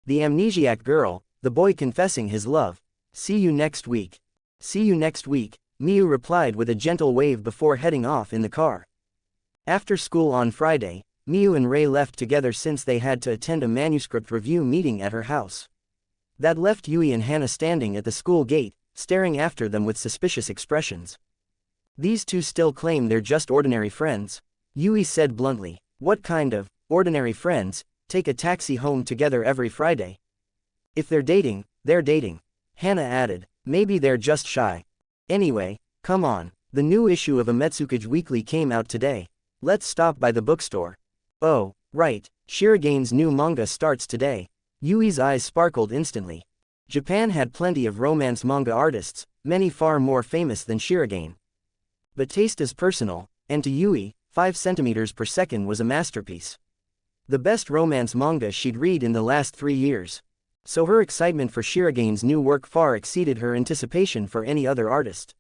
the amnesiac girl, the boy confessing his love. See you next week. See you next week, Miyu replied with a gentle wave before heading off in the car. After school on Friday, Miyu and Rei left together since they had to attend a manuscript review meeting at her house. That left Yui and Hana standing at the school gate, staring after them with suspicious expressions. These two still claim they're just ordinary friends. Yui said bluntly. What kind of ordinary friends take a taxi home together every Friday? If they're dating, they're dating. Hana added. Maybe they're just shy. Anyway, come on. The new issue of Ametsukage Weekly came out today. Let's stop by the bookstore. Oh, right, Shirigane's new manga starts today. Yui's eyes sparkled instantly. Japan had plenty of romance manga artists, many far more famous than Shirigane. But taste is personal, and to Yui, 5 centimeters per second was a masterpiece. The best romance manga she'd read in the last 3 years. So her excitement for Shirigane's new work far exceeded her anticipation for any other artist.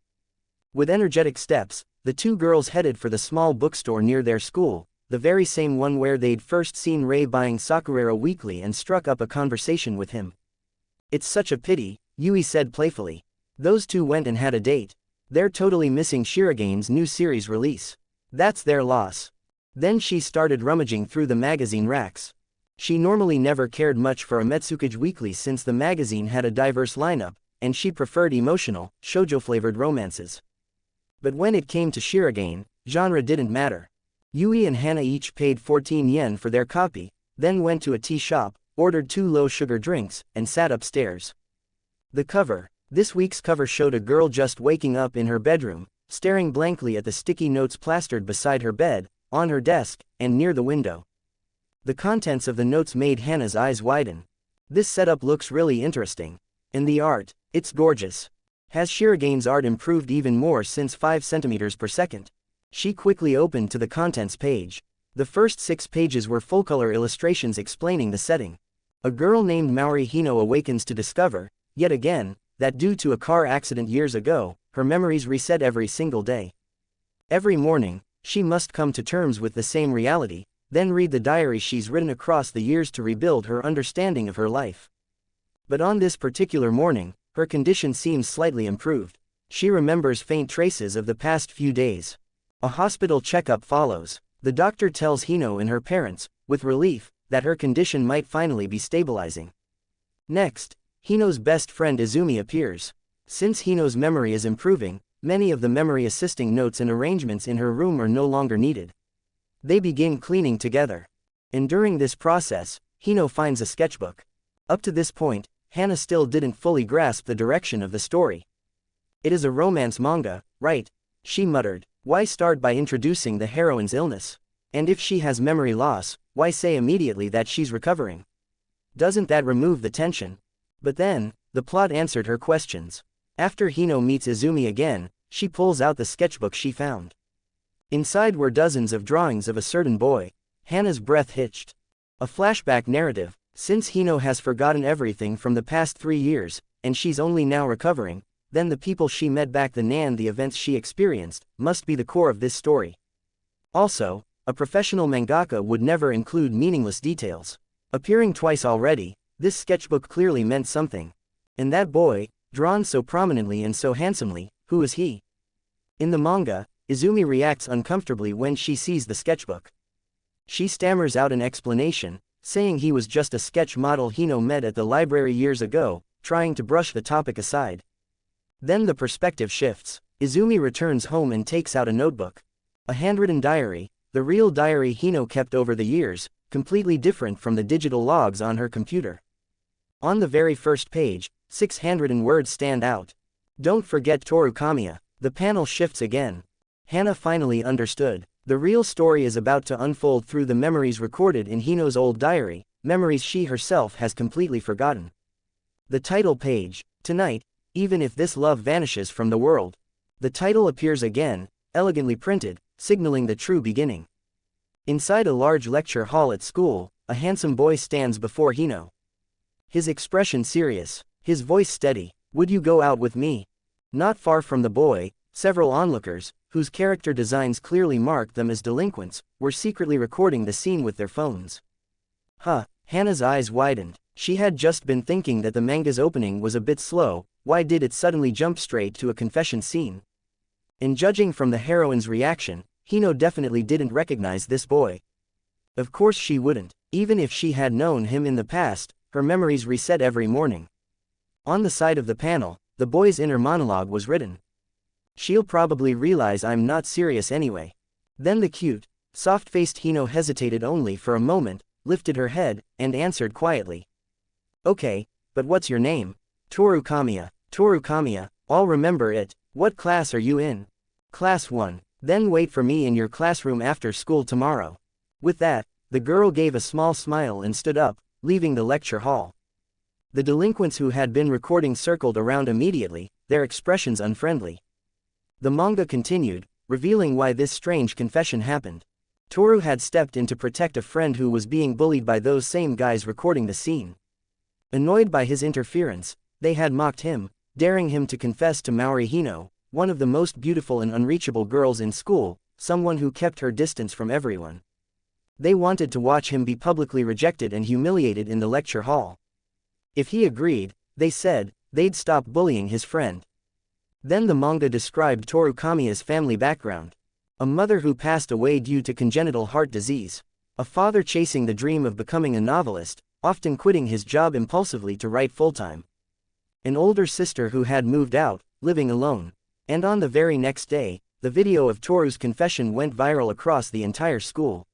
With energetic steps, the two girls headed for the small bookstore near their school, the very same one where they'd first seen Rei buying Sakurera Weekly and struck up a conversation with him. It's such a pity, Yui said playfully. Those two went and had a date. They're totally missing Shirigane's new series release. That's their loss. Then she started rummaging through the magazine racks. She normally never cared much for Ametsukage Weekly since the magazine had a diverse lineup, and she preferred emotional, shoujo-flavored romances. But when it came to Shirigane, genre didn't matter. Yui and Hana each paid 14 yen for their copy, then went to a tea shop, ordered 2 low-sugar drinks, and sat upstairs. The cover. This week's cover showed a girl just waking up in her bedroom, staring blankly at the sticky notes plastered beside her bed, on her desk, and near the window. The contents of the notes made Hana's eyes widen. This setup looks really interesting. And the art, it's gorgeous. Has Shirigane's art improved even more since 5 centimeters per second? She quickly opened to the contents page. The first 6 pages were full-color illustrations explaining the setting. A girl named Maori Hino awakens to discover, yet again, that due to a car accident years ago, her memories reset every single day. Every morning, she must come to terms with the same reality, then read the diary she's written across the years to rebuild her understanding of her life. But on this particular morning, her condition seems slightly improved. She remembers faint traces of the past few days. A hospital checkup follows. The doctor tells Hino and her parents, with relief, that her condition might finally be stabilizing. Next, Hino's best friend Izumi appears. Since Hino's memory is improving, many of the memory-assisting notes and arrangements in her room are no longer needed. They begin cleaning together. And during this process, Hino finds a sketchbook. Up to this point, Hana still didn't fully grasp the direction of the story. It is a romance manga, right? She muttered. Why start by introducing the heroine's illness? And if she has memory loss, why say immediately that she's recovering? Doesn't that remove the tension? But then, the plot answered her questions. After Hino meets Izumi again, she pulls out the sketchbook she found. Inside were dozens of drawings of a certain boy. Hana's breath hitched. A flashback narrative. Since Hino has forgotten everything from the past 3 years, and she's only now recovering, then the people she met back then and the events she experienced, must be the core of this story. Also, a professional mangaka would never include meaningless details. Appearing twice already, this sketchbook clearly meant something. And that boy, drawn so prominently and so handsomely, who is he? In the manga, Izumi reacts uncomfortably when she sees the sketchbook. She stammers out an explanation, saying he was just a sketch model Hino met at the library years ago, trying to brush the topic aside. Then the perspective shifts. Izumi returns home and takes out a notebook. A handwritten diary, the real diary Hino kept over the years, completely different from the digital logs on her computer. On the very first page, 6 handwritten words stand out. Don't forget Toru Kamiya. The panel shifts again. Hana finally understood. The real story is about to unfold through the memories recorded in Hino's old diary, memories she herself has completely forgotten. The title page. Tonight, even if this love vanishes from the world. The title appears again, elegantly printed, signaling the true beginning. Inside a large lecture hall at school, a handsome boy stands before Hino. His expression serious, his voice steady. Would you go out with me? Not far from the boy, several onlookers, whose character designs clearly marked them as delinquents, were secretly recording the scene with their phones. Hana's eyes widened. She had just been thinking that the manga's opening was a bit slow. Why did it suddenly jump straight to a confession scene? And judging from the heroine's reaction, Hino definitely didn't recognize this boy. Of course she wouldn't. Even if she had known him in the past, her memories reset every morning. On the side of the panel, the boy's inner monologue was written. She'll probably realize I'm not serious anyway. Then the cute, soft-faced Hino hesitated only for a moment, lifted her head, and answered quietly. Okay, but what's your name? Toru Kamiya. Toru Kamiya, I'll remember it. What class are you in? Class 1. Then wait for me in your classroom after school tomorrow. With that, the girl gave a small smile and stood up, leaving the lecture hall. The delinquents who had been recording circled around immediately, their expressions unfriendly. The manga continued, revealing why this strange confession happened. Toru had stepped in to protect a friend who was being bullied by those same guys recording the scene. Annoyed by his interference, they had mocked him, daring him to confess to Maori Hino, one of the most beautiful and unreachable girls in school, someone who kept her distance from everyone. They wanted to watch him be publicly rejected and humiliated in the lecture hall. If he agreed, they said, they'd stop bullying his friend. Then the manga described Toru Kamiya's family background. A mother who passed away due to congenital heart disease. A father chasing the dream of becoming a novelist, often quitting his job impulsively to write full-time. An older sister who had moved out, living alone. And on the very next day, the video of Toru's confession went viral across the entire school.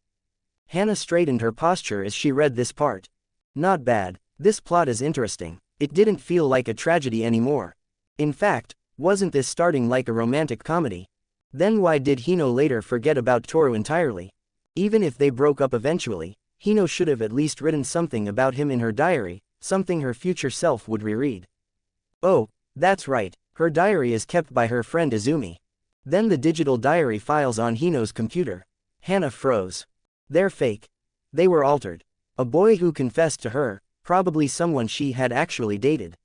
Hana straightened her posture as she read this part. Not bad. This plot is interesting. It didn't feel like a tragedy anymore. In fact, wasn't this starting like a romantic comedy? Then why did Hino later forget about Toru entirely? Even if they broke up eventually, Hino should have at least written something about him in her diary, something her future self would reread. Oh, that's right, her diary is kept by her friend Izumi. Then the digital diary files on Hino's computer. Hana froze. They're fake. They were altered. A boy who confessed to her, probably someone she had actually dated.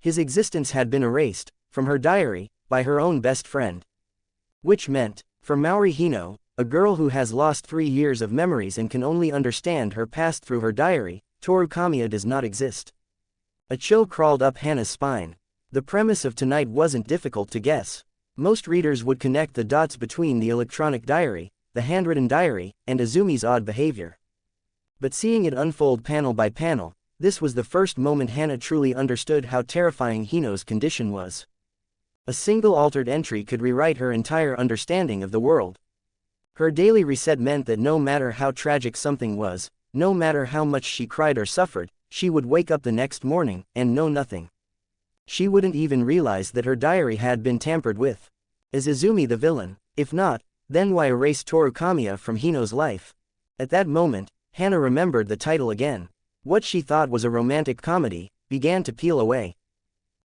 His existence had been erased, from her diary, by her own best friend. Which meant, for Maori Hino, a girl who has lost 3 years of memories and can only understand her past through her diary, Toru Kamiya does not exist. A chill crawled up Hana's spine. The premise of tonight wasn't difficult to guess. Most readers would connect the dots between the electronic diary, the handwritten diary, and Izumi's odd behavior. But seeing it unfold panel by panel, this was the first moment Hana truly understood how terrifying Hino's condition was. A single altered entry could rewrite her entire understanding of the world. Her daily reset meant that no matter how tragic something was, no matter how much she cried or suffered, she would wake up the next morning and know nothing. She wouldn't even realize that her diary had been tampered with. Is Izumi the villain? If not, then why erase Toru Kamiya from Hino's life? At that moment, Hana remembered the title again. What she thought was a romantic comedy began to peel away.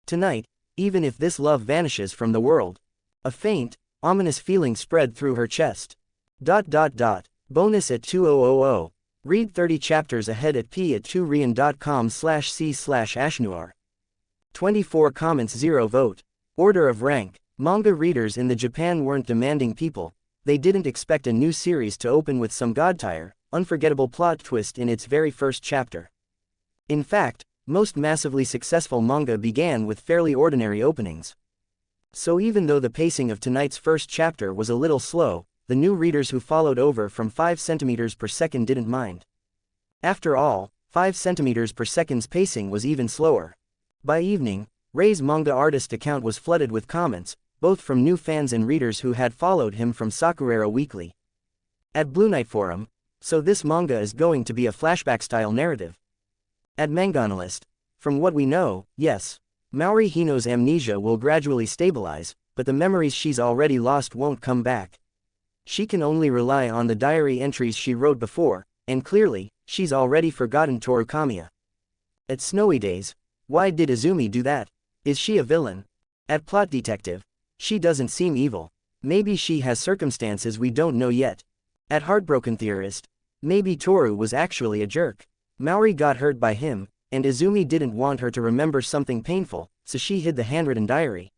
Tonight, even if this love vanishes from the world. A faint, ominous feeling spread through her chest. Bonus at 2000. Read 30 chapters ahead at p@2rian.com/c/AshNoir. 24 comments 0 vote. Order of rank. Manga readers in the Japan weren't demanding people. They didn't expect a new series to open with some god-tier, unforgettable plot twist in its very first chapter. In fact, most massively successful manga began with fairly ordinary openings. So even though the pacing of tonight's first chapter was a little slow, the new readers who followed over from 5 centimeters per second didn't mind. After all, 5 centimeters per second's pacing was even slower. By evening, Rei's Manga Artist account was flooded with comments, both from new fans and readers who had followed him from Sakurera Weekly. At Blue Knight Forum, so this manga is going to be a flashback-style narrative. At Manga Analyst, from what we know, yes. Maori Hino's amnesia will gradually stabilize, but the memories she's already lost won't come back. She can only rely on the diary entries she wrote before, and clearly, she's already forgotten Toru Kamiya. At Snowy Days, why did Izumi do that? Is she a villain? At Plot Detective, she doesn't seem evil. Maybe she has circumstances we don't know yet. At Heartbroken Theorist, maybe Toru was actually a jerk. Maori got hurt by him, and Izumi didn't want her to remember something painful, so she hid the handwritten diary.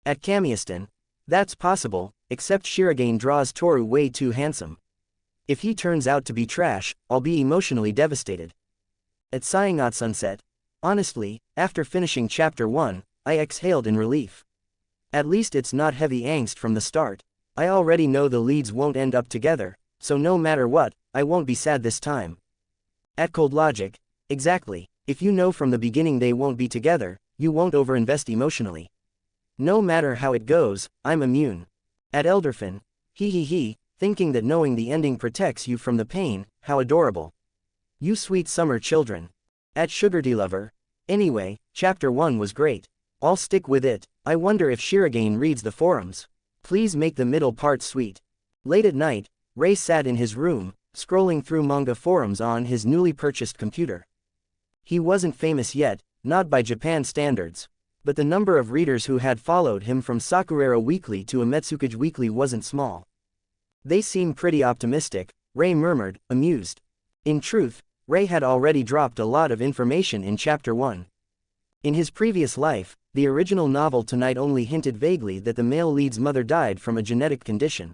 At Kamiistan, that's possible, except Shirogane draws Toru way too handsome. If he turns out to be trash, I'll be emotionally devastated. At sighing at sunset. Honestly, after finishing chapter 1, I exhaled in relief. At least it's not heavy angst from the start. I already know the leads won't end up together, so no matter what, I won't be sad this time. At cold logic, exactly, if you know from the beginning they won't be together, you won't overinvest emotionally. No matter how it goes, I'm immune. At Elderfin, thinking that knowing the ending protects you from the pain, how adorable. You sweet summer children. At Sugartea Lover. Anyway, chapter 1 was great. I'll stick with it. I wonder if Shirogane reads the forums. Please make the middle part sweet. Late at night, Rei sat in his room, scrolling through manga forums on his newly purchased computer. He wasn't famous yet, not by Japan standards. But the number of readers who had followed him from Sakurera Weekly to Ametsuki's Weekly wasn't small. They seem pretty optimistic, Rei murmured, amused. In truth, Rei had already dropped a lot of information in chapter 1. In his previous life, the original novel Tonight only hinted vaguely that the male lead's mother died from a genetic condition.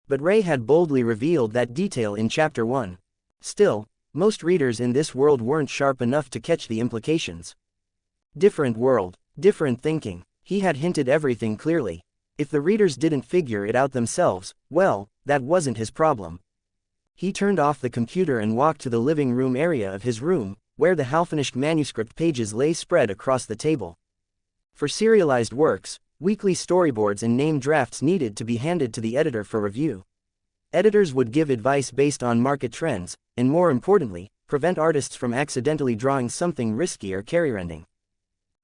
But Rei had boldly revealed that detail in chapter 1. Still, most readers in this world weren't sharp enough to catch the implications. Different world, different thinking. He had hinted everything clearly. If the readers didn't figure it out themselves, well, that wasn't his problem. He turned off the computer and walked to the living room area of his room, where the half-finished manuscript pages lay spread across the table. For serialized works, weekly storyboards and name drafts needed to be handed to the editor for review. Editors would give advice based on market trends, and more importantly, prevent artists from accidentally drawing something risky or carry-rending.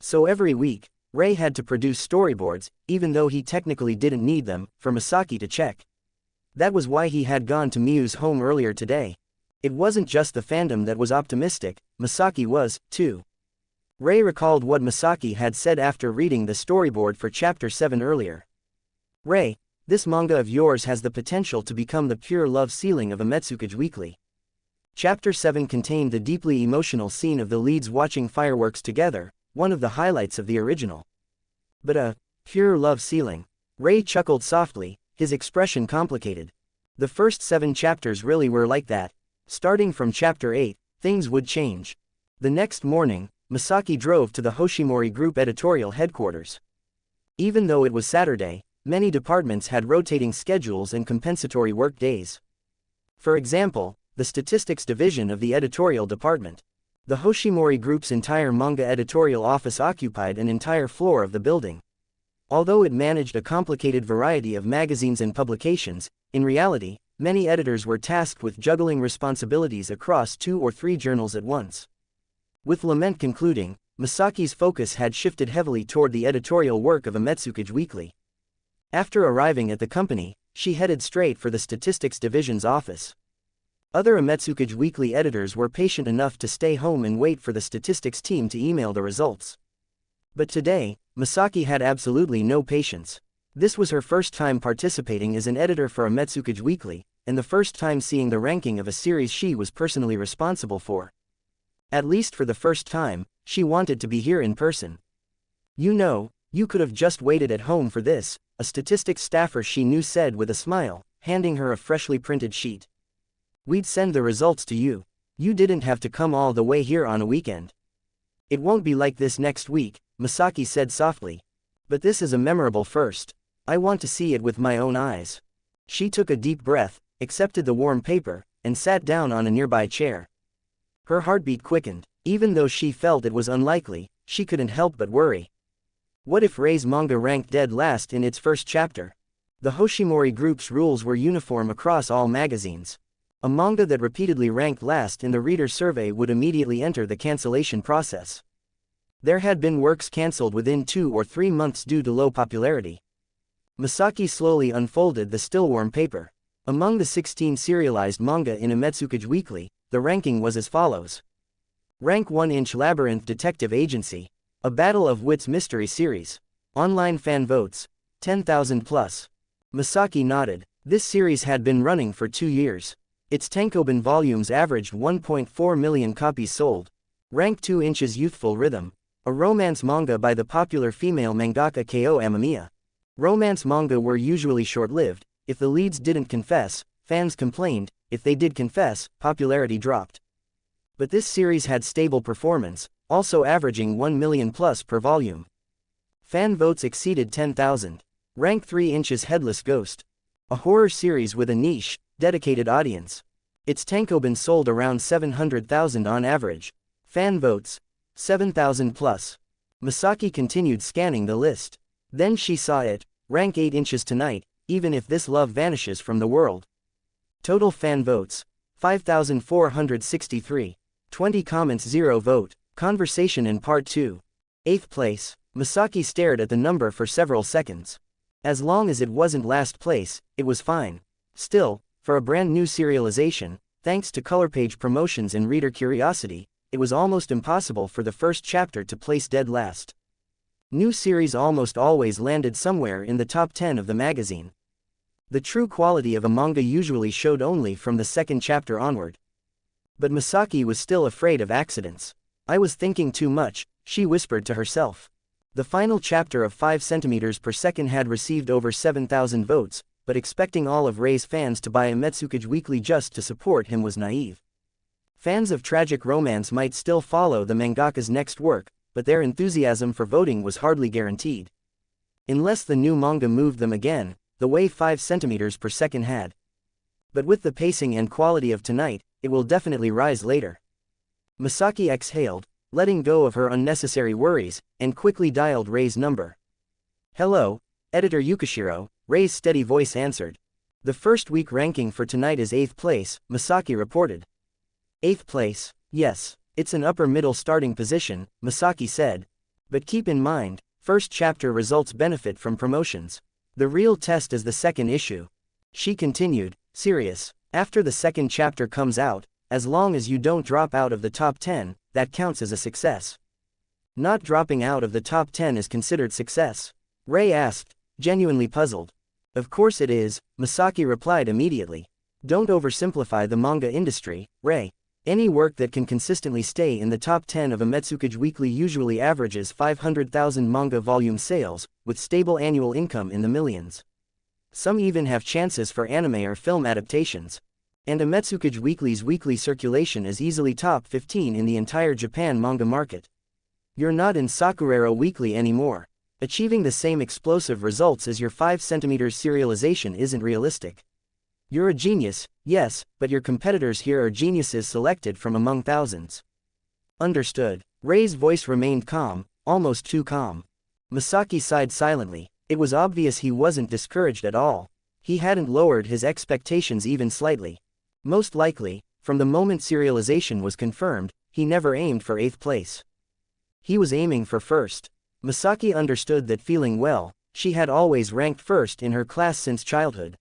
So every week, Rei had to produce storyboards, even though he technically didn't need them, for Masaki to check. That was why he had gone to Miyu's home earlier today. It wasn't just the fandom that was optimistic, Masaki was, too. Rei recalled what Masaki had said after reading the storyboard for chapter 7 earlier. Rei, this manga of yours has the potential to become the pure love ceiling of Ametsuki's Weekly. Chapter 7 contained the deeply emotional scene of the leads watching fireworks together, one of the highlights of the original. But a pure love ceiling. Rei chuckled softly, his expression complicated. The first 7 chapters really were like that. Starting from chapter 8, things would change. The next morning, Masaki drove to the Hoshimori Group editorial headquarters. Even though it was Saturday, many departments had rotating schedules and compensatory work days. For example, the statistics division of the editorial department. The Hoshimori Group's entire manga editorial office occupied an entire floor of the building. Although it managed a complicated variety of magazines and publications, in reality, many editors were tasked with juggling responsibilities across 2 or 3 journals at once. With Lament concluding, Masaki's focus had shifted heavily toward the editorial work of Ametsuki's Weekly. After arriving at the company, she headed straight for the statistics division's office. Other Ametsuki's Weekly editors were patient enough to stay home and wait for the statistics team to email the results. But today, Masaki had absolutely no patience. This was her first time participating as an editor for Ametsuki's Weekly, and the first time seeing the ranking of a series she was personally responsible for. At least for the first time, she wanted to be here in person. You know, you could have just waited at home for this, a statistics staffer she knew said with a smile, handing her a freshly printed sheet. We'd send the results to you. You didn't have to come all the way here on a weekend. It won't be like this next week, Masaki said softly. But this is a memorable first. I want to see it with my own eyes. She took a deep breath, accepted the warm paper, and sat down on a nearby chair. Her heartbeat quickened. Even though she felt it was unlikely, she couldn't help but worry. What if Rei's manga ranked dead last in its first chapter? The Hoshimori Group's rules were uniform across all magazines. A manga that repeatedly ranked last in the reader survey would immediately enter the cancellation process. There had been works cancelled within 2 or 3 months due to low popularity. Masaki slowly unfolded the still warm paper. Among the 16 serialized manga in Ametsuki's Weekly, the ranking was as follows. Rank 1 Labyrinth Detective Agency. A Battle of Wits Mystery Series. Online fan votes. 10,000 plus. Masaki nodded. This series had been running for 2 years. Its tankobon volumes averaged 1.4 million copies sold. Rank 2 Youthful Rhythm. A romance manga by the popular female mangaka Ko Amamiya. Romance manga were usually short-lived. If the leads didn't confess, fans complained. If they did confess, popularity dropped. But this series had stable performance, also averaging 1 million plus per volume. Fan votes exceeded 10,000. Rank 3 inches Headless Ghost. A horror series with a niche, dedicated audience. Its tankobon sold around 700,000 on average. Fan votes, 7,000 plus. Misaki continued scanning the list. Then she saw it, rank 8 inches tonight, even if this love vanishes from the world. Total fan votes, 5,463. 20 comments 0 vote. Conversation in Part 2. 8th place. Misaki stared at the number for several seconds. As long as it wasn't last place, it was fine. Still, for a brand new serialization, thanks to color page promotions and reader curiosity, it was almost impossible for the first chapter to place dead last. New series almost always landed somewhere in the top 10 of the magazine. The true quality of a manga usually showed only from the second chapter onward. But Misaki was still afraid of accidents. I was thinking too much, she whispered to herself. The final chapter of 5 centimeters per second had received over 7,000 votes, but expecting all of Rei's fans to buy a Metsukage Weekly just to support him was naive. Fans of tragic romance might still follow the mangaka's next work, but their enthusiasm for voting was hardly guaranteed. Unless the new manga moved them again, the way 5 centimeters per second had. But with the pacing and quality of tonight, it will definitely rise later. Misaki exhaled, letting go of her unnecessary worries, and quickly dialed Rei's number. Hello, Editor Yukishiro, Rei's steady voice answered. The first week ranking for tonight is 8th place, Misaki reported. 8th place, yes, it's an upper middle starting position, Misaki said. But keep in mind, first chapter results benefit from promotions. The real test is the second issue. She continued, serious. After the second chapter comes out, as long as you don't drop out of the top 10, that counts as a success. Not dropping out of the top 10 is considered success? Rei asked, genuinely puzzled. Of course it is, Misaki replied immediately. Don't oversimplify the manga industry, Rei. Any work that can consistently stay in the top 10 of a Metsukage Weekly usually averages 500,000 manga volume sales, with stable annual income in the millions. Some even have chances for anime or film adaptations. And a Metsukage Weekly's weekly circulation is easily top 15 in the entire Japan manga market. You're not in Sakurero Weekly anymore. Achieving the same explosive results as your 5 cm serialization isn't realistic. You're a genius, yes, but your competitors here are geniuses selected from among thousands. Understood. Rei's voice remained calm, almost too calm. Misaki sighed silently. It was obvious he wasn't discouraged at all. He hadn't lowered his expectations even slightly. Most likely, from the moment serialization was confirmed, he never aimed for 8th place. He was aiming for first. Misaki understood that feeling well, she had always ranked first in her class since childhood.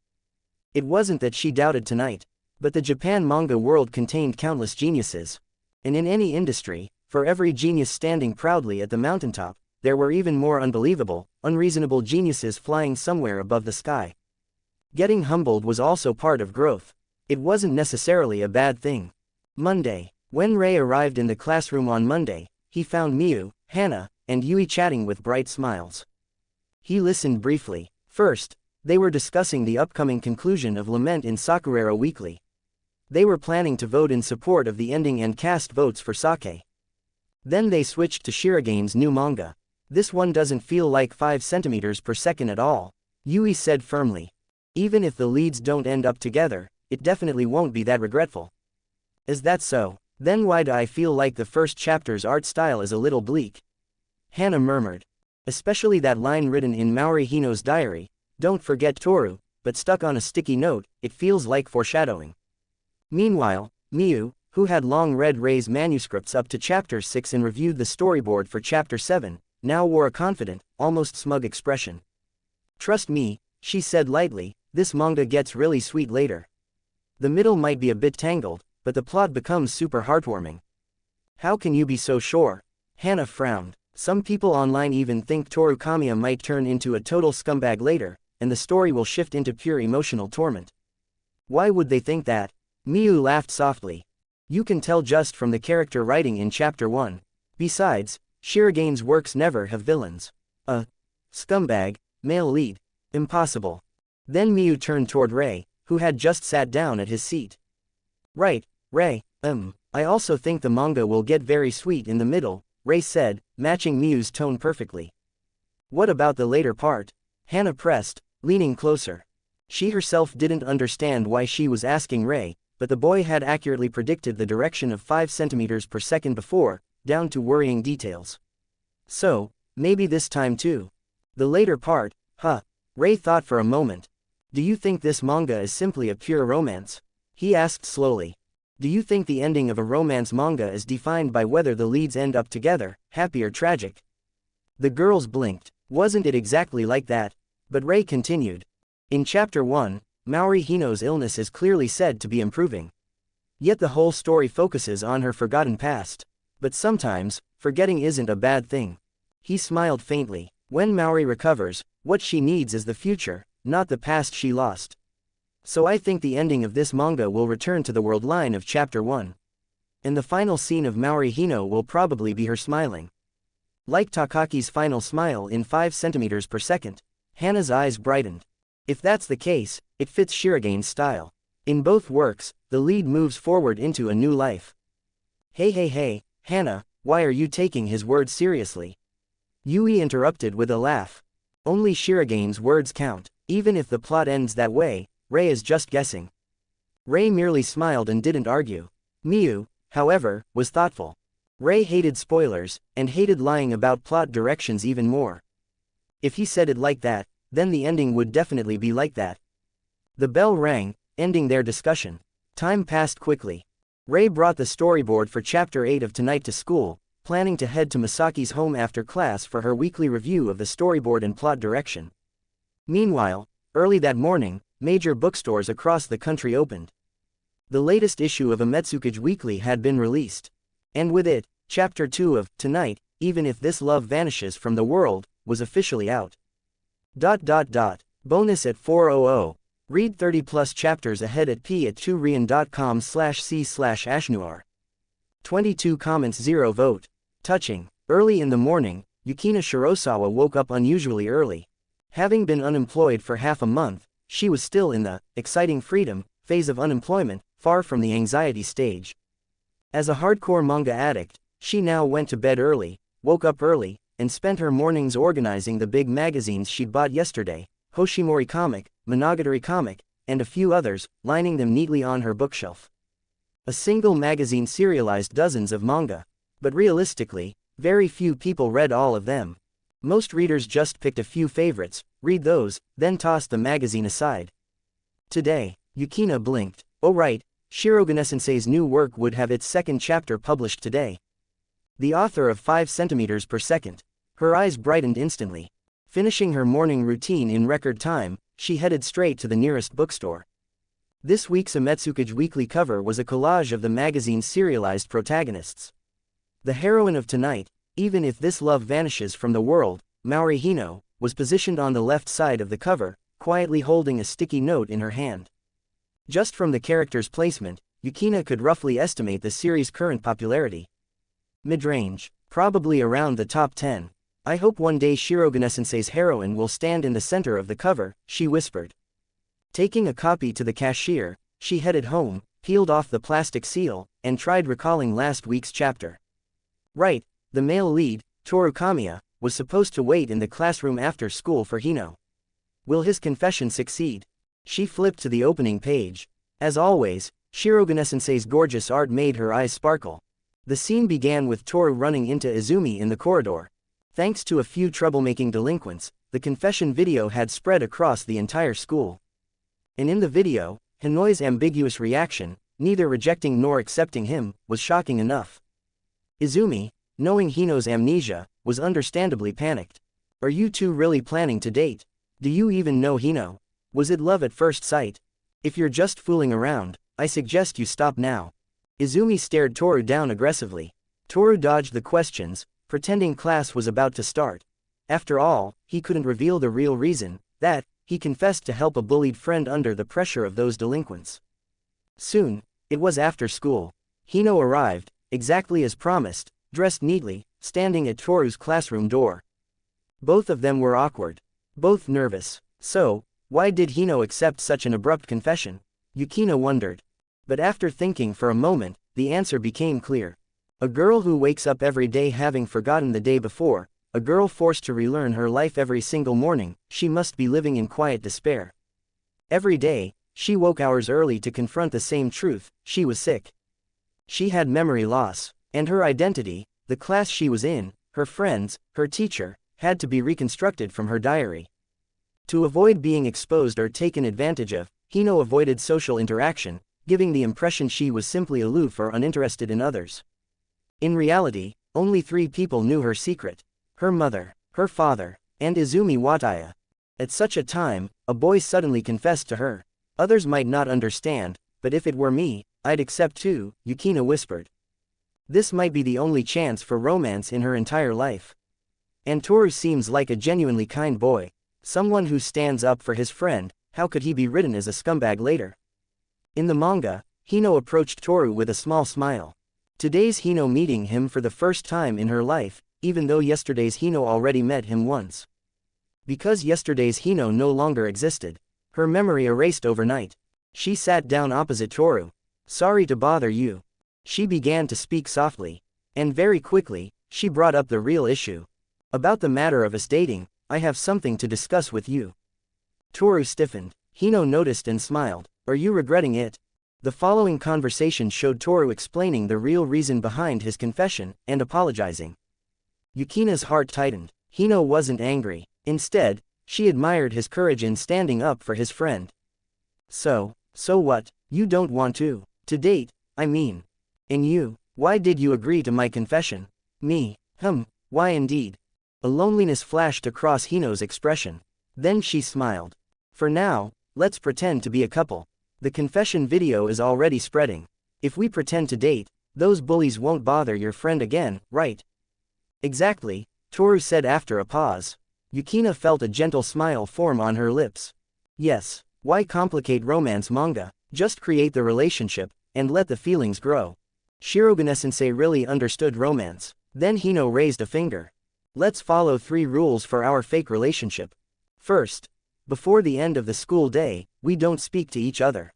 It wasn't that she doubted tonight, but the Japan manga world contained countless geniuses. And in any industry, for every genius standing proudly at the mountaintop, there were even more unbelievable, unreasonable geniuses flying somewhere above the sky. Getting humbled was also part of growth. It wasn't necessarily a bad thing. Monday. When Rei arrived in the classroom on Monday, he found Miyu, Hana, and Yui chatting with bright smiles. He listened briefly. First, they were discussing the upcoming conclusion of Lament in Sakurero Weekly. They were planning to vote in support of the ending and cast votes for Sake. Then they switched to Shiragene's new manga. This one doesn't feel like 5 centimeters per second at all, Yui said firmly. Even if the leads don't end up together, it definitely won't be that regretful. Is that so? Then why do I feel like the first chapter's art style is a little bleak? Hana murmured. Especially that line written in Maori Hino's diary, don't forget Toru, but stuck on a sticky note, it feels like foreshadowing. Meanwhile, Miyu, who had long read Rei's manuscripts up to chapter 6 and reviewed the storyboard for chapter 7, now wore a confident, almost smug expression. Trust me, she said lightly, this manga gets really sweet later. The middle might be a bit tangled, but the plot becomes super heartwarming. How can you be so sure? Hana frowned. Some people online even think Toru Kamiya might turn into a total scumbag later, and the story will shift into pure emotional torment. Why would they think that? Miyu laughed softly. You can tell just from the character writing in chapter 1. Besides, Shiragene's works never have villains. A scumbag, male lead. Impossible. Then Miyu turned toward Rei, who had just sat down at his seat. Right, Rei, I also think the manga will get very sweet in the middle, Rei said, matching Miyu's tone perfectly. What about the later part? Hana pressed, leaning closer. She herself didn't understand why she was asking Rei, but the boy had accurately predicted the direction of 5 centimeters per second before, down to worrying details. So, maybe this time too. The later part, huh? Rei thought for a moment. Do you think this manga is simply a pure romance? He asked slowly. Do you think the ending of a romance manga is defined by whether the leads end up together, happy or tragic? The girls blinked. Wasn't it exactly like that? But Rei continued. In Chapter 1, Maori Hino's illness is clearly said to be improving. Yet the whole story focuses on her forgotten past. But sometimes, forgetting isn't a bad thing. He smiled faintly. When Maori recovers, what she needs is the future, not the past she lost. So I think the ending of this manga will return to the world line of Chapter 1. And the final scene of Maori Hino will probably be her smiling. Like Takaki's final smile in 5 centimeters per second. Hana's eyes brightened. If that's the case, it fits Shiragene's style. In both works, the lead moves forward into a new life. Hey, Hana, why are you taking his words seriously? Yui interrupted with a laugh. Only Shiragene's words count. Even if the plot ends that way, Rei is just guessing. Rei merely smiled and didn't argue. Miyu, however, was thoughtful. Rei hated spoilers, and hated lying about plot directions even more. If he said it like that, then the ending would definitely be like that. The bell rang, ending their discussion. Time passed quickly. Rei brought the storyboard for Chapter 8 of Tonight to school, planning to head to Masaki's home after class for her weekly review of the storyboard and plot direction. Meanwhile, early that morning, major bookstores across the country opened. The latest issue of Ametsukage Weekly had been released. And with it, Chapter 2 of Tonight, Even If This Love Vanishes from the World, was officially out. Bonus at 4:00. Read 30 plus chapters ahead at p@2rian.com/c/AshNoir. 22 comments 0 vote. Touching. Early in the morning, Yukina Shirosawa woke up unusually early. Having been unemployed for half a month, she was still in the exciting freedom phase of unemployment, far from the anxiety stage. As a hardcore manga addict, she now went to bed early, woke up early, and spent her mornings organizing the big magazines she'd bought yesterday, Hoshimori Comic, Monogatari Comic, and a few others, lining them neatly on her bookshelf. A single magazine serialized dozens of manga. But realistically, very few people read all of them. Most readers just picked a few favorites, read those, then tossed the magazine aside. Today, Yukina blinked. Oh right, Shirogane-sensei's new work would have its second chapter published today. The author of 5 centimeters per second. Her eyes brightened instantly. Finishing her morning routine in record time, she headed straight to the nearest bookstore. This week's Ametsukage Weekly cover was a collage of the magazine's serialized protagonists. The heroine of Tonight, Even If This Love Vanishes from the World, Maori Hino, was positioned on the left side of the cover, quietly holding a sticky note in her hand. Just from the character's placement, Yukina could roughly estimate the series' current popularity. Mid-range, probably around the top 10. I hope one day Shirogane-sensei's heroine will stand in the center of the cover, she whispered. Taking a copy to the cashier, she headed home, peeled off the plastic seal, and tried recalling last week's chapter. Right, the male lead, Toru Kamiya, was supposed to wait in the classroom after school for Hino. Will his confession succeed? She flipped to the opening page. As always, Shirogane-sensei's gorgeous art made her eyes sparkle. The scene began with Toru running into Izumi in the corridor. Thanks to a few troublemaking delinquents, the confession video had spread across the entire school. And in the video, Hinoi's ambiguous reaction, neither rejecting nor accepting him, was shocking enough. Izumi, knowing Hino's amnesia, was understandably panicked. Are you two really planning to date? Do you even know Hino? Was it love at first sight? If you're just fooling around, I suggest you stop now. Izumi stared Toru down aggressively. Toru dodged the questions, pretending class was about to start. After all, he couldn't reveal the real reason, that, he confessed to help a bullied friend under the pressure of those delinquents. Soon, it was after school. Hino arrived, exactly as promised, dressed neatly, standing at Toru's classroom door. Both of them were awkward. Both nervous. So, why did Hino accept such an abrupt confession? Yukina wondered. But after thinking for a moment, the answer became clear. A girl who wakes up every day having forgotten the day before, a girl forced to relearn her life every single morning, she must be living in quiet despair. Every day, she woke hours early to confront the same truth: she was sick. She had memory loss, and her identity, the class she was in, her friends, her teacher, had to be reconstructed from her diary. To avoid being exposed or taken advantage of, Hino avoided social interaction, giving the impression she was simply aloof or uninterested in others. In reality, only 3 people knew her secret: her mother, her father, and Izumi Wataya. At such a time, a boy suddenly confessed to her. Others might not understand, but if it were me, I'd accept too, Yukina whispered. This might be the only chance for romance in her entire life. And Toru seems like a genuinely kind boy, someone who stands up for his friend. How could he be written as a scumbag later? In the manga, Hino approached Toru with a small smile. Today's Hino meeting him for the first time in her life, even though yesterday's Hino already met him once. Because yesterday's Hino no longer existed, her memory erased overnight. She sat down opposite Toru. Sorry to bother you. She began to speak softly. And very quickly, she brought up the real issue. About the matter of us dating, I have something to discuss with you. Toru stiffened. Hino noticed and smiled. Are you regretting it? The following conversation showed Toru explaining the real reason behind his confession, and apologizing. Yukina's heart tightened. Hino wasn't angry. Instead, she admired his courage in standing up for his friend. So what? You don't want to date, I mean. And you, why did you agree to my confession? Me, why indeed? A loneliness flashed across Hino's expression. Then she smiled. For now, let's pretend to be a couple. The confession video is already spreading. If we pretend to date, those bullies won't bother your friend again, right? Exactly, Toru said after a pause. Yukina felt a gentle smile form on her lips. Yes, why complicate romance manga? Just create the relationship, and let the feelings grow. Shirogane-sensei really understood romance. Then Hino raised a finger. Let's follow 3 rules for our fake relationship. First, before the end of the school day, we don't speak to each other.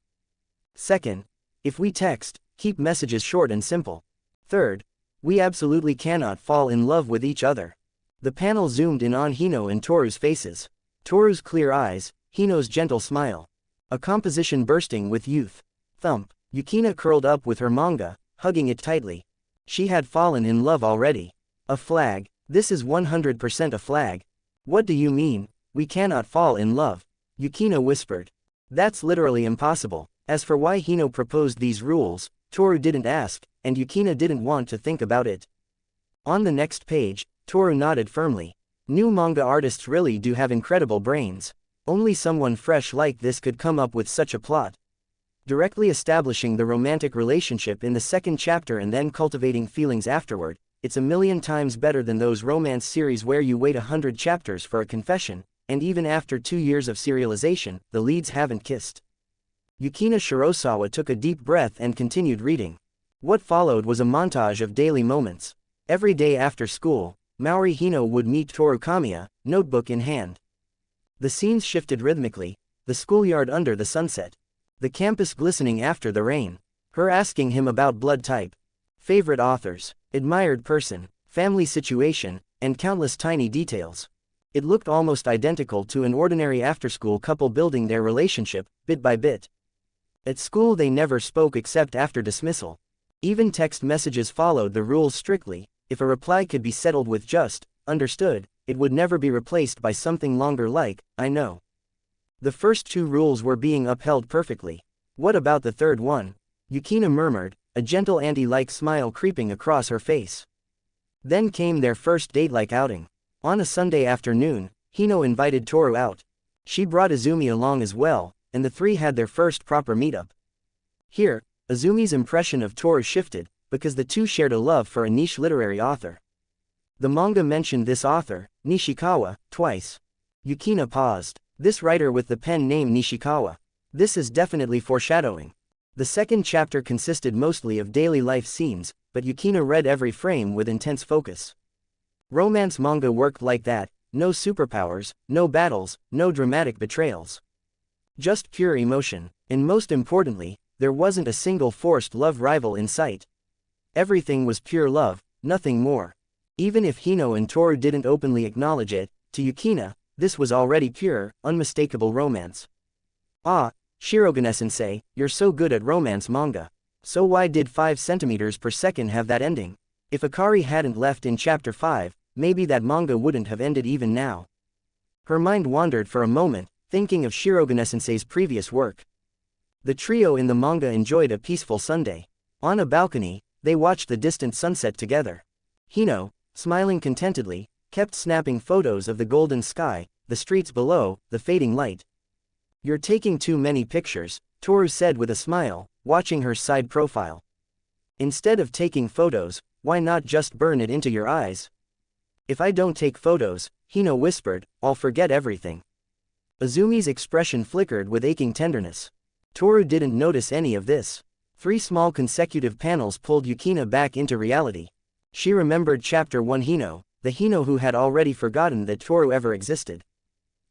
Second, if we text, keep messages short and simple. Third, we absolutely cannot fall in love with each other. The panel zoomed in on Hino and Toru's faces. Toru's clear eyes, Hino's gentle smile. A composition bursting with youth. Thump. Yukina curled up with her manga, hugging it tightly. She had fallen in love already. A flag. This is 100% a flag. What do you mean, we cannot fall in love? Yukina whispered. That's literally impossible. As for why Hino proposed these rules, Toru didn't ask, and Yukina didn't want to think about it. On the next page, Toru nodded firmly. New manga artists really do have incredible brains. Only someone fresh like this could come up with such a plot. Directly establishing the romantic relationship in the second chapter and then cultivating feelings afterward, it's a million times better than those romance series where you wait 100 chapters for a confession, and even after 2 years of serialization, the leads haven't kissed. Yukina Shirosawa took a deep breath and continued reading. What followed was a montage of daily moments. Every day after school, Maori Hino would meet Toru Kamiya, notebook in hand. The scenes shifted rhythmically, the schoolyard under the sunset. The campus glistening after the rain. Her asking him about blood type. Favorite authors, admired person, family situation, and countless tiny details. It looked almost identical to an ordinary after-school couple building their relationship, bit by bit. At school they never spoke except after dismissal. Even text messages followed the rules strictly. If a reply could be settled with just, understood, it would never be replaced by something longer like, I know. The first 2 rules were being upheld perfectly. What about the third one? Yukina murmured, a gentle auntie-like smile creeping across her face. Then came their first date-like outing. On a Sunday afternoon, Hino invited Toru out. She brought Izumi along as well, and the 3 had their first proper meetup. Here, Izumi's impression of Toru shifted, because the 2 shared a love for a niche literary author. The manga mentioned this author, Nishikawa, twice. Yukina paused. This writer with the pen name Nishikawa. This is definitely foreshadowing. The second chapter consisted mostly of daily life scenes, but Yukina read every frame with intense focus. Romance manga worked like that, no superpowers, no battles, no dramatic betrayals. Just pure emotion, and most importantly, there wasn't a single forced love rival in sight. Everything was pure love, nothing more. Even if Hino and Toru didn't openly acknowledge it, to Yukina, this was already pure, unmistakable romance. Ah, Shirogane-sensei, you're so good at romance manga. So why did 5 centimeters per second have that ending? If Akari hadn't left in chapter 5, maybe that manga wouldn't have ended even now. Her mind wandered for a moment, thinking of Shirogane-sensei's previous work. The trio in the manga enjoyed a peaceful Sunday. On a balcony, they watched the distant sunset together. Hino, smiling contentedly, kept snapping photos of the golden sky, the streets below, the fading light. You're taking too many pictures, Toru said with a smile, watching her side profile. Instead of taking photos, why not just burn it into your eyes? If I don't take photos, Hino whispered, I'll forget everything. Azumi's expression flickered with aching tenderness. Toru didn't notice any of this. 3 small consecutive panels pulled Yukina back into reality. She remembered chapter 1 Hino, the Hino who had already forgotten that Toru ever existed.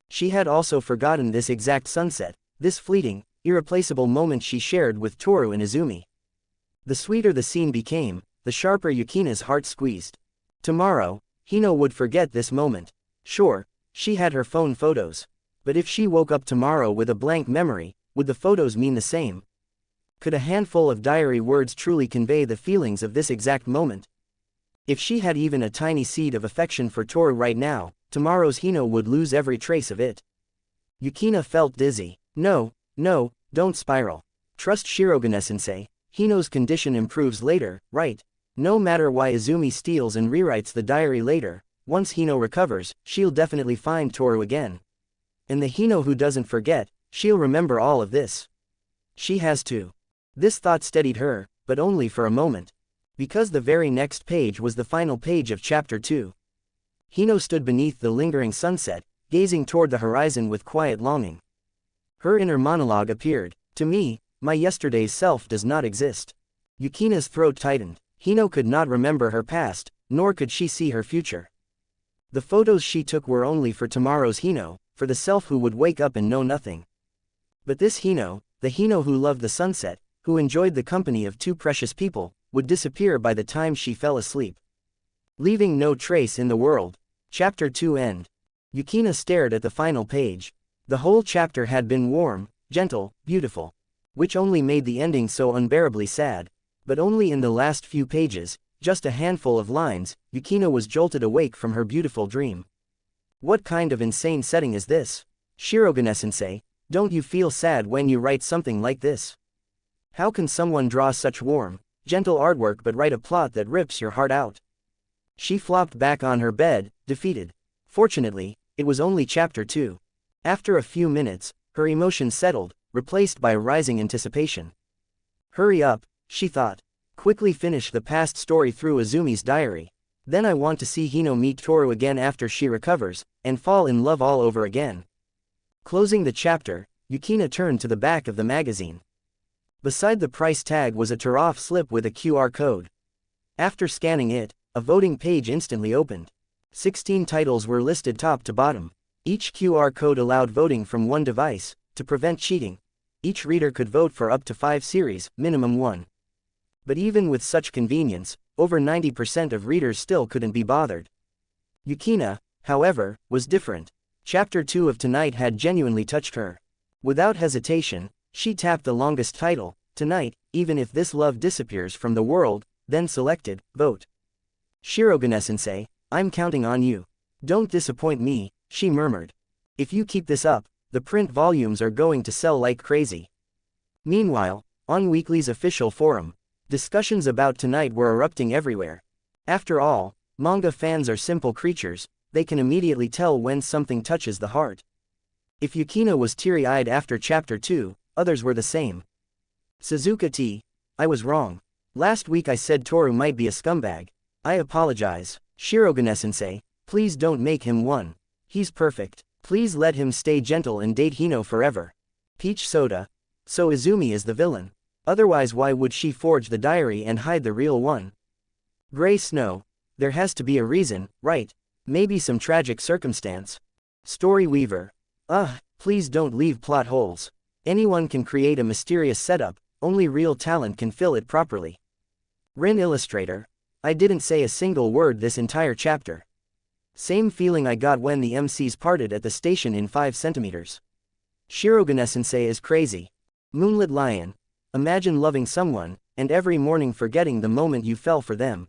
She had also forgotten this exact sunset, this fleeting, irreplaceable moment she shared with Toru and Azumi. The sweeter the scene became, the sharper Yukina's heart squeezed. Tomorrow, Hino would forget this moment. Sure, she had her phone photos. But if she woke up tomorrow with a blank memory, would the photos mean the same? Could a handful of diary words truly convey the feelings of this exact moment? If she had even a tiny seed of affection for Toru right now, tomorrow's Hino would lose every trace of it. Yukina felt dizzy. No, don't spiral. Trust Shirogane-sensei, Hino's condition improves later, right? No matter why Azumi steals and rewrites the diary later, once Hino recovers, she'll definitely find Toru again. And the Hino who doesn't forget, she'll remember all of this. She has to. This thought steadied her, but only for a moment. Because the very next page was the final page of chapter 2. Hino stood beneath the lingering sunset, gazing toward the horizon with quiet longing. Her inner monologue appeared. To me, my yesterday's self does not exist. Yukina's throat tightened. Hino could not remember her past, nor could she see her future. The photos she took were only for tomorrow's Hino, for the self who would wake up and know nothing. But this Hino, the Hino who loved the sunset, who enjoyed the company of 2 precious people, would disappear by the time she fell asleep, leaving no trace in the world. Chapter 2 end. Yukina stared at the final page. The whole chapter had been warm, gentle, beautiful, which only made the ending so unbearably sad. But only in the last few pages, just a handful of lines, Yukina was jolted awake from her beautiful dream. What kind of insane setting is this? Shirogane-sensei, don't you feel sad when you write something like this? How can someone draw such warm, gentle artwork but write a plot that rips your heart out? She flopped back on her bed, defeated. Fortunately, it was only chapter 2. After a few minutes, her emotions settled, replaced by rising anticipation. Hurry up, she thought. Quickly finish the past story through Azumi's diary. Then I want to see Hino meet Toru again after she recovers, and fall in love all over again. Closing the chapter, Yukina turned to the back of the magazine. Beside the price tag was a tear-off slip with a QR code. After scanning it, a voting page instantly opened. 16 titles were listed top to bottom. Each QR code allowed voting from one device. To prevent cheating, each reader could vote for up to 5 series, minimum 1. But even with such convenience, over 90% of readers still couldn't be bothered. Yukina, however, was different. Chapter 2 of Tonight had genuinely touched her. Without hesitation, she tapped the longest title, Tonight, even if this love disappears from the world, then selected, Vote. Shirogane-sensei, I'm counting on you. Don't disappoint me, she murmured. If you keep this up, the print volumes are going to sell like crazy. Meanwhile, on Weekly's official forum, discussions about Tonight were erupting everywhere. After all, manga fans are simple creatures, they can immediately tell when something touches the heart. If Yukina was teary-eyed after chapter 2, others were the same. Suzuka T. I was wrong. Last week I said Toru might be a scumbag. I apologize. Shirogane-sensei, please don't make him one. He's perfect. Please let him stay gentle and date Hino forever. Peach Soda. So Izumi is the villain. Otherwise why would she forge the diary and hide the real one? Gray Snow. There has to be a reason, right? Maybe some tragic circumstance. Story Weaver. Please don't leave plot holes. Anyone can create a mysterious setup, only real talent can fill it properly. Rin illustrator. I didn't say a single word this entire chapter. Same feeling I got when the MCs parted at the station in 5 centimeters. Shirogane-sensei is crazy. Moonlit Lion. Imagine loving someone, and every morning forgetting the moment you fell for them.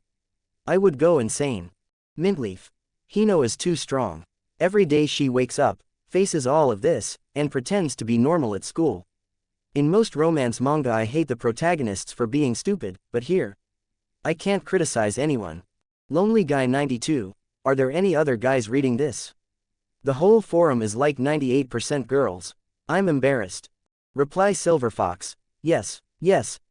I would go insane. Mintleaf. Hino is too strong. Every day she wakes up, faces all of this, and pretends to be normal at school. In most romance manga I hate the protagonists for being stupid, but here, I can't criticize anyone. Lonely Guy 92. Are there any other guys reading this? The whole forum is like 98% girls. I'm embarrassed. Reply Silver Fox. Yes,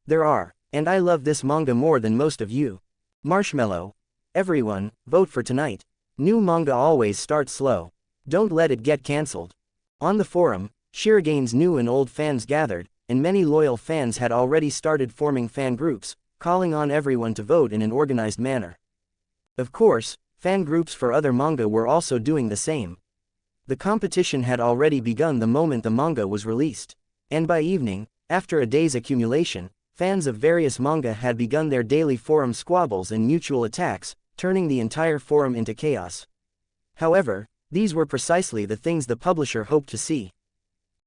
there are, and I love this manga more than most of you. Marshmallow. Everyone, vote for tonight. New manga always starts slow. Don't let it get cancelled. On the forum, Shirigane's new and old fans gathered, and many loyal fans had already started forming fan groups, calling on everyone to vote in an organized manner. Of course, fan groups for other manga were also doing the same. The competition had already begun the moment the manga was released. And by evening, after a day's accumulation, fans of various manga had begun their daily forum squabbles and mutual attacks, turning the entire forum into chaos. However, these were precisely the things the publisher hoped to see.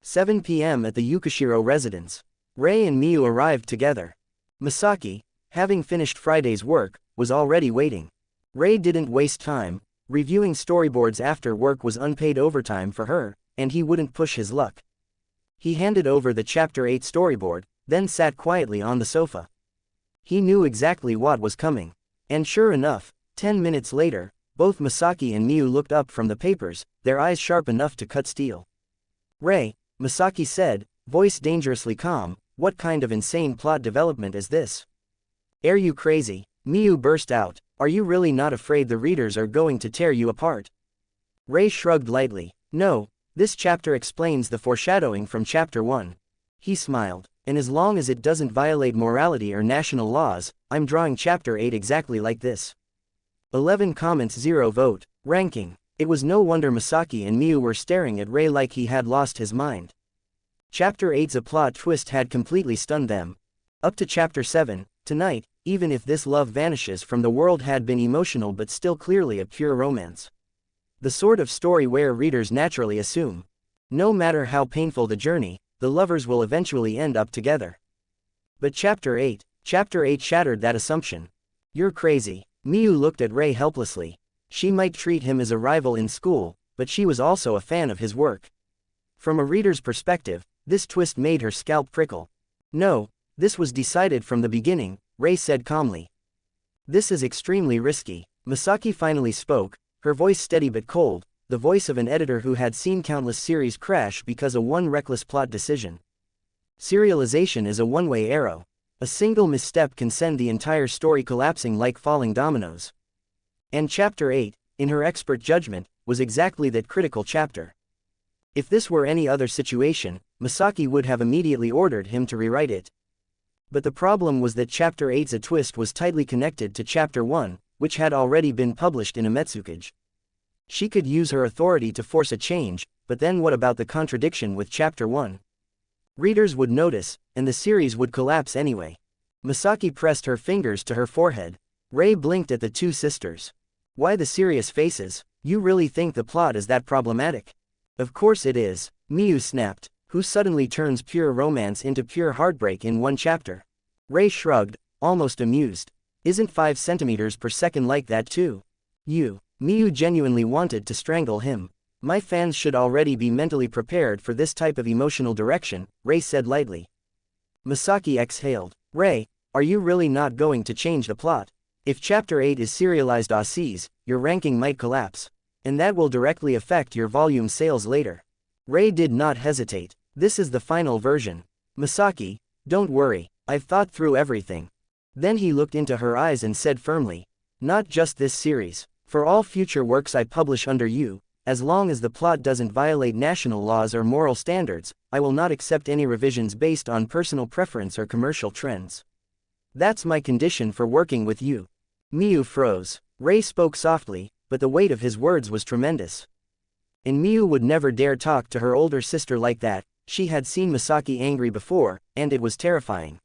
7 p.m. at the Yukishiro residence. Rei and Miyu arrived together. Misaki, having finished Friday's work, was already waiting. Rei didn't waste time. Reviewing storyboards after work was unpaid overtime for her, and he wouldn't push his luck. He handed over the Chapter 8 storyboard, then sat quietly on the sofa. He knew exactly what was coming. And sure enough, 10 minutes later, both Misaki and Miyu looked up from the papers, their eyes sharp enough to cut steel. Rei, Misaki said, voice dangerously calm, what kind of insane plot development is this? Are you crazy? Miyu burst out, are you really not afraid the readers are going to tear you apart? Rei shrugged lightly, no, this chapter explains the foreshadowing from Chapter 1. He smiled, and as long as it doesn't violate morality or national laws, I'm drawing Chapter 8 exactly like this. 11 comments 0 vote. Ranking. It was no wonder Misaki and Miyu were staring at Rei like he had lost his mind. Chapter 8's plot twist had completely stunned them. Up to Chapter 7, tonight, even if this love vanishes from the world had been emotional but still clearly a pure romance. The sort of story where readers naturally assume, no matter how painful the journey, the lovers will eventually end up together. But Chapter 8 shattered that assumption. You're crazy. Miyu looked at Rei helplessly. She might treat him as a rival in school, but she was also a fan of his work. From a reader's perspective, this twist made her scalp prickle. No, this was decided from the beginning, Rei said calmly. This is extremely risky. Misaki finally spoke, her voice steady but cold, the voice of an editor who had seen countless series crash because of one reckless plot decision. Serialization is a one-way arrow. A single misstep can send the entire story collapsing like falling dominoes. And Chapter 8, in her expert judgment, was exactly that critical chapter. If this were any other situation, Misaki would have immediately ordered him to rewrite it. But the problem was that Chapter 8's twist was tightly connected to Chapter 1, which had already been published in a Metsukage. She could use her authority to force a change, but then what about the contradiction with Chapter 1? Readers would notice, and the series would collapse anyway. Misaki pressed her fingers to her forehead. Rei blinked at the two sisters. Why the serious faces? You really think the plot is that problematic? Of course it is, Miyu snapped. Who suddenly turns pure romance into pure heartbreak in one chapter? Rei shrugged, almost amused. Isn't 5 centimeters per second like that too? Miyu genuinely wanted to strangle him. My fans should already be mentally prepared for this type of emotional direction, Rei said lightly. Misaki exhaled. Rei, are you really not going to change the plot? If Chapter 8 is serialized Aussies, your ranking might collapse. And that will directly affect your volume sales later. Rei did not hesitate. This is the final version. Misaki, don't worry, I've thought through everything. Then he looked into her eyes and said firmly, not just this series. For all future works I publish under you, as long as the plot doesn't violate national laws or moral standards, I will not accept any revisions based on personal preference or commercial trends. That's my condition for working with you. Miyu froze. Rei spoke softly, but the weight of his words was tremendous. And Miyu would never dare talk to her older sister like that. She had seen Misaki angry before, and it was terrifying.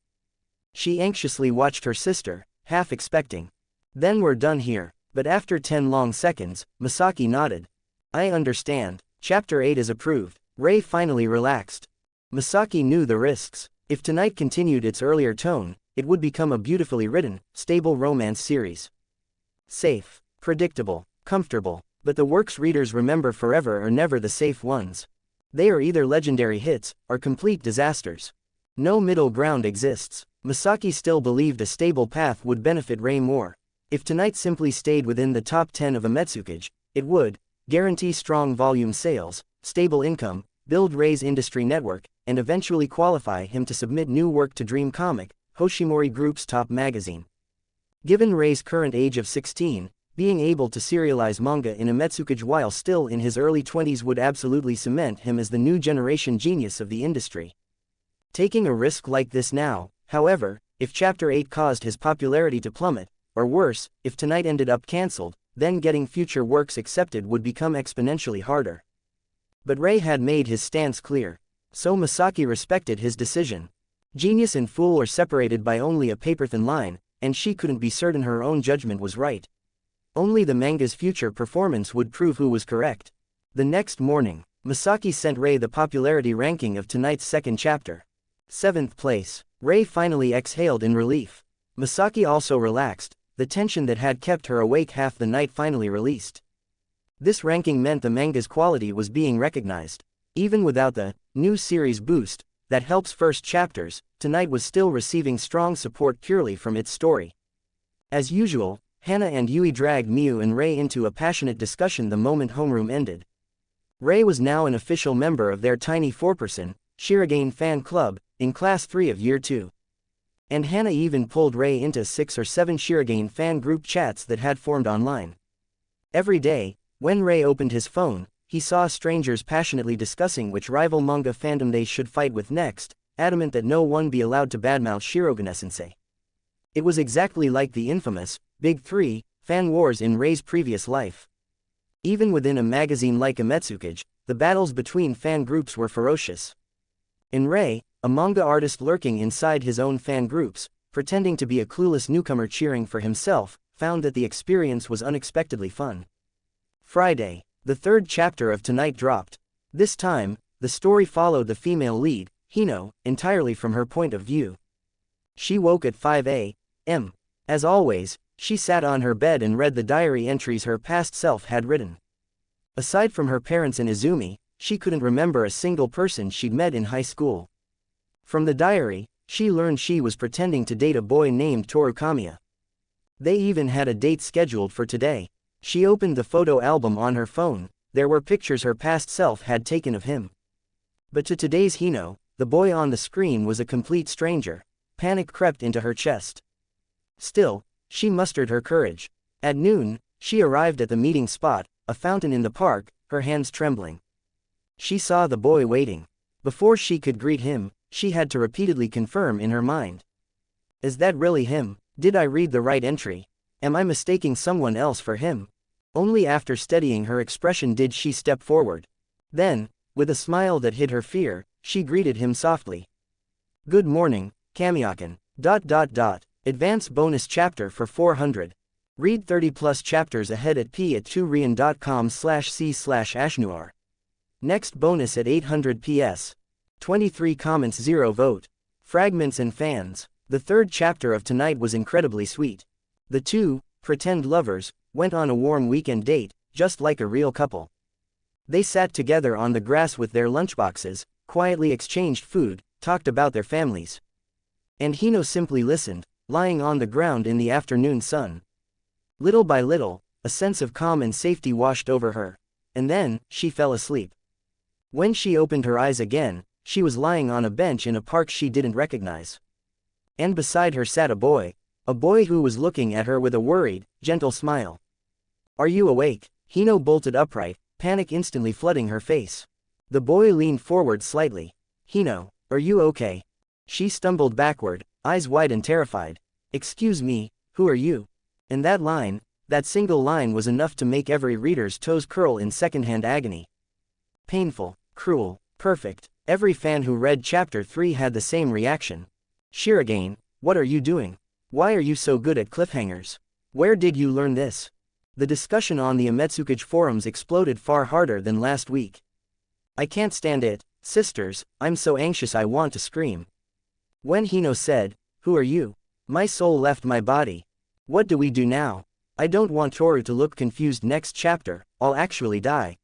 She anxiously watched her sister, half expecting. "Then we're done here," but after 10 long seconds, Misaki nodded. "I understand. Chapter 8 is approved." Rei finally relaxed. Misaki knew the risks. If tonight continued its earlier tone, it would become a beautifully written, stable romance series. Safe, predictable, comfortable, but the works readers remember forever are never the safe ones. They are either legendary hits, or complete disasters. No middle ground exists. Misaki still believed a stable path would benefit Rei more. If tonight simply stayed within the top 10 of Ametsukage, it would guarantee strong volume sales, stable income, build Rei's industry network, and eventually qualify him to submit new work to Dream Comic, Hoshimori Group's top magazine. Given Rei's current age of 16, being able to serialize manga in Ametsukage while still in his early 20s would absolutely cement him as the new generation genius of the industry. Taking a risk like this now, however, if Chapter 8 caused his popularity to plummet, or worse, if tonight ended up cancelled, then getting future works accepted would become exponentially harder. But Rei had made his stance clear. So Misaki respected his decision. Genius and fool are separated by only a paper-thin line, and she couldn't be certain her own judgment was right. Only the manga's future performance would prove who was correct. The next morning, Misaki sent Rei the popularity ranking of tonight's second chapter. 7th place. Rei finally exhaled in relief. Misaki also relaxed, the tension that had kept her awake half the night finally released. This ranking meant the manga's quality was being recognized. Even without the new series boost that helps first chapters, tonight was still receiving strong support purely from its story. As usual, Hana and Yui dragged Miu and Rei into a passionate discussion the moment homeroom ended. Rei was now an official member of their tiny 4-person Shirogane fan club in Class 3 of Year 2. And Hana even pulled Rei into 6 or 7 Shirogane fan group chats that had formed online. Every day, when Rei opened his phone, he saw strangers passionately discussing which rival manga fandom they should fight with next, adamant that no one be allowed to badmouth Shirogane-sensei. It was exactly like the infamous Big 3 fan wars in Rei's previous life. Even within a magazine like Ametsukage, the battles between fan groups were ferocious. In Rei, a manga artist lurking inside his own fan groups, pretending to be a clueless newcomer cheering for himself, found that the experience was unexpectedly fun. Friday, the third chapter of tonight dropped. This time, the story followed the female lead, Hino, entirely from her point of view. She woke at 5 a.m. As always, she sat on her bed and read the diary entries her past self had written. Aside from her parents and Izumi, she couldn't remember a single person she'd met in high school. From the diary, she learned she was pretending to date a boy named Toru Kamiya. They even had a date scheduled for today. She opened the photo album on her phone. There were pictures her past self had taken of him. But to today's Hino, the boy on the screen was a complete stranger. Panic crept into her chest. Still, she mustered her courage. At noon, she arrived at the meeting spot, a fountain in the park, her hands trembling. She saw the boy waiting. Before she could greet him, she had to repeatedly confirm in her mind. Is that really him? Did I read the right entry? Am I mistaking someone else for him? Only after steadying her expression did she step forward. Then, with a smile that hid her fear, she greeted him softly. Good morning, Kamiya-kun. Advance bonus chapter for 400. Read 30+ chapters ahead at p@2rian.com/c/AshNoir. Next bonus at 800 ps. 23 comments 0 vote. Fragments and fans. The third chapter of tonight was incredibly sweet. The two, pretend lovers, went on a warm weekend date, just like a real couple. They sat together on the grass with their lunchboxes, quietly exchanged food, talked about their families. And Hino simply listened, lying on the ground in the afternoon sun. Little by little, a sense of calm and safety washed over her. And then, she fell asleep. When she opened her eyes again, she was lying on a bench in a park she didn't recognize. And beside her sat a boy who was looking at her with a worried, gentle smile. Are you awake? Hino bolted upright, panic instantly flooding her face. The boy leaned forward slightly. Hino, are you okay? She stumbled backward, eyes wide and terrified. Excuse me, who are you? And that single line was enough to make every reader's toes curl in secondhand agony. Painful, cruel, Perfect. Every fan who read Chapter 3 had the same reaction. Shirogane, what are you doing? Why are you so good at cliffhangers? Where did you learn this? The discussion on the Ametsukage forums exploded far harder than last week. I can't stand it, sisters, I'm so anxious I want to scream. When Hino said, "Who are you?" my soul left my body. What do we do now? I don't want Toru to look confused next chapter, I'll actually die.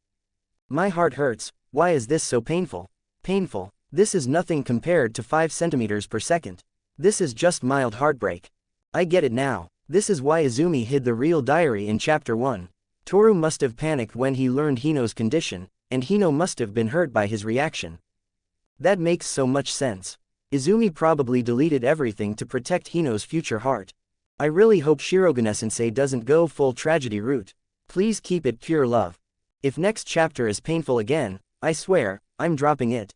My heart hurts, why is this so painful? Painful. This is nothing compared to 5 centimeters per second. This is just mild heartbreak. I get it now. This is why Izumi hid the real diary in Chapter 1. Toru must have panicked when he learned Hino's condition, and Hino must have been hurt by his reaction. That makes so much sense. Izumi probably deleted everything to protect Hino's future heart. I really hope Shirogane-sensei doesn't go full tragedy route. Please keep it pure love. If next chapter is painful again, I swear, I'm dropping it.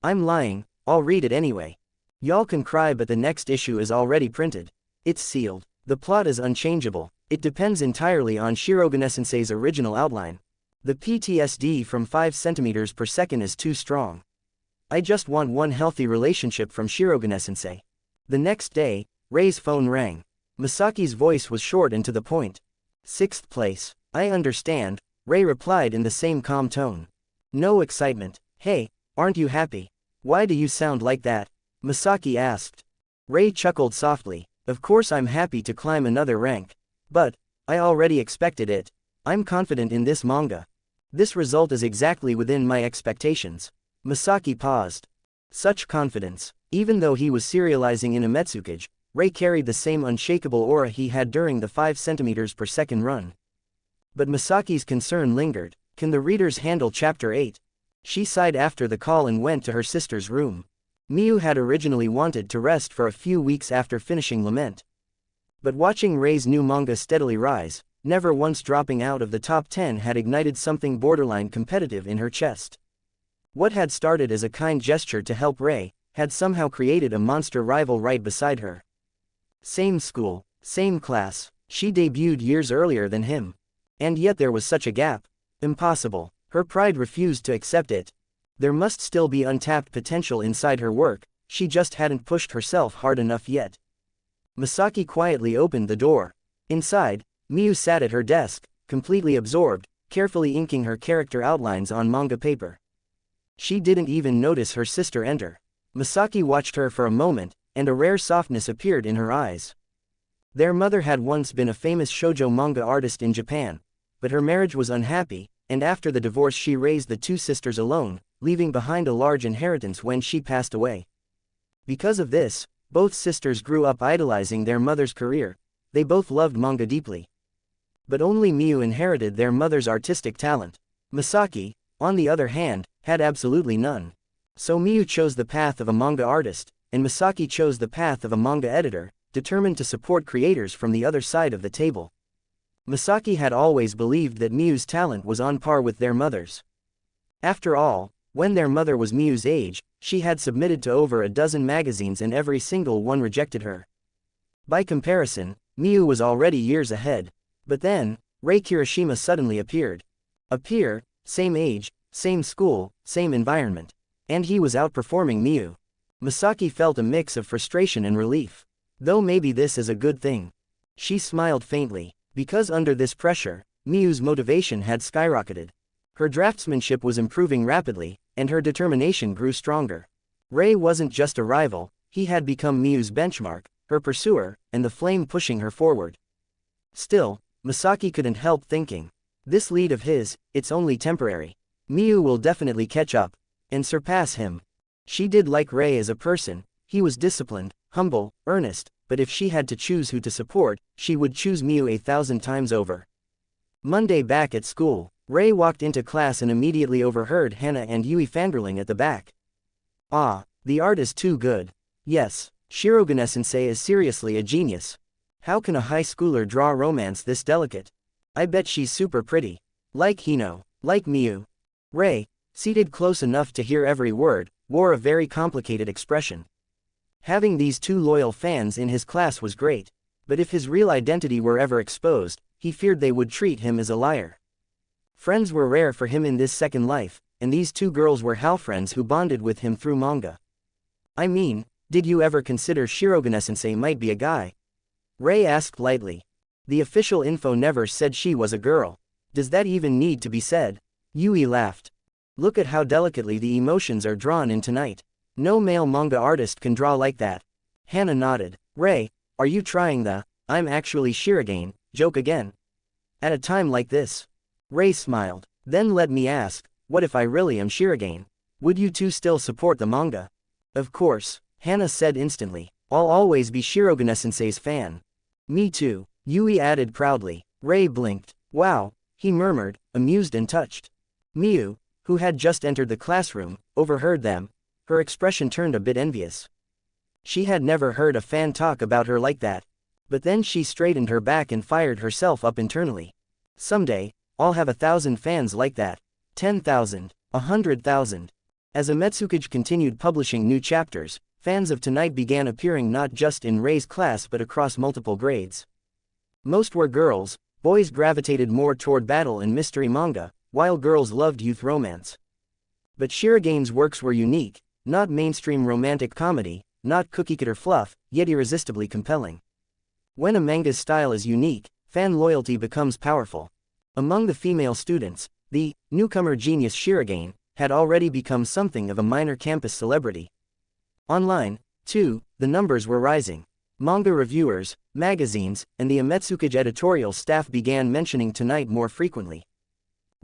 I'm lying, I'll read it anyway. Y'all can cry, but the next issue is already printed. It's sealed. The plot is unchangeable. It depends entirely on Shirogane-sensei's original outline. The PTSD from 5 centimeters per second is too strong. I just want one healthy relationship from Shirogane-sensei. The next day, Rei's phone rang. Masaki's voice was short and to the point. 6th place. I understand, Rei replied in the same calm tone. No excitement. Hey, aren't you happy? Why do you sound like that? Masaki asked. Rei chuckled softly. Of course I'm happy to climb another rank. But, I already expected it. I'm confident in this manga. This result is exactly within my expectations. Masaki paused. Such confidence. Even though he was serializing in Ametsukage, Rei carried the same unshakable aura he had during the 5 centimeters per second run. But Masaki's concern lingered. Can the readers handle Chapter 8? She sighed after the call and went to her sister's room. Miyu had originally wanted to rest for a few weeks after finishing Lament. But watching Rei's new manga steadily rise, never once dropping out of the top 10, had ignited something borderline competitive in her chest. What had started as a kind gesture to help Rei, had somehow created a monster rival right beside her. Same school, same class, she debuted years earlier than him. And yet there was such a gap. Impossible. Her pride refused to accept it. There must still be untapped potential inside her work, she just hadn't pushed herself hard enough yet. Masaki quietly opened the door. Inside, Miyu sat at her desk, completely absorbed, carefully inking her character outlines on manga paper. She didn't even notice her sister enter. Masaki watched her for a moment, and a rare softness appeared in her eyes. Their mother had once been a famous shoujo manga artist in Japan, but her marriage was unhappy, and after the divorce she raised the two sisters alone, leaving behind a large inheritance when she passed away. Because of this, both sisters grew up idolizing their mother's career. They both loved manga deeply. But only Miyu inherited their mother's artistic talent. Masaki, on the other hand, had absolutely none. So Miyu chose the path of a manga artist, and Masaki chose the path of a manga editor, determined to support creators from the other side of the table. Masaki had always believed that Miyu's talent was on par with their mother's. After all, when their mother was Miyu's age, she had submitted to over a dozen magazines and every single one rejected her. By comparison, Miyu was already years ahead. But then, Rei Kirishima suddenly appeared. Same age, same school, same environment. And he was outperforming Miyu. Masaki felt a mix of frustration and relief. Though maybe this is a good thing. She smiled faintly, because under this pressure, Miyu's motivation had skyrocketed. Her draftsmanship was improving rapidly, and her determination grew stronger. Rei wasn't just a rival, he had become Miyu's benchmark, her pursuer, and the flame pushing her forward. Still, Masaki couldn't help thinking. This lead of his, it's only temporary. Miyu will definitely catch up, and surpass him. She did like Rei as a person, he was disciplined, humble, earnest, but if she had to choose who to support, she would choose Miyu 1,000 times over. Monday back at school, Rei walked into class and immediately overheard Hana and Yui fangirling at the back. Ah, the art is too good. Yes, Shirogane-sensei is seriously a genius. How can a high schooler draw romance this delicate? I bet she's super pretty. Like Hino, like Miyu. Rei, seated close enough to hear every word, wore a very complicated expression. Having these two loyal fans in his class was great, but if his real identity were ever exposed, he feared they would treat him as a liar. Friends were rare for him in this second life, and these two girls were halfriends who bonded with him through manga. I mean, did you ever consider Shirogane-sensei might be a guy? Rei asked lightly. The official info never said she was a girl. Does that even need to be said? Yui laughed. Look at how delicately the emotions are drawn in tonight. No male manga artist can draw like that. Hana nodded. Rei, are you trying the, I'm actually Shirogane, joke again? At a time like this? Rei smiled. Then let me ask, what if I really am Shirogane? Would you two still support the manga? Of course, Hana said instantly. I'll always be Shirogane-sensei's fan. Me too, Yui added proudly. Rei blinked. Wow, he murmured, amused and touched. Miu, who had just entered the classroom, overheard them. Her expression turned a bit envious. She had never heard a fan talk about her like that. But then she straightened her back and fired herself up internally. Someday, I'll have 1,000 fans like that. 10,000, 100,000. As Ametsukage continued publishing new chapters, fans of Tonight began appearing not just in Rei's class but across multiple grades. Most were girls, boys gravitated more toward battle and mystery manga, while girls loved youth romance. But Shirogane's works were unique, not mainstream romantic comedy, not cookie-cutter fluff, yet irresistibly compelling. When a manga's style is unique, fan loyalty becomes powerful. Among the female students, the newcomer genius Shirogane had already become something of a minor campus celebrity. Online, too, the numbers were rising. Manga reviewers, magazines, and the Ametsukage editorial staff began mentioning Tonight more frequently.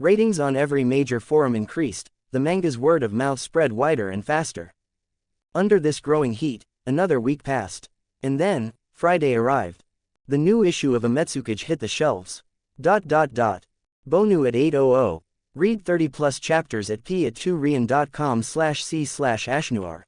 Ratings on every major forum increased, the manga's word of mouth spread wider and faster. Under this growing heat, another week passed. And then, Friday arrived. The new issue of Ametsukage hit the shelves. Bonu at 8:00. Read 30+ chapters at p@2rian.com/c/AshNoir.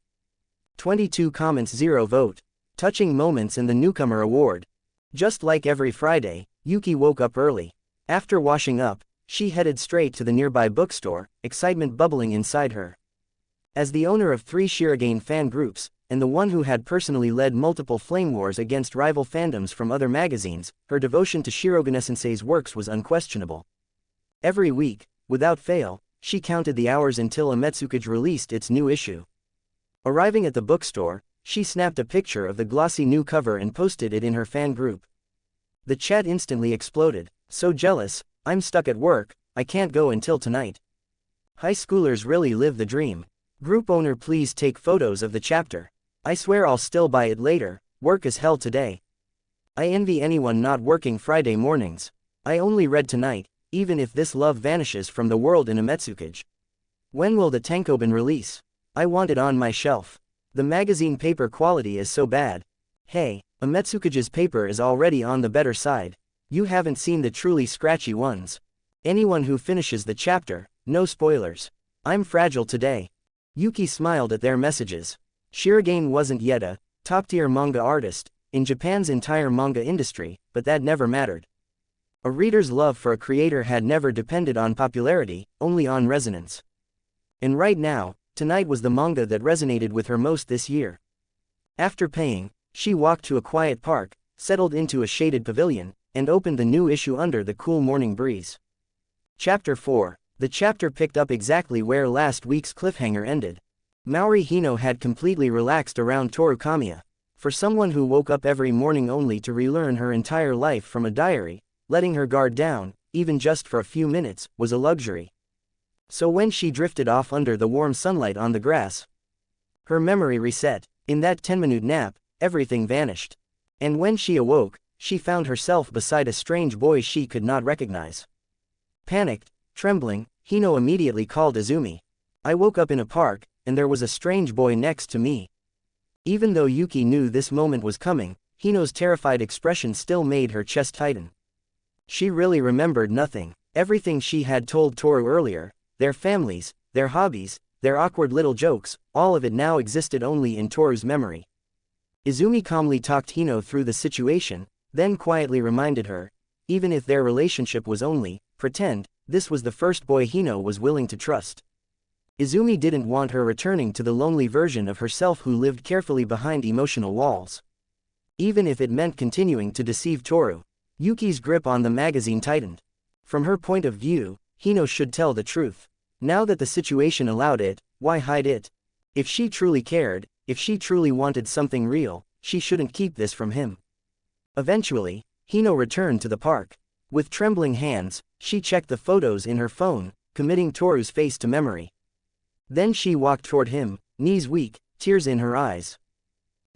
22 comments 0 vote. Touching moments in the Newcomer Award. Just like every Friday, Yuki woke up early. After washing up, she headed straight to the nearby bookstore, excitement bubbling inside her. As the owner of 3 Shirogane fan groups, and the one who had personally led multiple flame wars against rival fandoms from other magazines, her devotion to Shirogane-sensei's works was unquestionable. Every week, without fail, she counted the hours until Ametsukage released its new issue. Arriving at the bookstore, she snapped a picture of the glossy new cover and posted it in her fan group. The chat instantly exploded. So jealous, I'm stuck at work, I can't go until tonight. High schoolers really live the dream. Group owner, please take photos of the chapter. I swear I'll still buy it later, work is hell today. I envy anyone not working Friday mornings. I only read Tonight, even if this love vanishes from the world in Ametsukage. When will the tankobon release? I want it on my shelf. The magazine paper quality is so bad. Hey, Ametsukage's paper is already on the better side. You haven't seen the truly scratchy ones. Anyone who finishes the chapter, no spoilers. I'm fragile today. Yuki smiled at their messages. Shirogane wasn't yet a top-tier manga artist in Japan's entire manga industry, but that never mattered. A reader's love for a creator had never depended on popularity, only on resonance. And right now, Tonight was the manga that resonated with her most this year. After paying, she walked to a quiet park, settled into a shaded pavilion, and opened the new issue under the cool morning breeze. Chapter 4. The chapter picked up exactly where last week's cliffhanger ended. Maori Hino had completely relaxed around Toru Kamiya. For someone who woke up every morning only to relearn her entire life from a diary, letting her guard down, even just for a few minutes, was a luxury. So when she drifted off under the warm sunlight on the grass, her memory reset. In that 10-minute nap, everything vanished. And when she awoke, she found herself beside a strange boy she could not recognize. Panicked, trembling, Hino immediately called Izumi. I woke up in a park, and there was a strange boy next to me. Even though Yuki knew this moment was coming, Hino's terrified expression still made her chest tighten. She really remembered nothing. Everything she had told Toru earlier, their families, their hobbies, their awkward little jokes, all of it now existed only in Toru's memory. Izumi calmly talked Hino through the situation, then quietly reminded her, even if their relationship was only pretend, this was the first boy Hino was willing to trust. Izumi didn't want her returning to the lonely version of herself who lived carefully behind emotional walls. Even if it meant continuing to deceive Toru. Yuki's grip on the magazine tightened. From her point of view, Hino should tell the truth. Now that the situation allowed it, why hide it? If she truly cared, if she truly wanted something real, she shouldn't keep this from him. Eventually, Hino returned to the park. With trembling hands, she checked the photos in her phone, committing Toru's face to memory. Then she walked toward him, knees weak, tears in her eyes.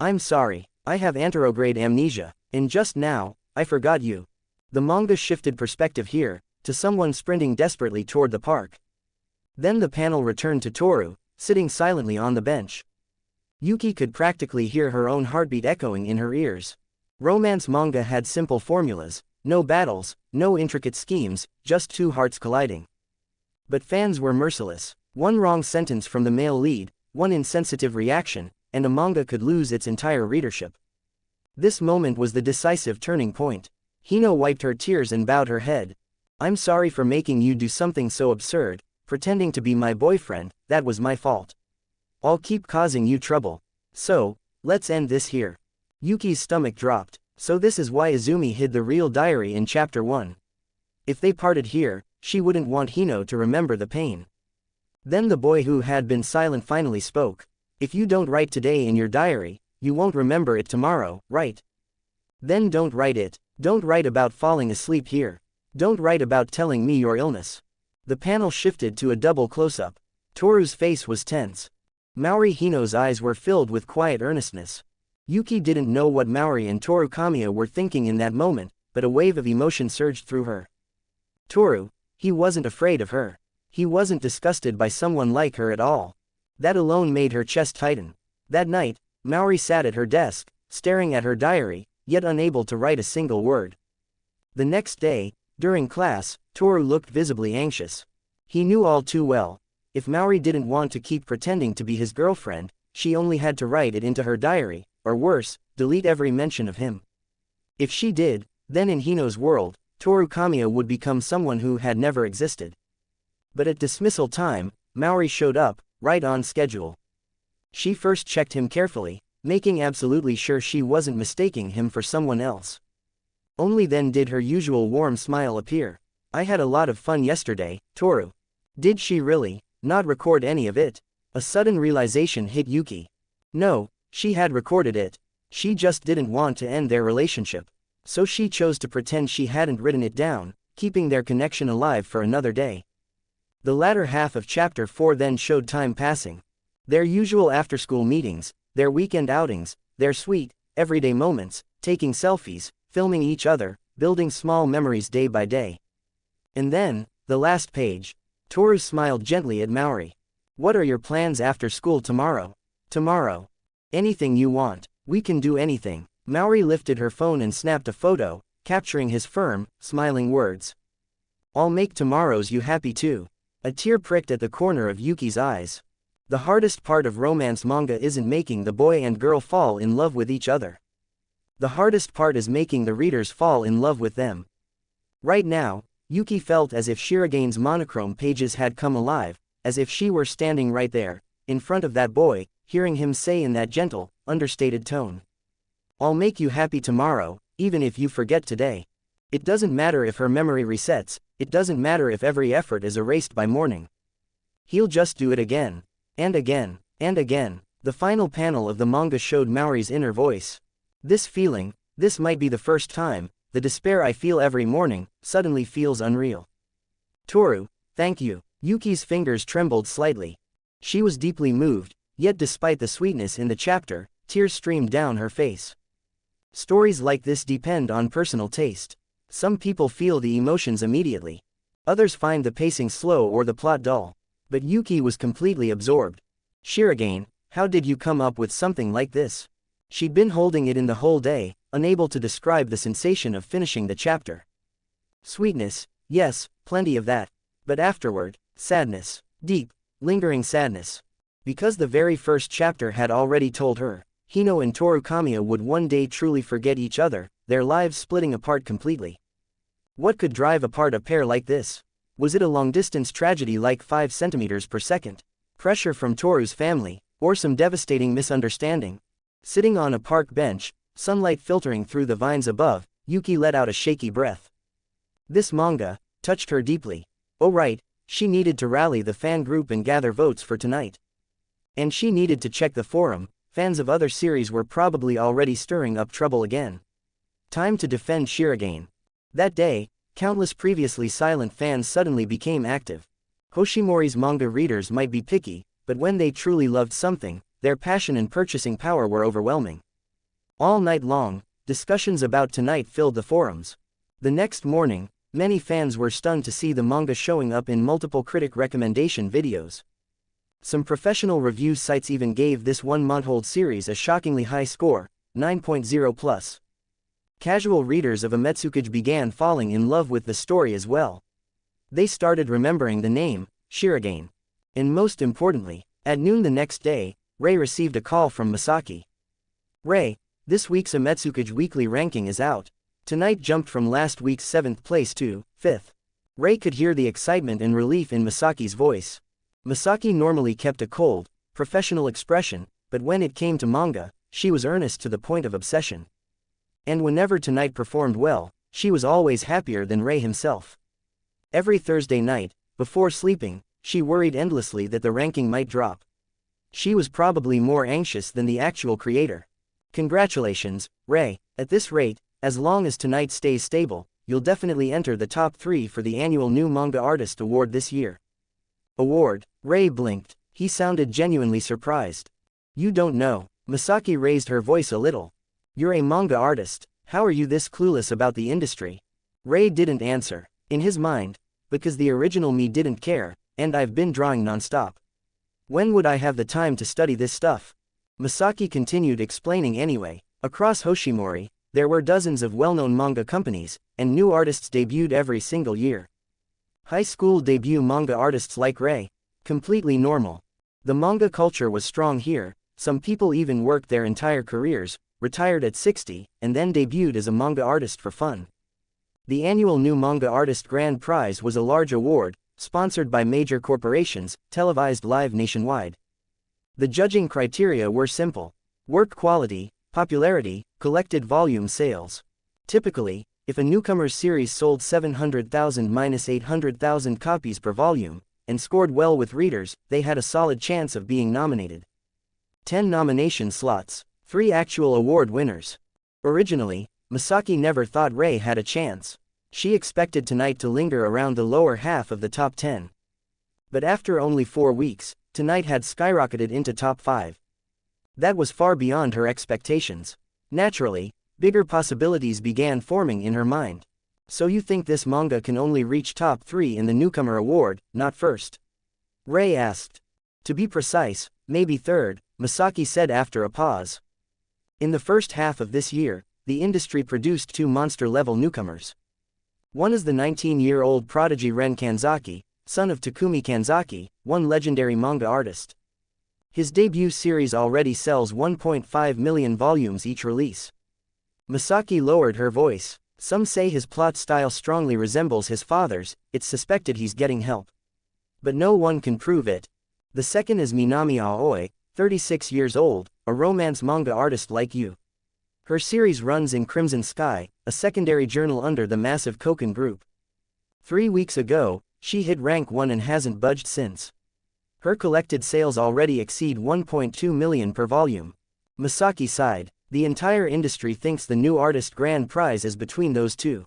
I'm sorry, I have anterograde amnesia, and just now, I forgot you. The manga shifted perspective here, to someone sprinting desperately toward the park. Then the panel returned to Toru, sitting silently on the bench. Yuki could practically hear her own heartbeat echoing in her ears. Romance manga had simple formulas, no battles, no intricate schemes, just two hearts colliding. But fans were merciless. One wrong sentence from the male lead, one insensitive reaction, and a manga could lose its entire readership. This moment was the decisive turning point. Hino wiped her tears and bowed her head. I'm sorry for making you do something so absurd, pretending to be my boyfriend, that was my fault. I'll keep causing you trouble. So, let's end this here. Yuki's stomach dropped. So this is why Izumi hid the real diary in chapter 1. If they parted here, she wouldn't want Hino to remember the pain. Then the boy who had been silent finally spoke. If you don't write today in your diary, you won't remember it tomorrow, right? Then don't write it. Don't write about falling asleep here. Don't write about telling me your illness. The panel shifted to a double close-up. Toru's face was tense. Maori Hino's eyes were filled with quiet earnestness. Yuki didn't know what Maori and Toru Kamiya were thinking in that moment, but a wave of emotion surged through her. Toru, he wasn't afraid of her. He wasn't disgusted by someone like her at all. That alone made her chest tighten. That night, Maori sat at her desk, staring at her diary, yet unable to write a single word. The next day, during class, Toru looked visibly anxious. He knew all too well. If Maori didn't want to keep pretending to be his girlfriend, she only had to write it into her diary, or worse, delete every mention of him. If she did, then in Hino's world, Toru Kamiya would become someone who had never existed. But at dismissal time, Maori showed up, right on schedule. She first checked him carefully, making absolutely sure she wasn't mistaking him for someone else. Only then did her usual warm smile appear. I had a lot of fun yesterday, Toru. Did she really not record any of it? A sudden realization hit Yuki. No, she had recorded it. She just didn't want to end their relationship. So she chose to pretend she hadn't written it down, keeping their connection alive for another day. The latter half of chapter 4 then showed time passing. Their usual after-school meetings, their weekend outings, their sweet, everyday moments, taking selfies, filming each other, building small memories day by day. And then, the last page. Toru smiled gently at Maori. What are your plans after school tomorrow? Tomorrow. Anything you want. We can do anything. Maori lifted her phone and snapped a photo, capturing his firm, smiling words. I'll make tomorrow's you happy too. A tear pricked at the corner of Yuki's eyes. The hardest part of romance manga isn't making the boy and girl fall in love with each other. The hardest part is making the readers fall in love with them. Right now, Yuki felt as if Shirigane's monochrome pages had come alive, as if she were standing right there, in front of that boy, hearing him say in that gentle, understated tone. I'll make you happy tomorrow, even if you forget today. It doesn't matter if her memory resets, it doesn't matter if every effort is erased by morning. He'll just do it again. And again, and again. The final panel of the manga showed Maori's inner voice. This feeling, this might be the first time, the despair I feel every morning, suddenly feels unreal. Toru, thank you. Yuki's fingers trembled slightly. She was deeply moved, yet despite the sweetness in the chapter, tears streamed down her face. Stories like this depend on personal taste. Some people feel the emotions immediately. Others find the pacing slow or the plot dull. But Yuki was completely absorbed. Shirigane, how did you come up with something like this? She'd been holding it in the whole day, unable to describe the sensation of finishing the chapter. Sweetness, yes, plenty of that. But afterward, sadness. Deep, lingering sadness. Because the very first chapter had already told her, Hino and Toru Kamiya would one day truly forget each other, their lives splitting apart completely. What could drive apart a pair like this? Was it a long-distance tragedy like 5 centimeters per second? Pressure from Toru's family, or some devastating misunderstanding? Sitting on a park bench, sunlight filtering through the vines above, Yuki let out a shaky breath. This manga touched her deeply. Oh right, she needed to rally the fan group and gather votes for tonight. And she needed to check the forum. Fans of other series were probably already stirring up trouble again. Time to defend Shirogane. That day, countless previously silent fans suddenly became active. Hoshimori's manga readers might be picky, but when they truly loved something, their passion and purchasing power were overwhelming. All night long, discussions about tonight filled the forums. The next morning, many fans were stunned to see the manga showing up in multiple critic recommendation videos. Some professional review sites even gave this one-month-old series a shockingly high score, 9.0+. Casual readers of Ametsukage began falling in love with the story as well. They started remembering the name, Shirogane. And most importantly, at noon the next day, Rei received a call from Masaki. "Rei, this week's Ametsukage weekly ranking is out. Tonight jumped from last week's 7th place to 5th. Rei could hear the excitement and relief in Masaki's voice. Masaki normally kept a cold, professional expression, but when it came to manga, she was earnest to the point of obsession. And whenever tonight performed well, she was always happier than Rei himself. Every Thursday night, before sleeping, she worried endlessly that the ranking might drop. She was probably more anxious than the actual creator. Congratulations, Rei. At this rate, as long as tonight stays stable, you'll definitely enter the top 3 for the annual New Manga Artist Award this year." Award? Rei blinked. He sounded genuinely surprised. "You don't know." Masaki raised her voice a little. "You're a manga artist. How are you this clueless about the industry?" Rei didn't answer. In his mind, because the original me didn't care, and I've been drawing non-stop. When would I have the time to study this stuff? Masaki continued explaining anyway. Across Hoshimori, there were dozens of well-known manga companies, and new artists debuted every single year. High school debut manga artists like Rei. Completely normal. The manga culture was strong here. Some people even worked their entire careers, retired at 60, and then debuted as a manga artist for fun. The annual New Manga Artist Grand Prize was a large award, sponsored by major corporations, televised live nationwide. The judging criteria were simple: work quality, popularity, collected volume sales. Typically, if a newcomer's series sold 700,000–800,000 copies per volume, and scored well with readers, they had a solid chance of being nominated. 10 nomination slots, 3 actual award winners. Originally, Masaki never thought Rei had a chance. She expected tonight to linger around the lower half of the top 10. But after only 4 weeks, tonight had skyrocketed into top 5. That was far beyond her expectations. Naturally, bigger possibilities began forming in her mind. "So you think this manga can only reach top 3 in the Newcomer Award, not first?" Rei asked. "To be precise, maybe third," Masaki said after a pause. In the first half of this year, the industry produced 2 monster-level newcomers. One is the 19-year-old prodigy Ren Kanzaki, son of Takumi Kanzaki, one legendary manga artist. His debut series already sells 1.5 million volumes each release. Masaki lowered her voice. "Some say his plot style strongly resembles his father's. It's suspected he's getting help. But no one can prove it." The second is Minami Aoi, 36 years old, a romance manga artist like you. Her series runs in Crimson Sky, a secondary journal under the massive Koken Group. 3 weeks ago, she hit rank 1 and hasn't budged since. Her collected sales already exceed 1.2 million per volume. Masaki sighed. The entire industry thinks the New Artist Grand Prize is between those two.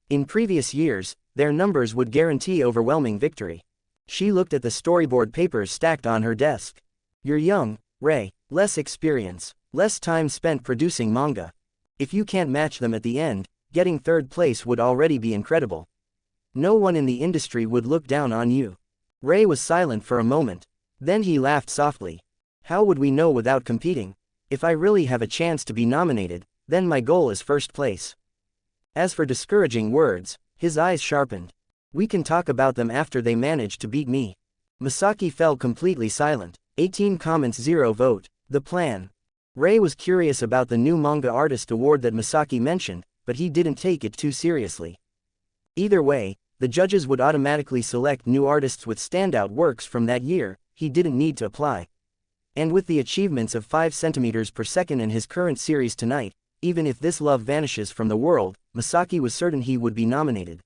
In previous years, their numbers would guarantee overwhelming victory. She looked at the storyboard papers stacked on her desk. "You're young, Rei, less experience, less time spent producing manga. If you can't match them at the end, getting third place would already be incredible. No one in the industry would look down on you." Rei was silent for a moment. Then he laughed softly. "How would we know without competing? If I really have a chance to be nominated, then my goal is first place." As for discouraging words, his eyes sharpened. "We can talk about them after they manage to beat me." Masaki fell completely silent. 18 comments 0 vote. The plan. Rei was curious about the New Manga Artist Award that Masaki mentioned, but he didn't take it too seriously. Either way, the judges would automatically select new artists with standout works from that year. He didn't need to apply. And with the achievements of 5 centimeters per second in his current series tonight, even if this love vanishes from the world, Masaki was certain he would be nominated.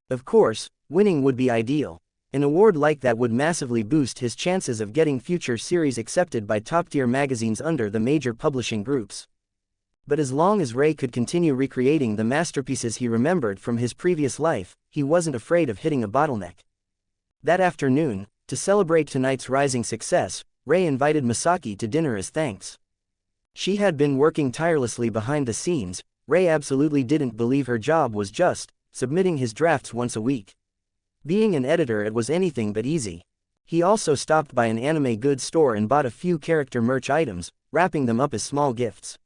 Of course, winning would be ideal. An award like that would massively boost his chances of getting future series accepted by top-tier magazines under the major publishing groups. But as long as Rei could continue recreating the masterpieces he remembered from his previous life, he wasn't afraid of hitting a bottleneck. That afternoon, to celebrate tonight's rising success, Rei invited Misaki to dinner as thanks. She had been working tirelessly behind the scenes. Rei absolutely didn't believe her job was just submitting his drafts once a week. Being an editor, it was anything but easy. He also stopped by an anime goods store and bought a few character merch items, wrapping them up as small gifts.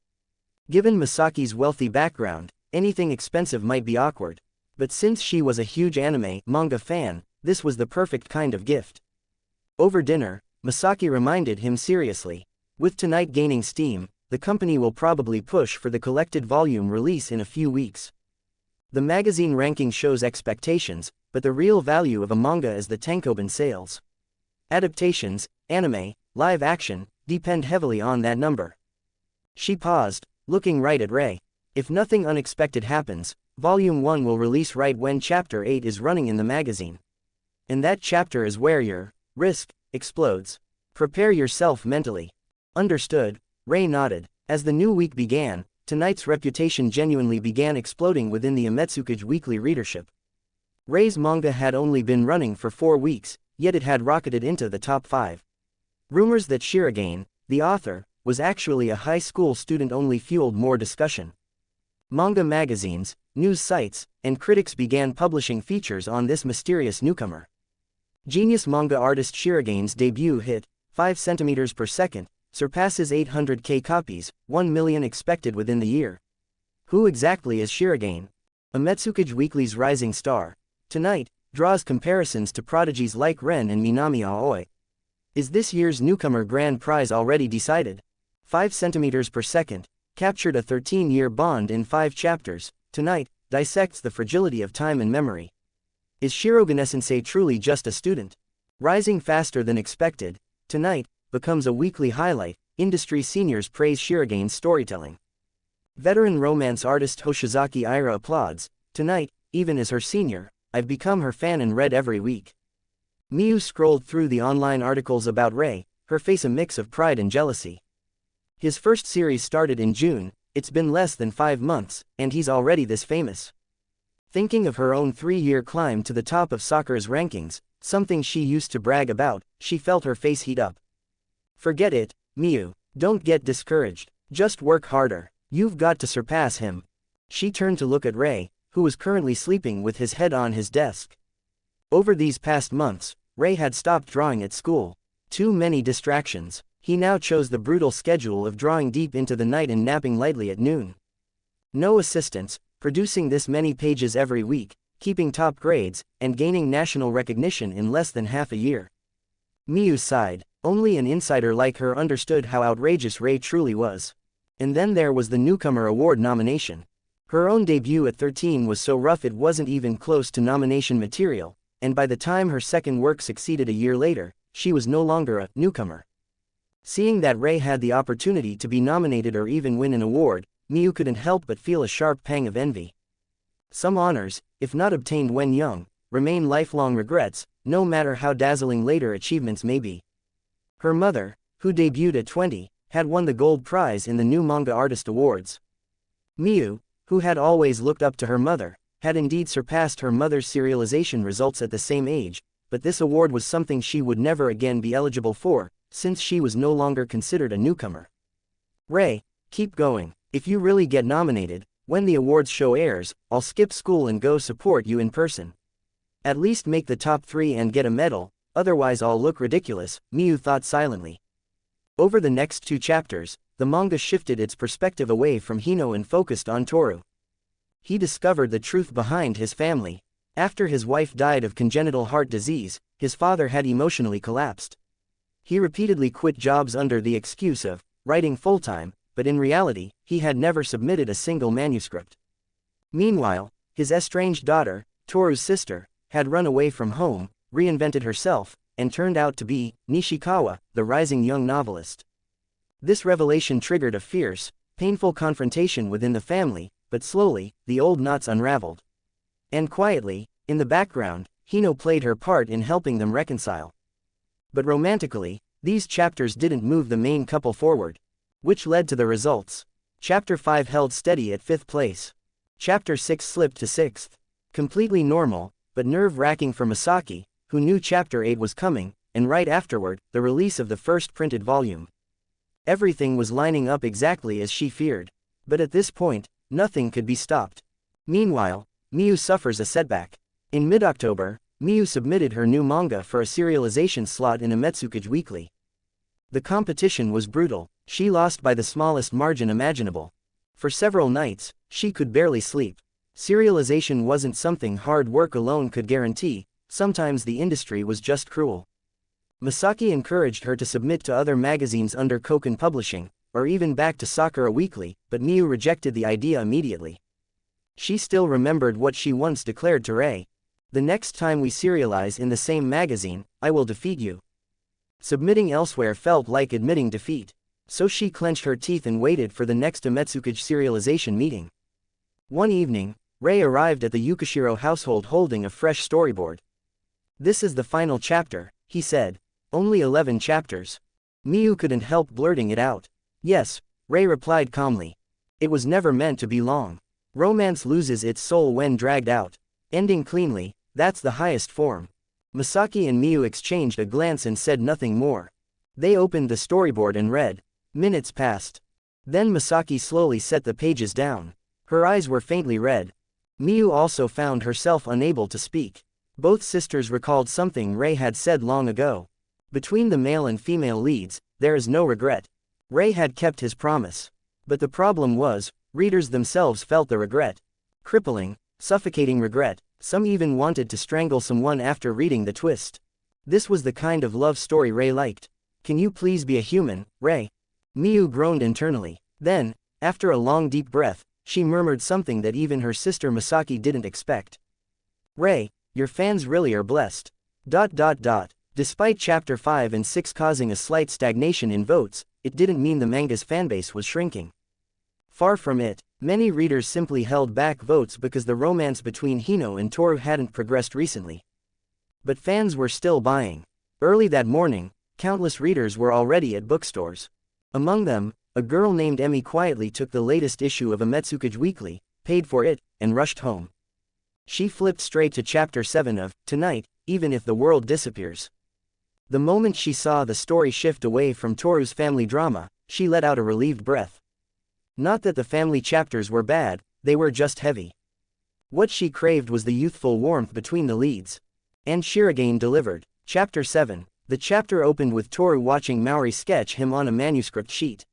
Given Misaki's wealthy background, anything expensive might be awkward. But since she was a huge anime manga fan, this was the perfect kind of gift. Over dinner, Misaki reminded him seriously, "With tonight gaining steam, the company will probably push for the collected volume release in a few weeks. The magazine ranking shows expectations, but the real value of a manga is the tankobon sales. Adaptations, anime, live action, depend heavily on that number." She paused, looking right at Rei. "If nothing unexpected happens, Volume 1 will release right when Chapter 8 is running in the magazine. And that chapter is where your risk explodes. Prepare yourself mentally." "Understood," Rei nodded. As the new week began, tonight's reputation genuinely began exploding within the Ametsukage weekly readership. Rei's manga had only been running for 4 weeks, yet it had rocketed into the top 5. Rumors that Shirogane, the author, was actually a high school student only fueled more discussion. Manga magazines, news sites, and critics began publishing features on this mysterious newcomer. Genius manga artist Shirogane's debut hit, 5 centimeters per second, surpasses 800,000 copies, 1 million expected within the year. Who exactly is Shirogane? Ametsukage Weekly's rising star. Tonight, draws comparisons to prodigies like Ren and Minami Aoi. Is this year's newcomer grand prize already decided? 5 centimeters per second, captured a 13-year bond in 5 chapters. Tonight, dissects the fragility of time and memory. Is Shirogane-sensei truly just a student? Rising faster than expected, tonight, becomes a weekly highlight. Industry seniors praise Shirogane's storytelling. Veteran romance artist Hoshizaki Ira applauds. Tonight, even as her senior, I've become her fan and read every week. Miyu scrolled through the online articles about Rei, her face a mix of pride and jealousy. His first series started in June, it's been less than 5 months, and he's already this famous. Thinking of her own 3-year climb to the top of Sakura's rankings, something she used to brag about, she felt her face heat up. Forget it, Miyu, don't get discouraged, just work harder, you've got to surpass him. She turned to look at Rei, who was currently sleeping with his head on his desk. Over these past months, Rei had stopped drawing at school. Too many distractions. He now chose the brutal schedule of drawing deep into the night and napping lightly at noon. No assistants, producing this many pages every week, keeping top grades, and gaining national recognition in less than half a year. Miyu sighed. Only an insider like her understood how outrageous Rei truly was. And then there was the newcomer award nomination. Her own debut at 13 was so rough it wasn't even close to nomination material, and by the time her second work succeeded a year later, she was no longer a newcomer. Seeing that Rei had the opportunity to be nominated or even win an award, Miyu couldn't help but feel a sharp pang of envy. Some honors, if not obtained when young, remain lifelong regrets, no matter how dazzling later achievements may be. Her mother, who debuted at 20, had won the gold prize in the new Manga Artist Awards. Miyu, who had always looked up to her mother, had indeed surpassed her mother's serialization results at the same age, but this award was something she would never again be eligible for, since she was no longer considered a newcomer. Rei, keep going. If you really get nominated, when the awards show airs, I'll skip school and go support you in person. At least make the top 3 and get a medal, otherwise I'll look ridiculous, Miyu thought silently. Over the next 2 chapters, the manga shifted its perspective away from Hino and focused on Toru. He discovered the truth behind his family. After his wife died of congenital heart disease, his father had emotionally collapsed. He repeatedly quit jobs under the excuse of writing full-time, but in reality, he had never submitted a single manuscript. Meanwhile, his estranged daughter, Toru's sister, had run away from home, reinvented herself, and turned out to be Nishikawa, the rising young novelist. This revelation triggered a fierce, painful confrontation within the family, but slowly, the old knots unraveled. And quietly, in the background, Hino played her part in helping them reconcile. But romantically, these chapters didn't move the main couple forward. Which led to the results. Chapter 5 held steady at 5th place. Chapter 6 slipped to 6th. Completely normal, but nerve-wracking for Misaki, who knew Chapter 8 was coming, and right afterward, the release of the first printed volume. Everything was lining up exactly as she feared. But at this point, nothing could be stopped. Meanwhile, Miu suffers a setback. In mid-October, Miu submitted her new manga for a serialization slot in Ametsukage Weekly. The competition was brutal. She lost by the smallest margin imaginable. For several nights, she could barely sleep. Serialization wasn't something hard work alone could guarantee, sometimes the industry was just cruel. Misaki encouraged her to submit to other magazines under Koken Publishing, or even back to Sakura Weekly, but Miu rejected the idea immediately. She still remembered what she once declared to Rei. "The next time we serialize in the same magazine, I will defeat you." Submitting elsewhere felt like admitting defeat. So she clenched her teeth and waited for the next Ametsukage serialization meeting. One evening, Rei arrived at the Yukishiro household holding a fresh storyboard. "This is the final chapter," he said. "Only 11 chapters." Miu couldn't help blurting it out. "Yes," Rei replied calmly. "It was never meant to be long. Romance loses its soul when dragged out. Ending cleanly, that's the highest form." Misaki and Miu exchanged a glance and said nothing more. They opened the storyboard and read. Minutes passed. Then Misaki slowly set the pages down. Her eyes were faintly red. Miu also found herself unable to speak. Both sisters recalled something Rei had said long ago. Between the male and female leads, there is no regret. Rei had kept his promise. But the problem was, readers themselves felt the regret. Crippling, suffocating regret. Some even wanted to strangle someone after reading the twist. This was the kind of love story Rei liked. "Can you please be a human, Rei?" Miu groaned internally. Then, after a long deep breath, she murmured something that even her sister Misaki didn't expect. "Rei, your fans really are blessed." Despite Chapter 5 and 6 causing a slight stagnation in votes, it didn't mean the manga's fanbase was shrinking. Far from it, many readers simply held back votes because the romance between Hino and Toru hadn't progressed recently. But fans were still buying. Early that morning, countless readers were already at bookstores. Among them, a girl named Emi quietly took the latest issue of Ametsukage Weekly, paid for it, and rushed home. She flipped straight to Chapter 7 of Tonight, Even If the World Disappears. The moment she saw the story shift away from Toru's family drama, she let out a relieved breath. Not that the family chapters were bad, they were just heavy. What she craved was the youthful warmth between the leads. And Shirogane delivered. Chapter 7. The chapter opened with Toru watching Maori sketch him on a manuscript sheet.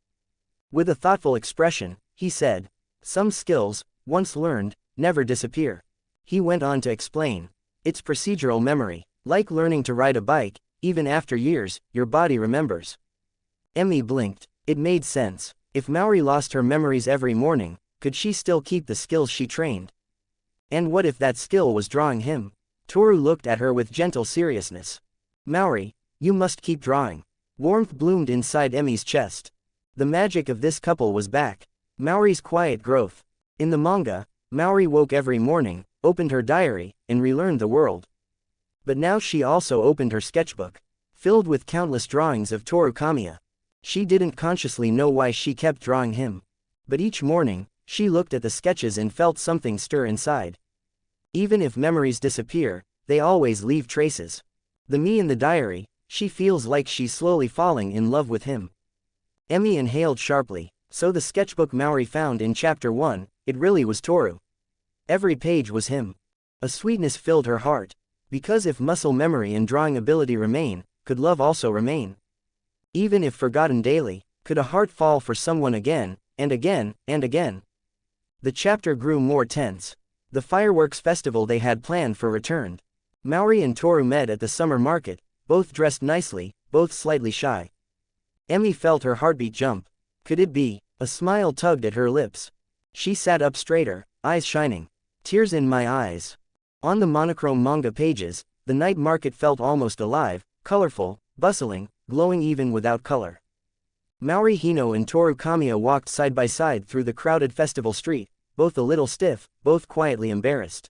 With a thoughtful expression, he said, "Some skills, once learned, never disappear." He went on to explain. "It's procedural memory. Like learning to ride a bike, even after years, your body remembers." Emi blinked. It made sense. If Maori lost her memories every morning, could she still keep the skills she trained? And what if that skill was drawing him? Toru looked at her with gentle seriousness. "Maori, you must keep drawing." Warmth bloomed inside Emi's chest. The magic of this couple was back. Maori's quiet growth. In the manga, Maori woke every morning, opened her diary, and relearned the world. But now she also opened her sketchbook, filled with countless drawings of Toru Kamiya. She didn't consciously know why she kept drawing him. But each morning, she looked at the sketches and felt something stir inside. Even if memories disappear, they always leave traces. The me in the diary, she feels like she's slowly falling in love with him. Emi inhaled sharply. So the sketchbook Maori found in Chapter 1, it really was Toru. Every page was him. A sweetness filled her heart. Because if muscle memory and drawing ability remain, could love also remain? Even if forgotten daily, could a heart fall for someone again, and again, and again? The chapter grew more tense. The fireworks festival they had planned for returned. Maori and Toru met at the summer market, both dressed nicely, both slightly shy. Emi felt her heartbeat jump. Could it be? A smile tugged at her lips. She sat up straighter, eyes shining. Tears in my eyes. On the monochrome manga pages, the night market felt almost alive, colorful, bustling, glowing even without color. Maori Hino and Toru Kamiya walked side by side through the crowded festival street, both a little stiff, both quietly embarrassed.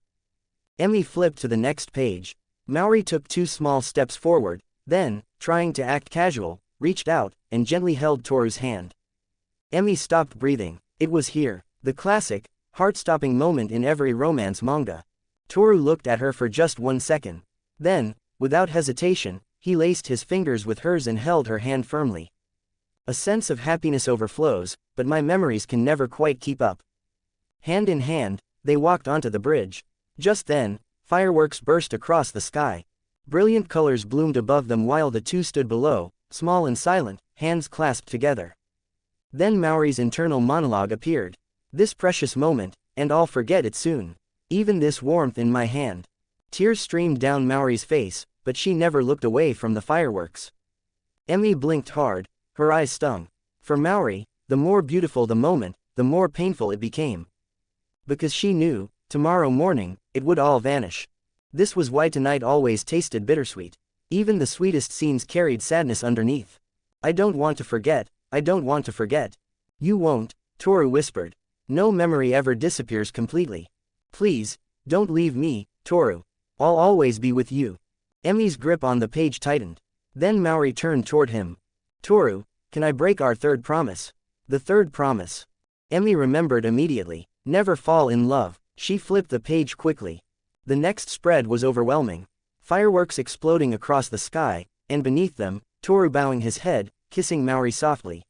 Emi flipped to the next page. Maori took 2 small steps forward, then, trying to act casual, reached out, and gently held Toru's hand. Emmy stopped breathing. It was here, the classic, heart-stopping moment in every romance manga. Toru looked at her for just 1 second. Then, without hesitation, he laced his fingers with hers and held her hand firmly. A sense of happiness overflows, but my memories can never quite keep up. Hand in hand, they walked onto the bridge. Just then, fireworks burst across the sky. Brilliant colors bloomed above them while the two stood below, small and silent, hands clasped together. Then Maori's internal monologue appeared. This precious moment, and I'll forget it soon. Even this warmth in my hand. Tears streamed down Maori's face, but she never looked away from the fireworks. Emmy blinked hard, her eyes stung. For Maori, the more beautiful the moment, the more painful it became. Because she knew, tomorrow morning, it would all vanish. This was why tonight always tasted bittersweet. Even the sweetest scenes carried sadness underneath. I don't want to forget, I don't want to forget. You won't, Toru whispered. No memory ever disappears completely. Please, don't leave me, Toru. I'll always be with you. Emmy's grip on the page tightened. Then Maori turned toward him. Toru, can I break our third promise? The third promise. Emmy remembered immediately. Never fall in love. She flipped the page quickly. The next spread was overwhelming. Fireworks exploding across the sky, and beneath them, Toru bowing his head, kissing Maori softly.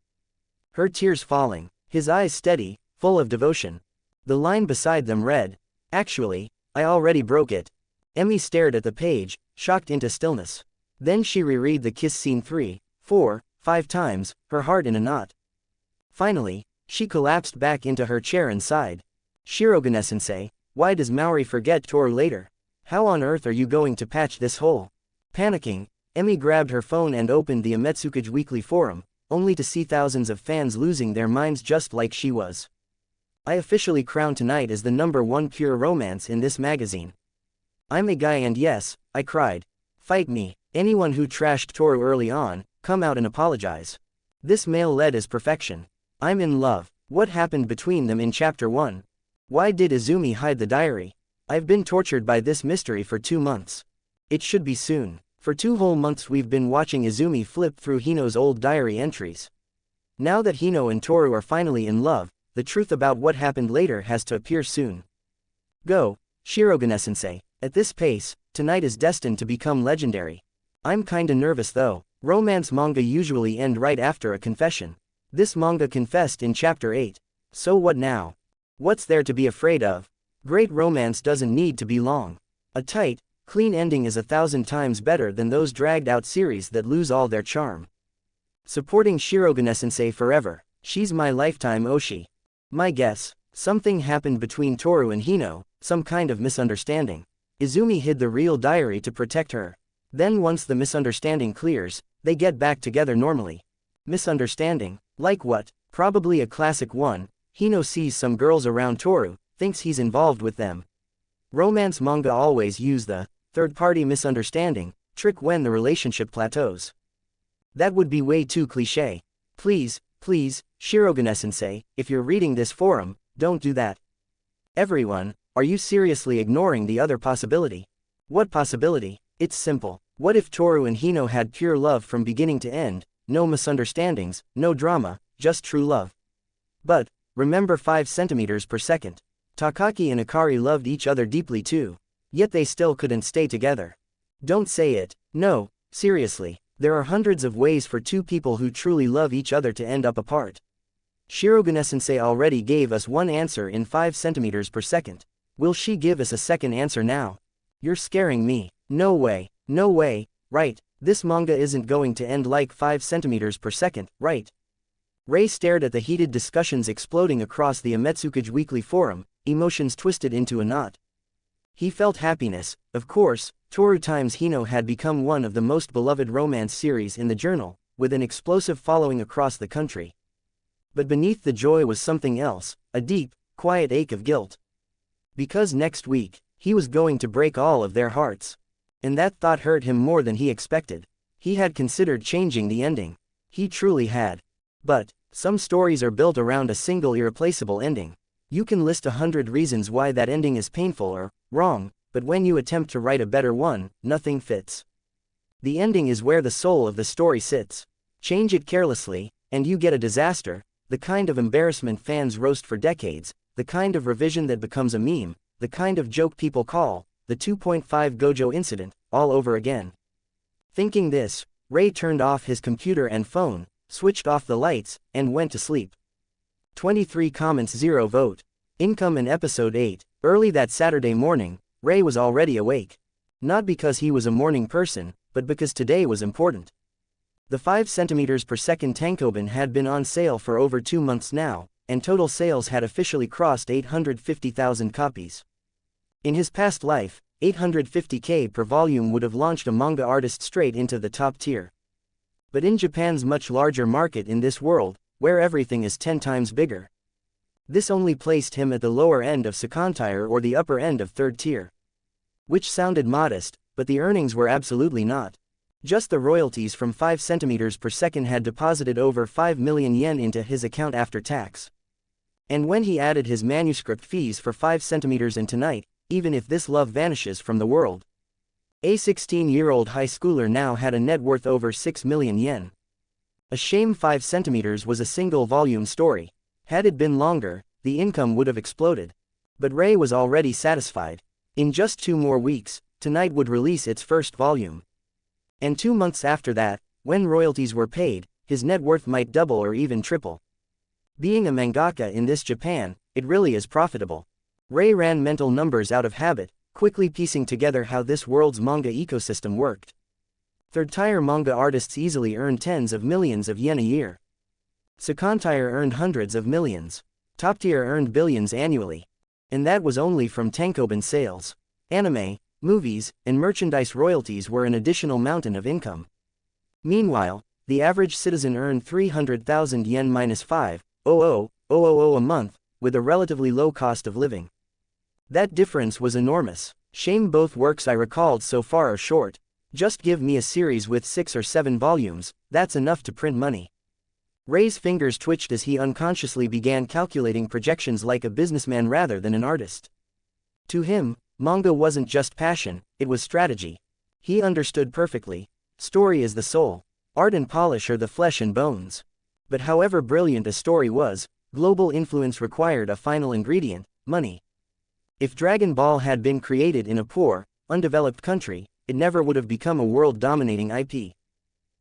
Her tears falling, his eyes steady, full of devotion. The line beside them read, "Actually, I already broke it." Emmy stared at the page, shocked into stillness. Then she reread the kiss scene 3, 4, 5 times, her heart in a knot. Finally, she collapsed back into her chair and sighed. Shirogane-sensei, why does Maori forget Toru later? How on earth are you going to patch this hole? Panicking, Emmy grabbed her phone and opened the Ametsuka's weekly forum, only to see thousands of fans losing their minds just like she was. I officially crowned tonight as the #1 pure romance in this magazine. I'm a guy and yes, I cried. Fight me, anyone who trashed Toru early on, come out and apologize. This male-led is perfection. I'm in love. What happened between them in chapter 1? Why did Izumi hide the diary? I've been tortured by this mystery for 2 months. It should be soon. For 2 whole months we've been watching Izumi flip through Hino's old diary entries. Now that Hino and Toru are finally in love, the truth about what happened later has to appear soon. Go, Shirogane-sensei. At this pace, tonight is destined to become legendary. I'm kinda nervous though. Romance manga usually end right after a confession. This manga confessed in chapter 8. So what now? What's there to be afraid of? Great romance doesn't need to be long. A tight, clean ending is 1,000 times better than those dragged-out series that lose all their charm. Supporting Shirogane-sensei forever. She's my lifetime Oshi. My guess, something happened between Toru and Hino, some kind of misunderstanding. Izumi hid the real diary to protect her. Then once the misunderstanding clears, they get back together normally. Misunderstanding? Like what? Probably a classic one. Hino sees some girls around Toru, thinks he's involved with them. Romance manga always use the third-party misunderstanding trick when the relationship plateaus. That would be way too cliché. Please, Shirogane-sensei, if you're reading this forum, don't do that. Everyone, are you seriously ignoring the other possibility? What possibility? It's simple. What if Toru and Hino had pure love from beginning to end, no misunderstandings, no drama, just true love? But, remember 5 centimeters per second. Takaki and Akari loved each other deeply too. Yet they still couldn't stay together. Don't say it. No, seriously. There are hundreds of ways for 2 people who truly love each other to end up apart. Shirogane-sensei already gave us one answer in 5 centimeters per second. Will she give us a second answer now? You're scaring me. No way, right? This manga isn't going to end like 5 centimeters per second, right? Rei stared at the heated discussions exploding across the Ametsuka's weekly forum, emotions twisted into a knot. He felt happiness, of course. Toru x Hino had become one of the most beloved romance series in the journal, with an explosive following across the country. But beneath the joy was something else, a deep, quiet ache of guilt. Because next week, he was going to break all of their hearts. And that thought hurt him more than he expected. He had considered changing the ending. He truly had. But, some stories are built around a single irreplaceable ending. You can list 100 reasons why that ending is painful or wrong, but when you attempt to write a better one, nothing fits. The ending is where the soul of the story sits. Change it carelessly, and you get a disaster, the kind of embarrassment fans roast for decades, the kind of revision that becomes a meme, the kind of joke people call the 2.5 Gojo incident, all over again. Thinking this, Rei turned off his computer and phone, switched off the lights, and went to sleep. 23 comments 0 vote. Income in episode 8. Early that Saturday morning, Rei was already awake. Not because he was a morning person, but because today was important. The 5 cm per second tankobon had been on sale for over 2 months now, and total sales had officially crossed 850,000 copies. In his past life, 850k per volume would have launched a manga artist straight into the top tier. But in Japan's much larger market in this world, where everything is 10 times bigger, this only placed him at the lower end of second tier or the upper end of third tier. Which sounded modest, but the earnings were absolutely not. Just the royalties from 5 cm per second had deposited over 5 million yen into his account after tax. And when he added his manuscript fees for 5 cm and tonight, even if this love vanishes from the world, a 16-year-old high schooler now had a net worth over 6 million yen. A shame 5 cm was a single volume story. Had it been longer, the income would have exploded. But Rei was already satisfied. In just 2 more weeks, Tonight would release its first volume. And 2 months after that, when royalties were paid, his net worth might double or even triple. Being a mangaka in this Japan, it really is profitable. Rei ran mental numbers out of habit, quickly piecing together how this world's manga ecosystem worked. Third-tier manga artists easily earn tens of millions of yen a year. Second-tier earned hundreds of millions. Top-tier earned billions annually. And that was only from tankobon sales. Anime, movies, and merchandise royalties were an additional mountain of income. Meanwhile, the average citizen earned 300,000 yen minus 5,000 a month, with a relatively low cost of living. That difference was enormous. Shame both works I recalled so far are short. Just give me a series with 6 or 7 volumes, that's enough to print money. Rei's fingers twitched as he unconsciously began calculating projections like a businessman rather than an artist. To him, manga wasn't just passion, it was strategy. He understood perfectly. Story is the soul. Art and polish are the flesh and bones. But however brilliant a story was, global influence required a final ingredient: money. If Dragon Ball had been created in a poor, undeveloped country, it never would have become a world-dominating IP.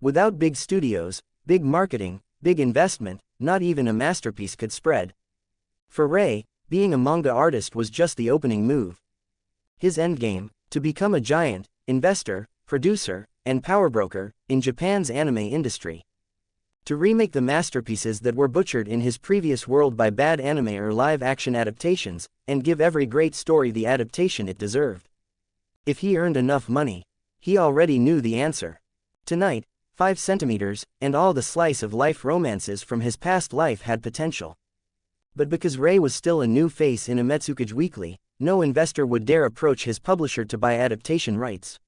Without big studios, big marketing, big investment, not even a masterpiece could spread. For Rei, being a manga artist was just the opening move. His endgame: to become a giant, investor, producer, and power broker in Japan's anime industry. To remake the masterpieces that were butchered in his previous world by bad anime or live-action adaptations, and give every great story the adaptation it deserved. If he earned enough money, he already knew the answer. Tonight, 5 centimeters, and all the slice-of-life romances from his past life had potential. But because Rei was still a new face in Ametsukage Weekly, no investor would dare approach his publisher to buy adaptation rights.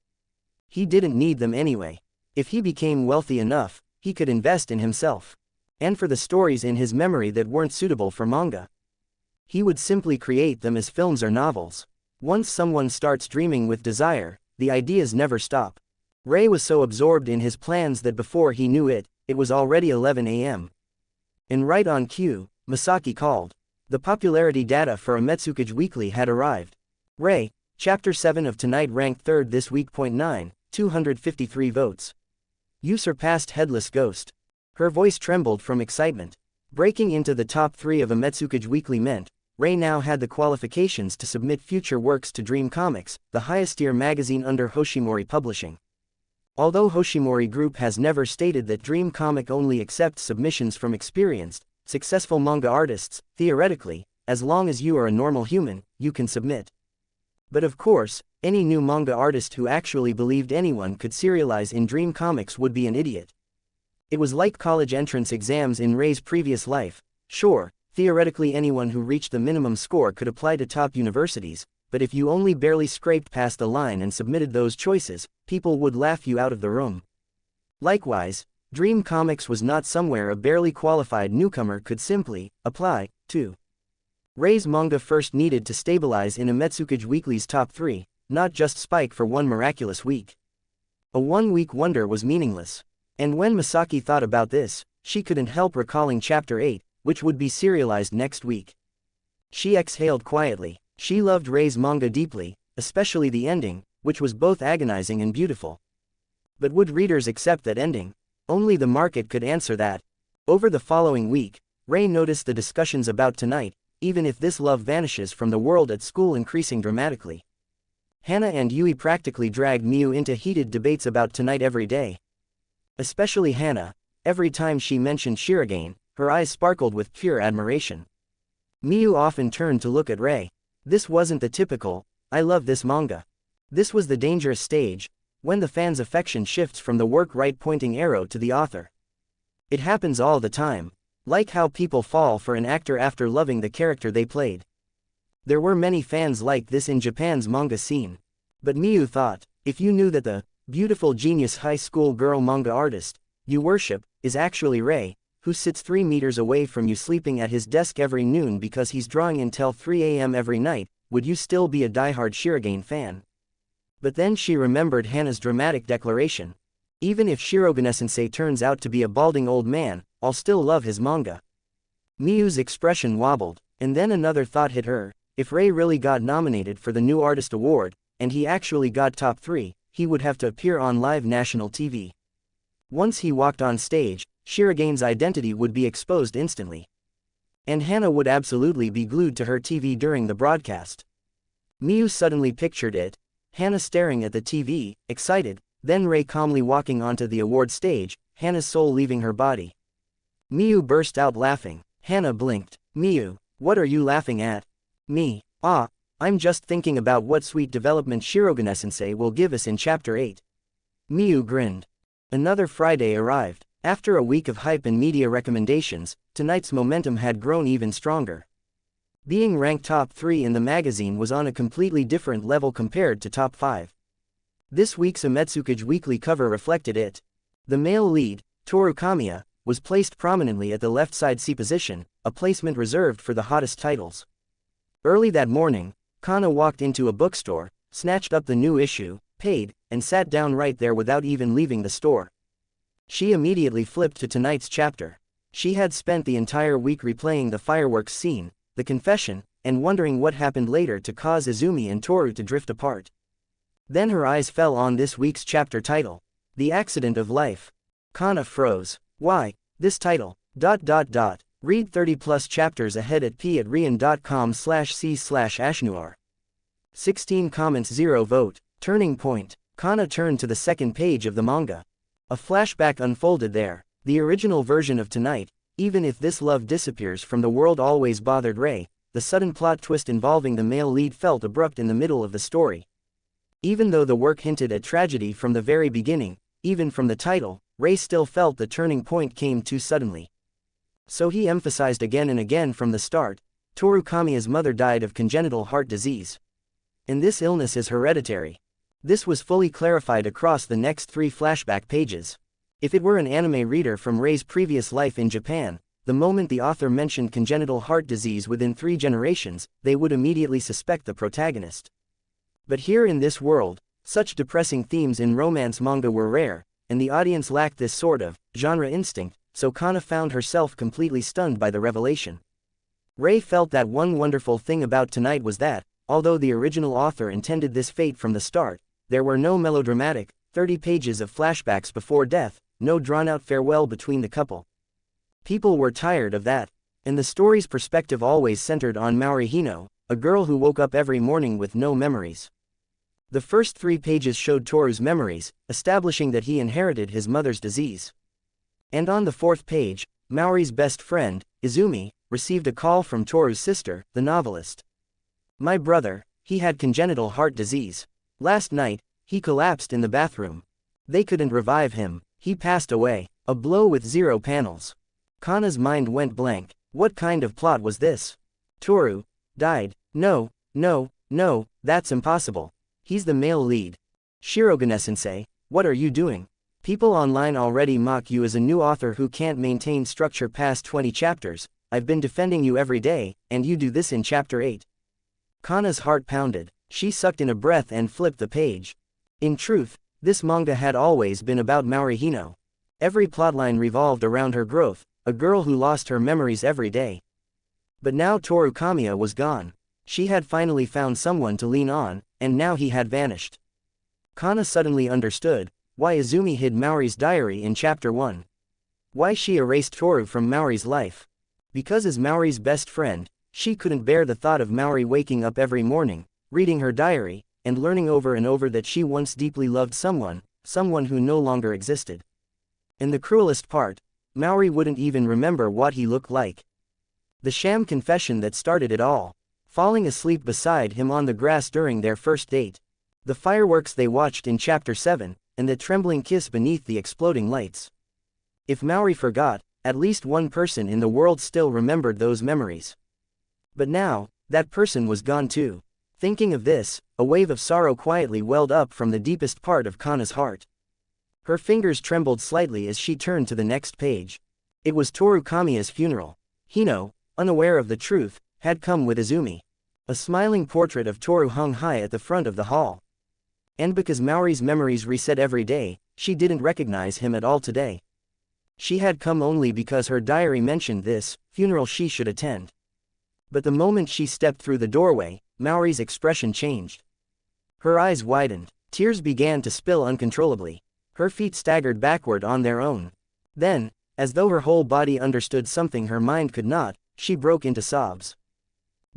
He didn't need them anyway. If he became wealthy enough, he could invest in himself. And for the stories in his memory that weren't suitable for manga, he would simply create them as films or novels. Once someone starts dreaming with desire, the ideas never stop. Rei was so absorbed in his plans that before he knew it, it was already 11 a.m. And right on cue, Masaki called. The popularity data for Ametsukage Weekly had arrived. Rei, Chapter 7 of Tonight ranked 3rd this week. 253 votes. You surpassed Headless Ghost. Her voice trembled from excitement. Breaking into the top 3 of Ametsukage Weekly meant Rei now had the qualifications to submit future works to Dream Comics, the highest-tier magazine under Hoshimori Publishing. Although Hoshimori Group has never stated that Dream Comic only accepts submissions from experienced, successful manga artists, theoretically, as long as you are a normal human, you can submit. But of course, any new manga artist who actually believed anyone could serialize in Dream Comics would be an idiot. It was like college entrance exams in Rei's previous life. Sure, theoretically anyone who reached the minimum score could apply to top universities, but if you only barely scraped past the line and submitted those choices, people would laugh you out of the room. Likewise, Dream Comics was not somewhere a barely qualified newcomer could simply apply to. Rei's manga first needed to stabilize in Ametsukage Weekly's top 3, not just spike for one miraculous week. A one-week wonder was meaningless. And when Misaki thought about this, she couldn't help recalling Chapter 8, which would be serialized next week. She exhaled quietly. She loved Rei's manga deeply, especially the ending, which was both agonizing and beautiful. But would readers accept that ending? Only the market could answer that. Over the following week, Rei noticed the discussions about tonight, even if this love vanishes from the world at school, increasing dramatically. Hana and Yui practically dragged Miu into heated debates about tonight every day. Especially Hana. Every time she mentioned Shirogane, her eyes sparkled with pure admiration. Miu often turned to look at Rei. This wasn't the typical, "I love this manga." This was the dangerous stage, when the fan's affection shifts from the work right pointing arrow to the author. It happens all the time. Like how people fall for an actor after loving the character they played. There were many fans like this in Japan's manga scene. But Miu thought, if you knew that the beautiful genius high school girl manga artist you worship is actually Rei, who sits 3 meters away from you sleeping at his desk every noon because he's drawing until 3 a.m. every night, would you still be a diehard Shirogane fan? But then she remembered Hana's dramatic declaration. Even if Shirogane-sensei turns out to be a balding old man, I'll still love his manga. Miu's expression wobbled, and then another thought hit her. If Rei really got nominated for the New Artist Award, and he actually got top 3, he would have to appear on live national TV. Once he walked on stage, Shirogane's identity would be exposed instantly. And Hana would absolutely be glued to her TV during the broadcast. Miu suddenly pictured it, Hana staring at the TV, excited, then Rei calmly walking onto the award stage, Hana's soul leaving her body. Miu burst out laughing. Hana blinked. Miu, what are you laughing at? Me. I'm just thinking about what sweet development Shirogane-sensei will give us in Chapter 8. Miu grinned. Another Friday arrived. After a week of hype and media recommendations, tonight's momentum had grown even stronger. Being ranked top 3 in the magazine was on a completely different level compared to top 5. This week's Ametsukage weekly cover reflected it. The male lead, Toru Kamiya, was placed prominently at the left side C position, a placement reserved for the hottest titles. Early that morning, Kana walked into a bookstore, snatched up the new issue, paid, and sat down right there without even leaving the store. She immediately flipped to tonight's chapter. She had spent the entire week replaying the fireworks scene, the confession, and wondering what happened later to cause Izumi and Toru to drift apart. Then her eyes fell on this week's chapter title, The Accident of Life. Kana froze. Why, this title, ... Read 30+ chapters ahead at p@rian.com/c/AshNoir. 16 comments 0 vote. Turning point. Kana turned to the second page of the manga. A flashback unfolded there. The original version of tonight, even if this love disappears from the world, always bothered Rei. The sudden plot twist involving the male lead felt abrupt in the middle of the story. Even though the work hinted at tragedy from the very beginning, even from the title, Rei still felt the turning point came too suddenly. So he emphasized again and again from the start, Toru Kamiya's mother died of congenital heart disease. And this illness is hereditary. This was fully clarified across the next 3 flashback pages. If it were an anime reader from Rei's previous life in Japan, the moment the author mentioned congenital heart disease within 3 generations, they would immediately suspect the protagonist. But here in this world, such depressing themes in romance manga were rare, and the audience lacked this sort of genre instinct, so Kana found herself completely stunned by the revelation. Rei felt that one wonderful thing about tonight was that, although the original author intended this fate from the start, there were no melodramatic, 30 pages of flashbacks before death, no drawn-out farewell between the couple. People were tired of that, and the story's perspective always centered on Maori Hino, a girl who woke up every morning with no memories. The first 3 pages showed Toru's memories, establishing that he inherited his mother's disease. And on the 4th page, Maori's best friend, Izumi, received a call from Toru's sister, the novelist. My brother, he had congenital heart disease. Last night, he collapsed in the bathroom. They couldn't revive him, he passed away. A blow with 0 panels. Kana's mind went blank. What kind of plot was this? Toru died. No, that's impossible. He's the male lead. Shirogane-sensei, what are you doing? People online already mock you as a new author who can't maintain structure past 20 chapters. I've been defending you every day, and you do this in Chapter 8. Kana's heart pounded. She sucked in a breath and flipped the page. In truth, this manga had always been about Marihino. Every plotline revolved around her growth, a girl who lost her memories every day. But now Toru Kamiya was gone. She had finally found someone to lean on, and now he had vanished. Kana suddenly understood why Izumi hid Maori's diary in Chapter 1. Why she erased Toru from Maori's life. Because as Maori's best friend, she couldn't bear the thought of Maori waking up every morning, reading her diary, and learning over and over that she once deeply loved someone who no longer existed. And the cruelest part, Maori wouldn't even remember what he looked like. The sham confession that started it all. Falling asleep beside him on the grass during their first date. The fireworks they watched in Chapter 7, and the trembling kiss beneath the exploding lights. If Maori forgot, at least one person in the world still remembered those memories. But now, that person was gone too. Thinking of this, a wave of sorrow quietly welled up from the deepest part of Kana's heart. Her fingers trembled slightly as she turned to the next page. It was Toru Kamiya's funeral. Hino, unaware of the truth, had come with Izumi. A smiling portrait of Toru hung high at the front of the hall. And because Maori's memories reset every day, she didn't recognize him at all today. She had come only because her diary mentioned this funeral she should attend. But the moment she stepped through the doorway, Maori's expression changed. Her eyes widened, tears began to spill uncontrollably. Her feet staggered backward on their own. Then, as though her whole body understood something her mind could not, she broke into sobs.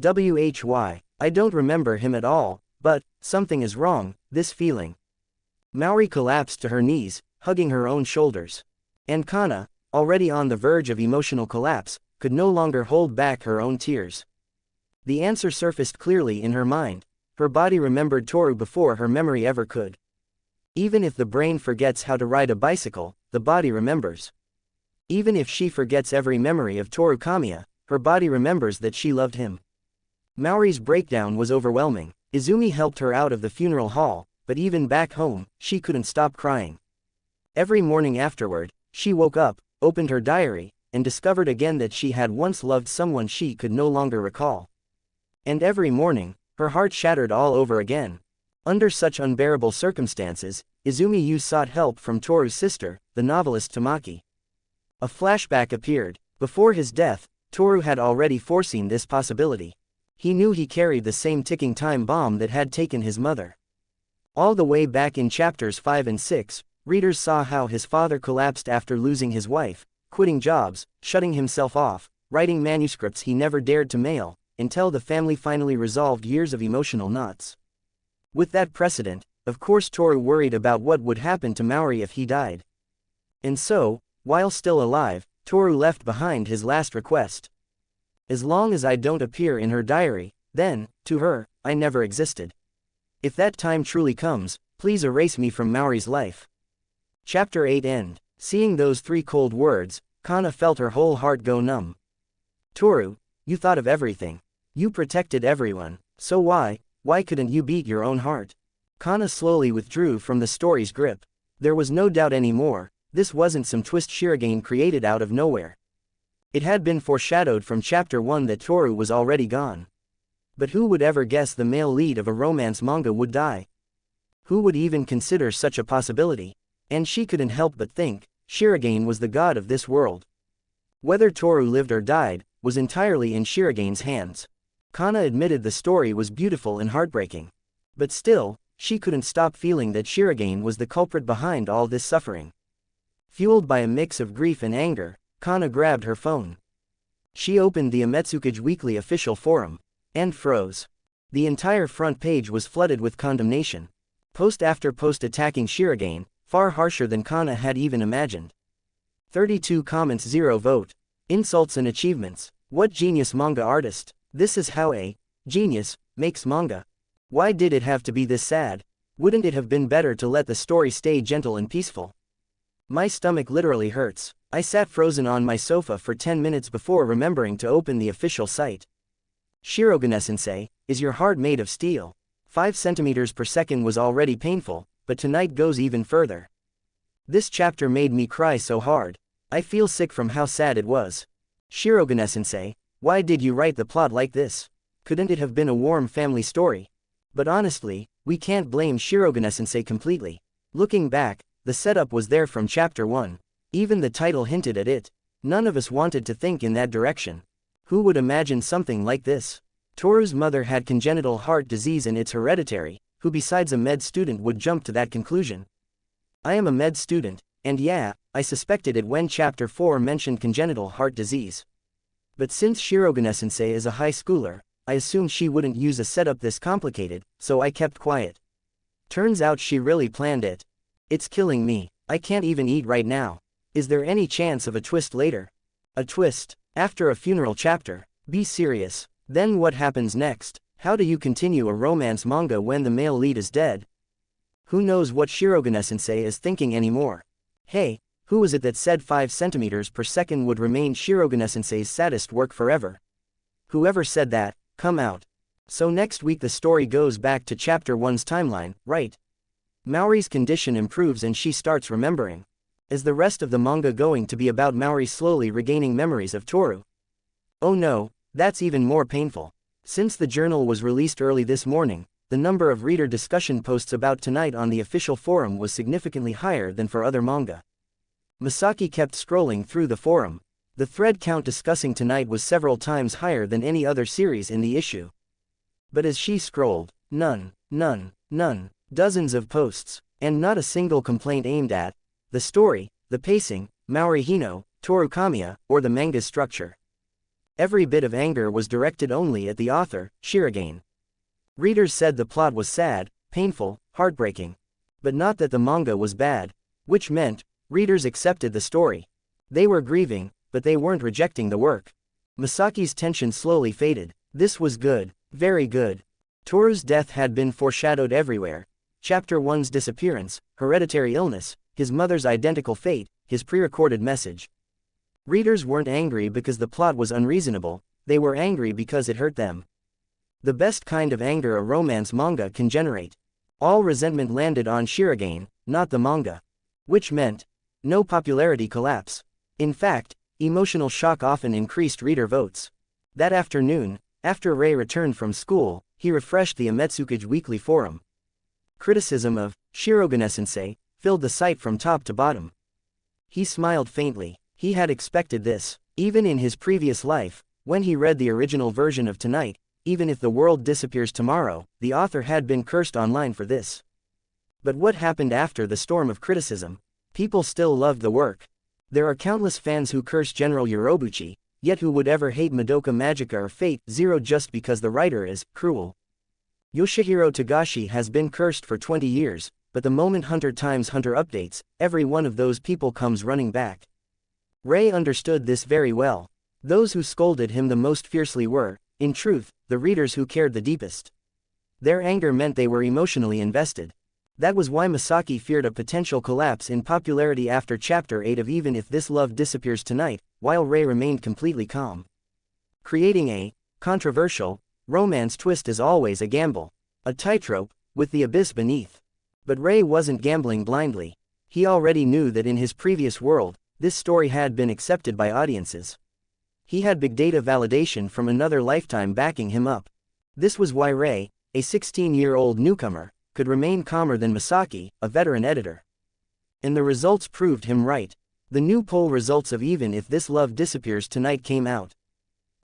I don't remember him at all, but something is wrong, this feeling. Maori collapsed to her knees, hugging her own shoulders. And Kana, already on the verge of emotional collapse, could no longer hold back her own tears. The answer surfaced clearly in her mind. Her body remembered Toru before her memory ever could. Even if the brain forgets how to ride a bicycle, the body remembers. Even if she forgets every memory of Toru Kamiya, her body remembers that she loved him. Maori's breakdown was overwhelming. Izumi helped her out of the funeral hall, but even back home, she couldn't stop crying. Every morning afterward, she woke up, opened her diary, and discovered again that she had once loved someone she could no longer recall. And every morning, her heart shattered all over again. Under such unbearable circumstances, Izumi Yu sought help from Toru's sister, the novelist Tamaki. A flashback appeared. Before his death, Toru had already foreseen this possibility. He knew he carried the same ticking time bomb that had taken his mother. All the way back in chapters 5 and 6, readers saw how his father collapsed after losing his wife, quitting jobs, shutting himself off, writing manuscripts he never dared to mail, until the family finally resolved years of emotional knots. With that precedent, of course Toru worried about what would happen to Maori if he died. And so, while still alive, Toru left behind his last request. As long as I don't appear in her diary, then, to her, I never existed. If that time truly comes, please erase me from Maori's life. Chapter 8 End. Seeing those 3 cold words, Kana felt her whole heart go numb. Toru, you thought of everything. You protected everyone, so why couldn't you beat your own heart? Kana slowly withdrew from the story's grip. There was no doubt anymore, this wasn't some twist Shirogane created out of nowhere. It had been foreshadowed from Chapter 1 that Toru was already gone. But who would ever guess the male lead of a romance manga would die? Who would even consider such a possibility? And she couldn't help but think, Shirogane was the god of this world. Whether Toru lived or died, was entirely in Shirogane's hands. Kana admitted the story was beautiful and heartbreaking. But still, she couldn't stop feeling that Shirogane was the culprit behind all this suffering. Fueled by a mix of grief and anger, Kana grabbed her phone. She opened the Ametsukage Weekly official forum, and froze. The entire front page was flooded with condemnation. Post after post attacking Shirogane, far harsher than Kana had even imagined. 32 comments 0 vote. Insults and achievements. What genius manga artist. This is how a genius makes manga. Why did it have to be this sad? Wouldn't it have been better to let the story stay gentle and peaceful? My stomach literally hurts. I sat frozen on my sofa for 10 minutes before remembering to open the official site. Shirogane-sensei, is your heart made of steel? 5 centimeters per second was already painful, but tonight goes even further. This chapter made me cry so hard. I feel sick from how sad it was. Shirogane-sensei, why did you write the plot like this? Couldn't it have been a warm family story? But honestly, we can't blame Shirogane-sensei completely. Looking back, the setup was there from chapter 1. Even the title hinted at it. None of us wanted to think in that direction. Who would imagine something like this? Toru's mother had congenital heart disease and it's hereditary. Who besides a med student would jump to that conclusion? I am a med student, and yeah, I suspected it when chapter 4 mentioned congenital heart disease. But since Shirogane-sensei is a high schooler, I assumed she wouldn't use a setup this complicated, so I kept quiet. Turns out she really planned it. It's killing me. I can't even eat right now. Is there any chance of a twist later? A twist? After a funeral chapter? Be serious. Then what happens next? How do you continue a romance manga when the male lead is dead? Who knows what Shirogane-sensei is thinking anymore? Hey, who was it that said 5 centimeters per second would remain Shirogane-sensei's saddest work forever? Whoever said that, come out. So next week the story goes back to chapter 1's timeline, right? Maori's condition improves and she starts remembering. Is the rest of the manga going to be about Maori slowly regaining memories of Toru? Oh no, that's even more painful. Since the journal was released early this morning, the number of reader discussion posts about tonight on the official forum was significantly higher than for other manga. Masaki kept scrolling through the forum. The thread count discussing tonight was several times higher than any other series in the issue. But as she scrolled, none, dozens of posts, and not a single complaint aimed at the story, the pacing, Maori Hino, Toru Kamiya, or the manga's structure. Every bit of anger was directed only at the author, Shirogane. Readers said the plot was sad, painful, heartbreaking. But not that the manga was bad, which meant, readers accepted the story. They were grieving, but they weren't rejecting the work. Masaki's tension slowly faded. This was good, very good. Toru's death had been foreshadowed everywhere. Chapter 1's disappearance, hereditary illness, his mother's identical fate, his pre-recorded message. Readers weren't angry because the plot was unreasonable, they were angry because it hurt them. The best kind of anger a romance manga can generate. All resentment landed on Shirogane, not the manga. Which meant, no popularity collapse. In fact, emotional shock often increased reader votes. That afternoon, after Rei returned from school, he refreshed the Ametsuki's weekly forum. Criticism of Shirogane-sensei filled the site from top to bottom. He smiled faintly. He had expected this. Even in his previous life, when he read the original version of Tonight, even if the world disappears tomorrow, the author had been cursed online for this. But what happened after the storm of criticism? People still loved the work. There are countless fans who curse General Yorobuchi, yet who would ever hate Madoka Magica or Fate Zero just because the writer is cruel? Yoshihiro Togashi has been cursed for 20 years, but the moment Hunter x Hunter updates, every one of those people comes running back. Rei understood this very well. Those who scolded him the most fiercely were, in truth, the readers who cared the deepest. Their anger meant they were emotionally invested. That was why Masaki feared a potential collapse in popularity after Chapter 8 of Even If This Love Disappears Tonight, while Rei remained completely calm. Creating a controversial romance twist is always a gamble. A tightrope, with the abyss beneath. But Rei wasn't gambling blindly. He already knew that in his previous world, this story had been accepted by audiences. He had big data validation from another lifetime backing him up. This was why Rei, a 16-year-old newcomer, could remain calmer than Masaki, a veteran editor. And the results proved him right. The new poll results of Even If This Love Disappears Tonight came out.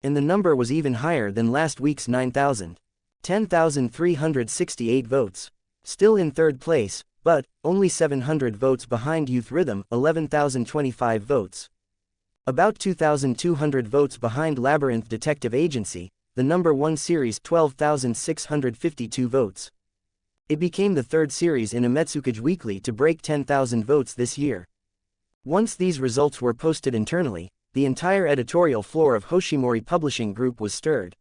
And the number was even higher than last week's 9,000. 10,368 votes. Still in third place, but only 700 votes behind Youth Rhythm, 11,025 votes. About 2,200 votes behind Labyrinth Detective Agency, the number 1 series, 12,652 votes. It became the third series in Ametsuki's Weekly to break 10,000 votes this year. Once these results were posted internally, the entire editorial floor of Hoshimori Publishing Group was stirred.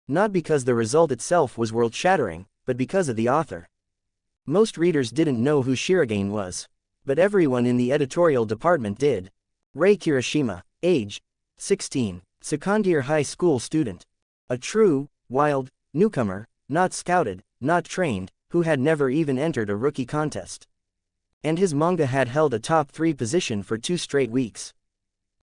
Not because the result itself was world-shattering, but because of the author. Most readers didn't know who Shirogane was. But everyone in the editorial department did. Rei Kirishima, age 16, second-year high school student. A true, wild, newcomer, not scouted, not trained, who had never even entered a rookie contest. And his manga had held a top 3 position for 2 straight weeks.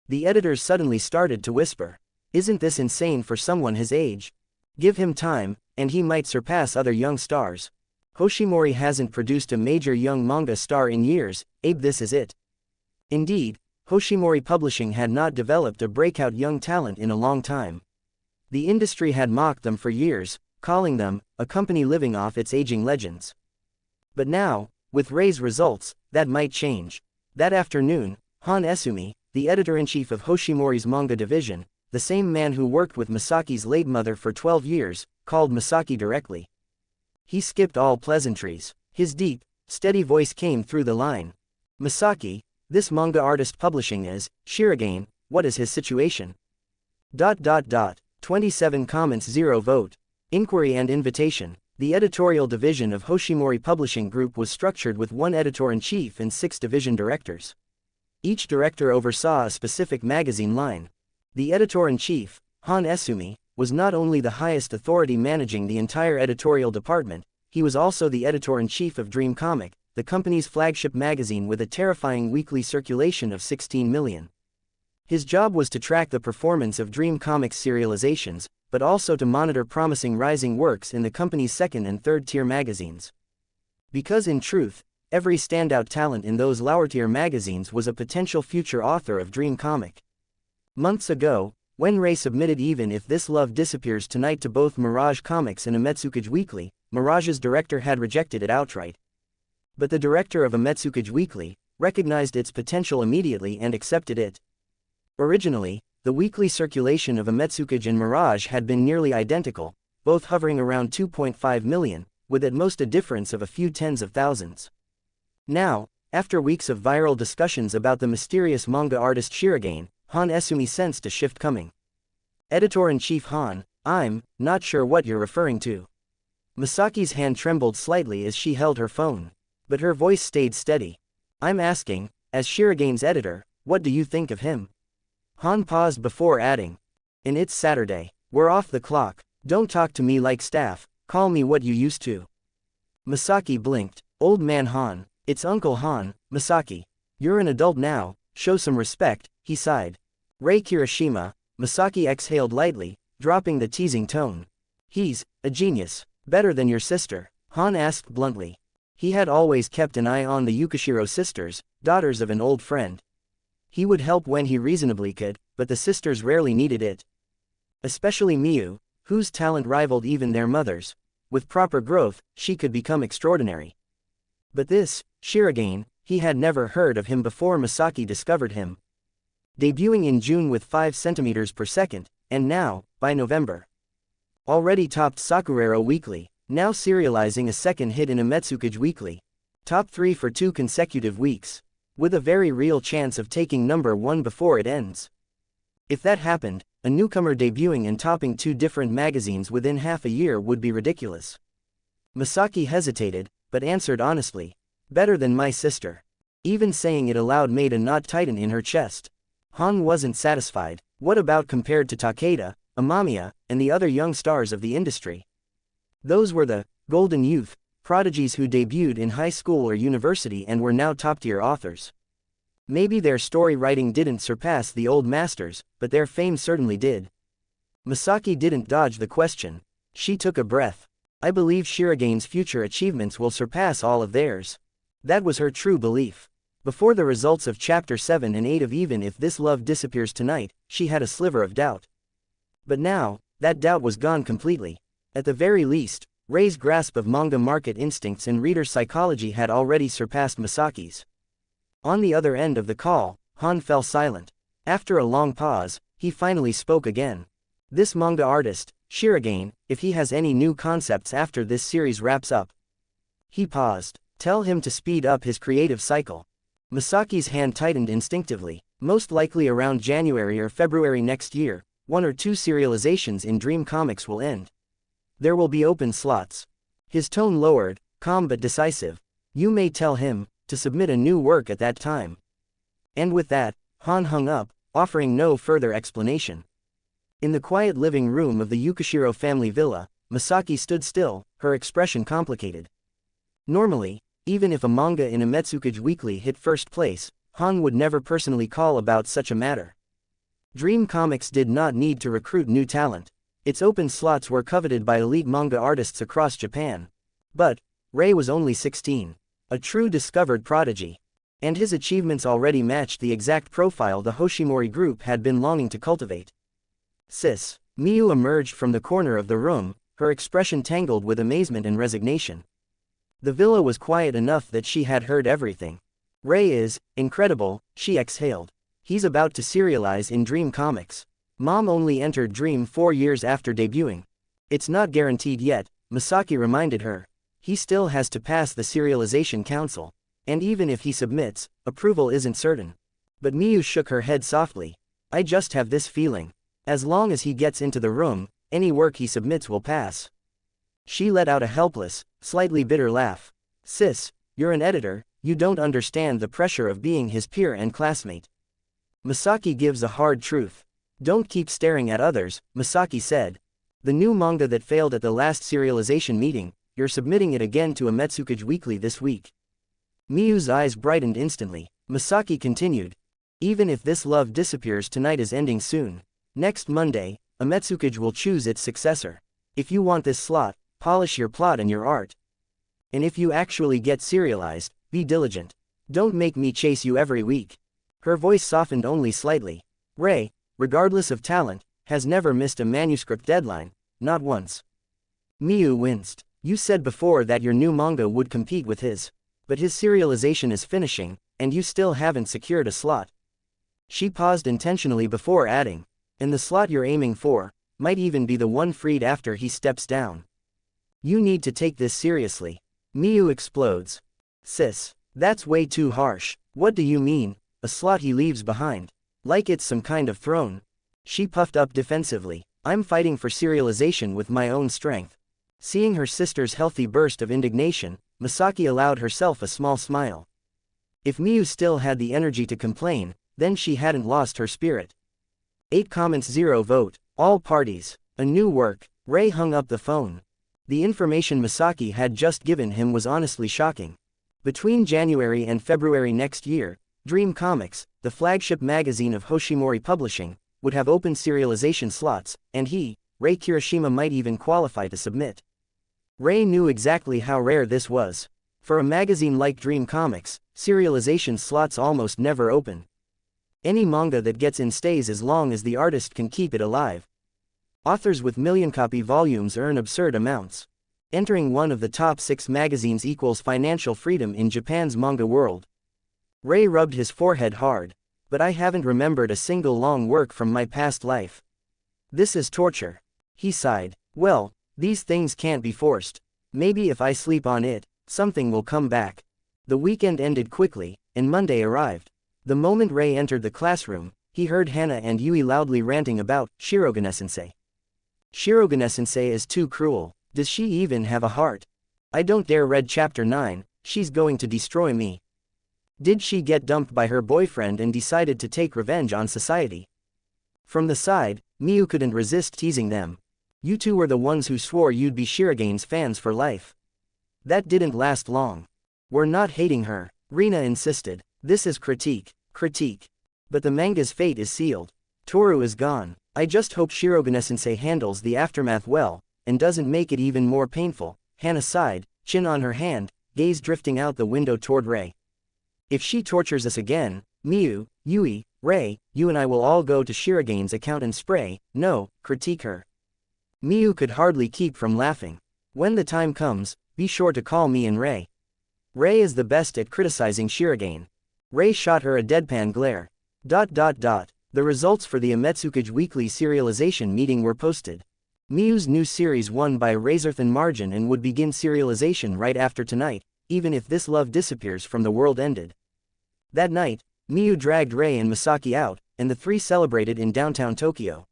The editors suddenly started to whisper, "Isn't this insane for someone his age? Give him time, and he might surpass other young stars. Hoshimori hasn't produced a major young manga star in years, Abe, this is it. Indeed, Hoshimori Publishing had not developed a breakout young talent in a long time. The industry had mocked them for years, calling them a company living off its aging legends. But now, with Rei's results, that might change. That afternoon, Han Esumi, the editor-in-chief of Hoshimori's manga division, the same man who worked with Masaki's late mother for 12 years, called Masaki directly. He skipped all pleasantries. His deep, steady voice came through the line. Masaki, this Manga Artist Publishing is, Shirogane, what is his situation? 27 comments 0 vote. Inquiry and invitation. The editorial division of Hoshimori Publishing Group was structured with 1 editor-in-chief and 6 division directors. Each director oversaw a specific magazine line. The editor-in-chief, Han Esumi, was not only the highest authority managing the entire editorial department, he was also the editor-in-chief of Dream Comic, the company's flagship magazine with a terrifying weekly circulation of 16 million. His job was to track the performance of Dream Comics serializations, but also to monitor promising rising works in the company's second and third-tier magazines. Because in truth, every standout talent in those lower-tier magazines was a potential future author of Dream Comic. Months ago, when Rei submitted Even If This Love Disappears Tonight to both Mirage Comics and Ametsukage Weekly, Mirage's director had rejected it outright. But the director of Ametsukage Weekly recognized its potential immediately and accepted it. Originally, the weekly circulation of Ametsukage and Mirage had been nearly identical, both hovering around 2.5 million, with at most a difference of a few tens of thousands. Now, after weeks of viral discussions about the mysterious manga artist Shirogane, Han Esumi sensed a shift coming. Editor-in-chief Han, I'm not sure what you're referring to. Masaki's hand trembled slightly as she held her phone, but her voice stayed steady. I'm asking, as Shirogane's editor, what do you think of him? Han paused before adding, and it's Saturday, we're off the clock, don't talk to me like staff, call me what you used to. Masaki blinked. Old man Han, it's Uncle Han, Masaki. You're an adult now, show some respect, he sighed. Rei Kirishima, Masaki exhaled lightly, dropping the teasing tone. He's a genius, better than your sister, Han asked bluntly. He had always kept an eye on the Yukishiro sisters, daughters of an old friend. He would help when he reasonably could, but the sisters rarely needed it. Especially Miyu, whose talent rivaled even their mother's. With proper growth, she could become extraordinary. But this, Shirogane, he had never heard of him before Masaki discovered him. Debuting in June with 5 cm per second, and now, by November, already topped Sakurero Weekly, now serializing a second hit in Ametsukage Weekly. Top 3 for 2 consecutive weeks. With a very real chance of taking number 1 before it ends. If that happened, a newcomer debuting and topping 2 different magazines within half a year would be ridiculous. Masaki hesitated, but answered honestly. Better than my sister. Even saying it aloud made a knot tighten in her chest. Han wasn't satisfied. What about compared to Takeda, Amamiya, and the other young stars of the industry? Those were the golden youth, prodigies who debuted in high school or university and were now top-tier authors. Maybe their story writing didn't surpass the old masters, but their fame certainly did. Masaki didn't dodge the question. She took a breath. I believe Shirogane's future achievements will surpass all of theirs. That was her true belief. Before the results of Chapter 7 and 8 of Even If This Love Disappears Tonight, she had a sliver of doubt. But now, that doubt was gone completely. At the very least, Rei's grasp of manga market instincts and reader psychology had already surpassed Masaki's. On the other end of the call, Han fell silent. After a long pause, he finally spoke again. This manga artist, Shirogane, if he has any new concepts after this series wraps up. He paused. Tell him to speed up his creative cycle. Masaki's hand tightened instinctively. Most likely around January or February next year, 1 or 2 serializations in Dream Comics will end. There will be open slots. His tone lowered, calm but decisive. You may tell him to submit a new work at that time. And with that, Han hung up, offering no further explanation. In the quiet living room of the Yukishiro family villa, Masaki stood still, her expression complicated. Normally, even if a manga in Ametsukage Weekly hit first place, Han would never personally call about such a matter. Dream Comics did not need to recruit new talent. Its open slots were coveted by elite manga artists across Japan. But Rei was only 16. A true discovered prodigy. And his achievements already matched the exact profile the Hoshimori group had been longing to cultivate. Sis. Miyu emerged from the corner of the room, her expression tangled with amazement and resignation. The villa was quiet enough that she had heard everything. Rei is incredible, she exhaled. He's about to serialize in Dream Comics. Mom only entered Dream 4 years after debuting. It's not guaranteed yet, Masaki reminded her. He still has to pass the serialization council. And even if he submits, approval isn't certain. But Miyu shook her head softly. I just have this feeling. As long as he gets into the room, any work he submits will pass. She let out a helpless, slightly bitter laugh. Sis, you're an editor, you don't understand the pressure of being his peer and classmate. Masaki gives a hard truth. Don't keep staring at others, Masaki said. The new manga that failed at the last serialization meeting, you're submitting it again to Ametsukage Weekly this week. Miyu's eyes brightened instantly. Masaki continued. Even if this love disappears tonight is ending soon. Next Monday, Ametsukage will choose its successor. If you want this slot, polish your plot and your art. And if you actually get serialized, be diligent. Don't make me chase you every week. Her voice softened only slightly. Rei, regardless of talent, has never missed a manuscript deadline, not once. Miyu winced. You said before that your new manga would compete with his. But his serialization is finishing, and you still haven't secured a slot. She paused intentionally before adding. And the slot you're aiming for might even be the one freed after he steps down. You need to take this seriously. Miyu explodes. Sis, that's way too harsh. What do you mean, a slot he leaves behind? Like it's some kind of throne. She puffed up defensively. I'm fighting for serialization with my own strength. Seeing her sister's healthy burst of indignation, Masaki allowed herself a small smile. If Miyu still had the energy to complain, then she hadn't lost her spirit. 8 comments 0 vote, all parties, a new work. Rei hung up the phone. The information Masaki had just given him was honestly shocking. Between January and February next year, Dream Comics, the flagship magazine of Hoshimori Publishing, would have open serialization slots, and he, Rei Kirishima, might even qualify to submit. Rei knew exactly how rare this was. For a magazine like Dream Comics, serialization slots almost never open. Any manga that gets in stays as long as the artist can keep it alive. Authors with million-copy volumes earn absurd amounts. Entering one of the top 6 magazines equals financial freedom in Japan's manga world. Rei rubbed his forehead hard. But I haven't remembered a single long work from my past life. This is torture. He sighed. Well, these things can't be forced. Maybe if I sleep on it, something will come back. The weekend ended quickly, and Monday arrived. The moment Rei entered the classroom, he heard Hana and Yui loudly ranting about Shirogane-sensei. Shirogane-sensei is too cruel. Does she even have a heart? I don't dare read chapter 9, she's going to destroy me. Did she get dumped by her boyfriend and decided to take revenge on society? From the side, Miyu couldn't resist teasing them. You two were the ones who swore you'd be Shirigane's fans for life. That didn't last long. We're not hating her, Rina insisted. This is critique. But the manga's fate is sealed. Toru is gone. I just hope Shirogane-sensei handles the aftermath well, and doesn't make it even more painful. Hana sighed, chin on her hand, gaze drifting out the window toward Rei. If she tortures us again, Miyu, Yui, Rei, you and I will all go to Shirigane's account and spray, no, critique her. Miyu could hardly keep from laughing. When the time comes, be sure to call me and Rei. Rei is the best at criticizing Shirogane. Rei shot her a deadpan glare. The results for the Ametsukage Weekly serialization meeting were posted. Miyu's new series won by a razor-thin margin and would begin serialization right after tonight, even if this love disappears from the world ended. That night, Miyu dragged Rei and Masaki out, and the three celebrated in downtown Tokyo.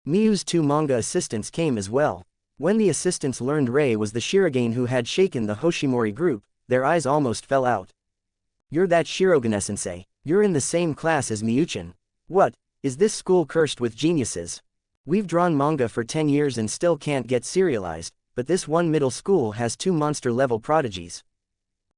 Miyu's 2 manga assistants came as well. When the assistants learned Rei was the Shirogane who had shaken the Hoshimori group, their eyes almost fell out. You're that Shirogane-sensei. You're in the same class as Miyuchin. What, is this school cursed with geniuses? We've drawn manga for 10 years and still can't get serialized, but this one middle school has 2 monster-level prodigies.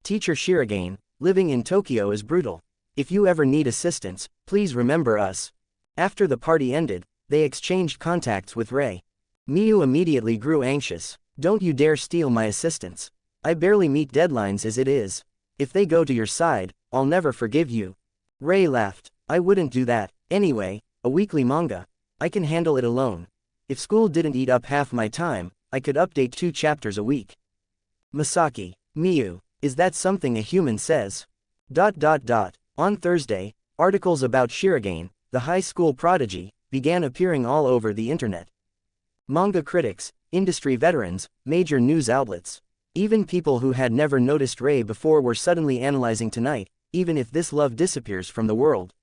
Teacher Shirogane, living in Tokyo is brutal. If you ever need assistance, please remember us. After the party ended, they exchanged contacts with Rei. Miyu immediately grew anxious. Don't you dare steal my assistants. I barely meet deadlines as it is. If they go to your side, I'll never forgive you. Rei laughed. I wouldn't do that. Anyway, a weekly manga. I can handle it alone. If school didn't eat up half my time, I could update 2 chapters a week. Masaki. Miyu, is that something a human says? On Thursday, articles about Shirogane, the high school prodigy, began appearing all over the internet. Manga critics, industry veterans, major news outlets. Even people who had never noticed Rei before were suddenly analyzing tonight, even if this love disappears from the world.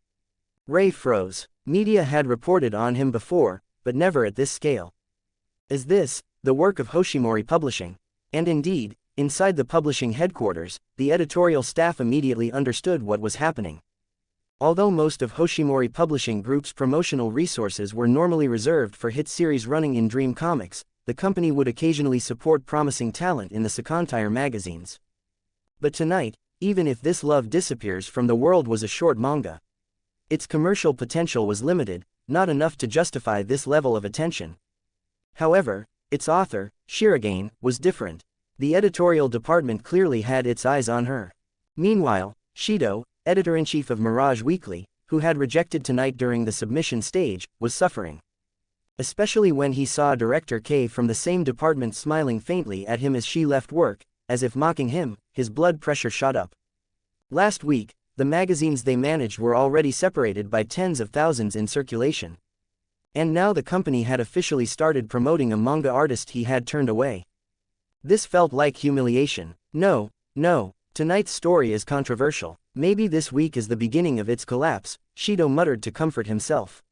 Rei froze. Media had reported on him before, but never at this scale. Is this the work of Hoshimori Publishing? And indeed, inside the publishing headquarters, the editorial staff immediately understood what was happening. Although most of Hoshimori Publishing Group's promotional resources were normally reserved for hit series running in Dream Comics, the company would occasionally support promising talent in the Secondtier magazines. But tonight, even if This Love Disappears from the World was a short manga, its commercial potential was limited, not enough to justify this level of attention. However, its author, Shirogane, was different. The editorial department clearly had its eyes on her. Meanwhile, Shido, editor-in-chief of Mirage Weekly, who had rejected tonight during the submission stage, was suffering. Especially when he saw Director K from the same department smiling faintly at him as she left work, as if mocking him, his blood pressure shot up. Last week, the magazines they managed were already separated by tens of thousands in circulation. And now the company had officially started promoting a manga artist he had turned away. This felt like humiliation. No, tonight's story is controversial. Maybe this week is the beginning of its collapse, Shido muttered to comfort himself.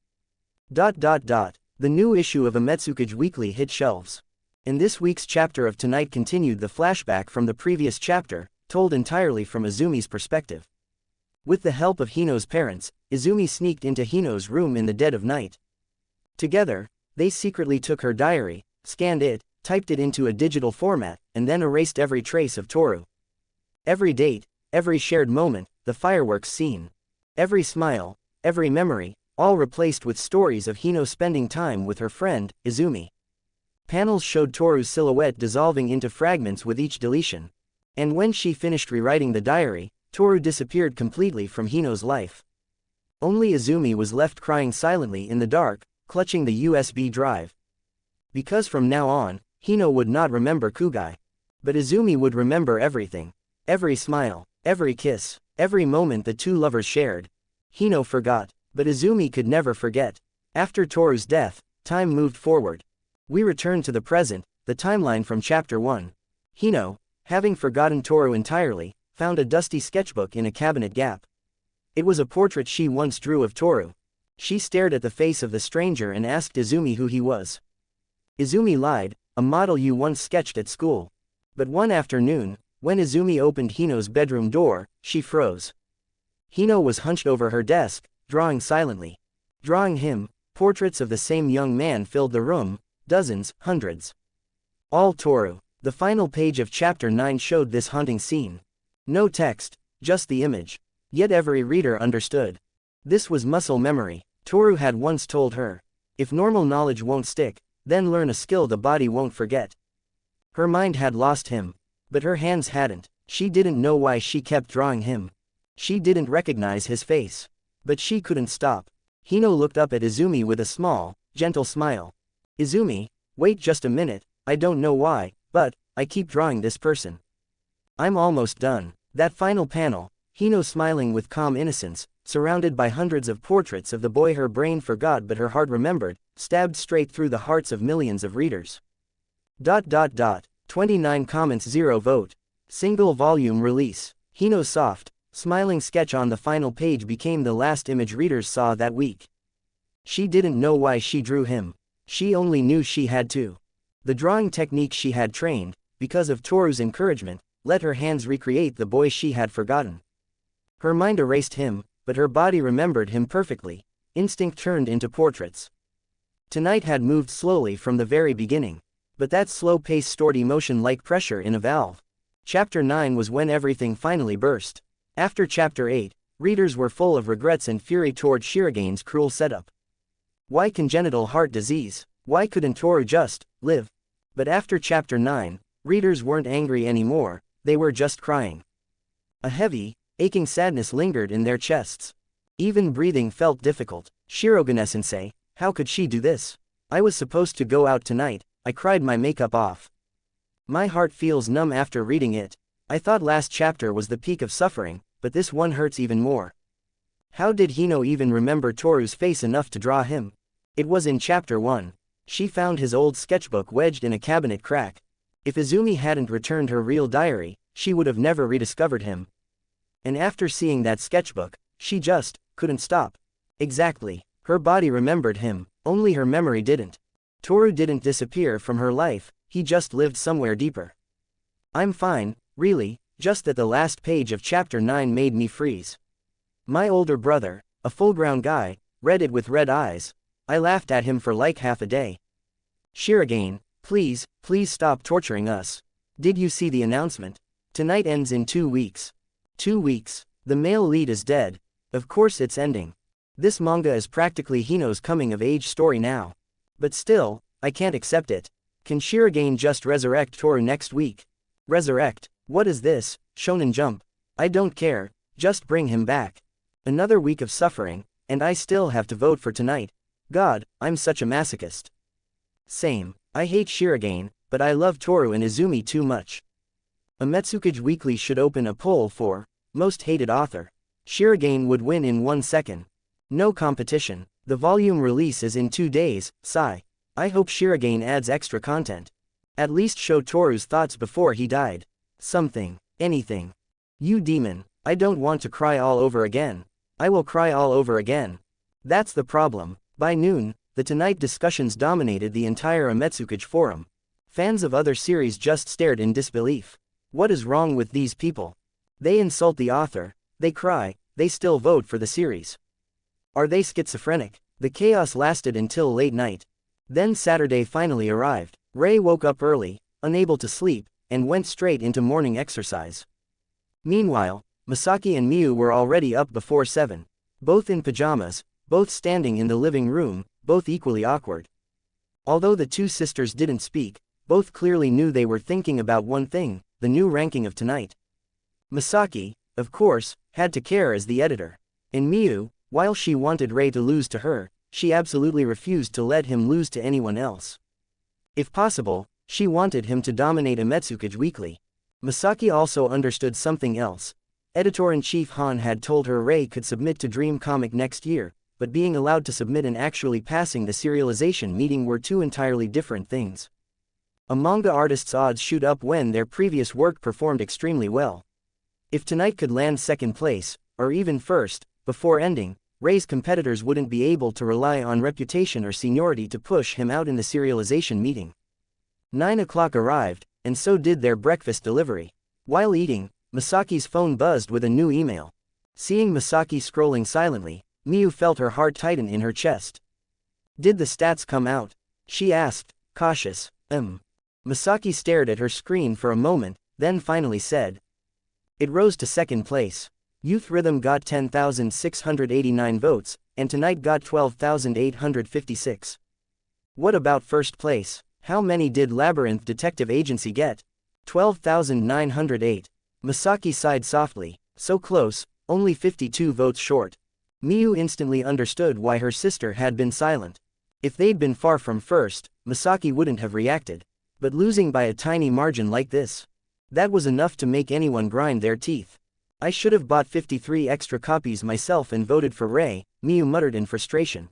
The new issue of Ametsukage Weekly hit shelves. In this week's chapter of Tonight continued the flashback from the previous chapter, told entirely from Izumi's perspective. With the help of Hino's parents, Izumi sneaked into Hino's room in the dead of night. Together, they secretly took her diary, scanned it, typed it into a digital format, and then erased every trace of Toru. Every date, every shared moment, the fireworks scene. Every smile, every memory, all replaced with stories of Hino spending time with her friend, Izumi. Panels showed Toru's silhouette dissolving into fragments with each deletion. And when she finished rewriting the diary, Toru disappeared completely from Hino's life. Only Izumi was left crying silently in the dark, clutching the USB drive. Because from now on, Hino would not remember Kugai. But Izumi would remember everything. Every smile, every kiss, every moment the two lovers shared. Hino forgot, but Izumi could never forget. After Toru's death, time moved forward. We return to the present, the timeline from Chapter 1. Hino, having forgotten Toru entirely, found a dusty sketchbook in a cabinet gap. It was a portrait she once drew of Toru. She stared at the face of the stranger and asked Izumi who he was. Izumi lied, a model you once sketched at school. But one afternoon, when Izumi opened Hino's bedroom door, she froze. Hino was hunched over her desk, drawing silently. Drawing him, portraits of the same young man filled the room, dozens, hundreds. All Toru. The final page of Chapter 9 showed this haunting scene. No text, just the image. Yet every reader understood. This was muscle memory. Toru had once told her, if normal knowledge won't stick, then learn a skill the body won't forget. Her mind had lost him, but her hands hadn't. She didn't know why she kept drawing him. She didn't recognize his face. But she couldn't stop. Hino looked up at Izumi with a small, gentle smile. Izumi, wait just a minute, I don't know why, but I keep drawing this person. I'm almost done. That final panel, Hino smiling with calm innocence, surrounded by hundreds of portraits of the boy her brain forgot but her heart remembered, stabbed straight through the hearts of millions of readers. 29 comments 0 vote. Single volume release. Hino's soft, smiling sketch on the final page became the last image readers saw that week. She didn't know why she drew him. She only knew she had to. The drawing technique she had trained, because of Toru's encouragement, let her hands recreate the boy she had forgotten. Her mind erased him, but her body remembered him perfectly. Instinct turned into portraits. Tonight had moved slowly from the very beginning. But that slow pace stored emotion like pressure in a valve. Chapter 9 was when everything finally burst. After Chapter 8, readers were full of regrets and fury toward Shirogane's cruel setup. Why congenital heart disease? Why couldn't Toru just live? But after chapter 9, readers weren't angry anymore, they were just crying. A heavy, aching sadness lingered in their chests. Even breathing felt difficult. Shirogane-sensei, how could she do this? I was supposed to go out tonight, I cried my makeup off. My heart feels numb after reading it. I thought last chapter was the peak of suffering, but this one hurts even more. How did Hino even remember Toru's face enough to draw him? It was in chapter 1. She found his old sketchbook wedged in a cabinet crack. If Izumi hadn't returned her real diary, she would have never rediscovered him. And after seeing that sketchbook, she just couldn't stop. Exactly. Her body remembered him, only her memory didn't. Toru didn't disappear from her life, he just lived somewhere deeper. I'm fine, really, just that the last page of chapter 9 made me freeze. My older brother, a full-grown guy, read it with red eyes. I laughed at him for like half a day. Shirogane, please stop torturing us. Did you see the announcement? Tonight ends in 2 weeks. 2 weeks. The male lead is dead. Of course it's ending. This manga is practically Hino's coming-of-age story now. But still, I can't accept it. Can Shirogane just resurrect Toru next week? Resurrect? What is this, Shonen Jump? I don't care, just bring him back. Another week of suffering, and I still have to vote for tonight. God, I'm such a masochist. Same, I hate Shirogane, but I love Toru and Izumi too much. Ametsukage Weekly should open a poll for most hated author. Shirogane would win in 1 second. No competition. The volume release is in 2 days, sigh. I hope Shirogane adds extra content. At least show Toru's thoughts before he died. Something. Anything. You demon, I don't want to cry all over again. I will cry all over again. That's the problem. By noon, the Tonight discussions dominated the entire Ametsukage forum. Fans of other series just stared in disbelief. What is wrong with these people? They insult the author, they cry, they still vote for the series. Are they schizophrenic? The chaos lasted until late night. Then Saturday finally arrived. Rei woke up early, unable to sleep, and went straight into morning exercise. Meanwhile, Masaki and Miu were already up before 7. Both in pajamas, both standing in the living room, both equally awkward. Although the two sisters didn't speak, both clearly knew they were thinking about one thing, the new ranking of Tonight. Masaki, of course, had to care as the editor. And Miu, while she wanted Rei to lose to her, she absolutely refused to let him lose to anyone else. If possible, she wanted him to dominate Ametsukage Weekly. Masaki also understood something else. Editor-in-Chief Han had told her Rei could submit to Dream Comic next year, but being allowed to submit and actually passing the serialization meeting were two entirely different things. A manga artist's odds shoot up when their previous work performed extremely well. If Tonight could land second place, or even first, before ending, Rei's competitors wouldn't be able to rely on reputation or seniority to push him out in the serialization meeting. 9 o'clock arrived, and so did their breakfast delivery. While eating, Masaki's phone buzzed with a new email. Seeing Masaki scrolling silently, Miu felt her heart tighten in her chest. Did the stats come out? She asked, cautious. Masaki stared at her screen for a moment, then finally said. It rose to second place. Youth Rhythm got 10,689 votes, and Tonight got 12,856. What about first place? How many did Labyrinth Detective Agency get? 12,908. Masaki sighed softly. So close, only 52 votes short. Miu instantly understood why her sister had been silent. If they'd been far from first, Masaki wouldn't have reacted. But losing by a tiny margin like this, that was enough to make anyone grind their teeth. I should have bought 53 extra copies myself and voted for Rei, Miu muttered in frustration.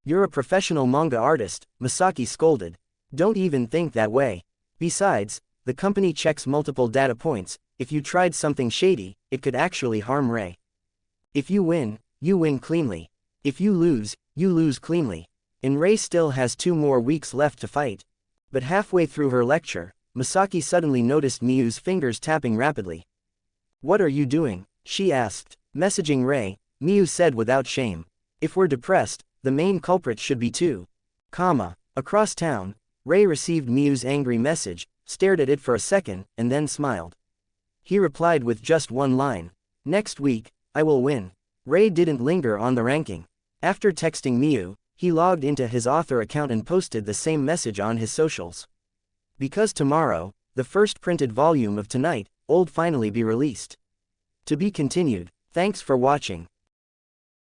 You're a professional manga artist, Masaki scolded. Don't even think that way. Besides, the company checks multiple data points. If you tried something shady, it could actually harm Rei. If you win cleanly. If you lose cleanly. And Rei still has 2 more weeks left to fight. But halfway through her lecture, Masaki suddenly noticed Miu's fingers tapping rapidly. What are you doing? She asked. Messaging Rei, Miu said without shame. If we're depressed, the main culprit should be too. Across town, Rei received Miu's angry message, stared at it for a second, and then smiled. He replied with just one line. Next week, I will win. Rei didn't linger on the ranking. After texting Miu, He logged into his author account and posted the same message on his socials. Because tomorrow, the first printed volume of Tonight, Old finally be released. To be continued. Thanks for watching.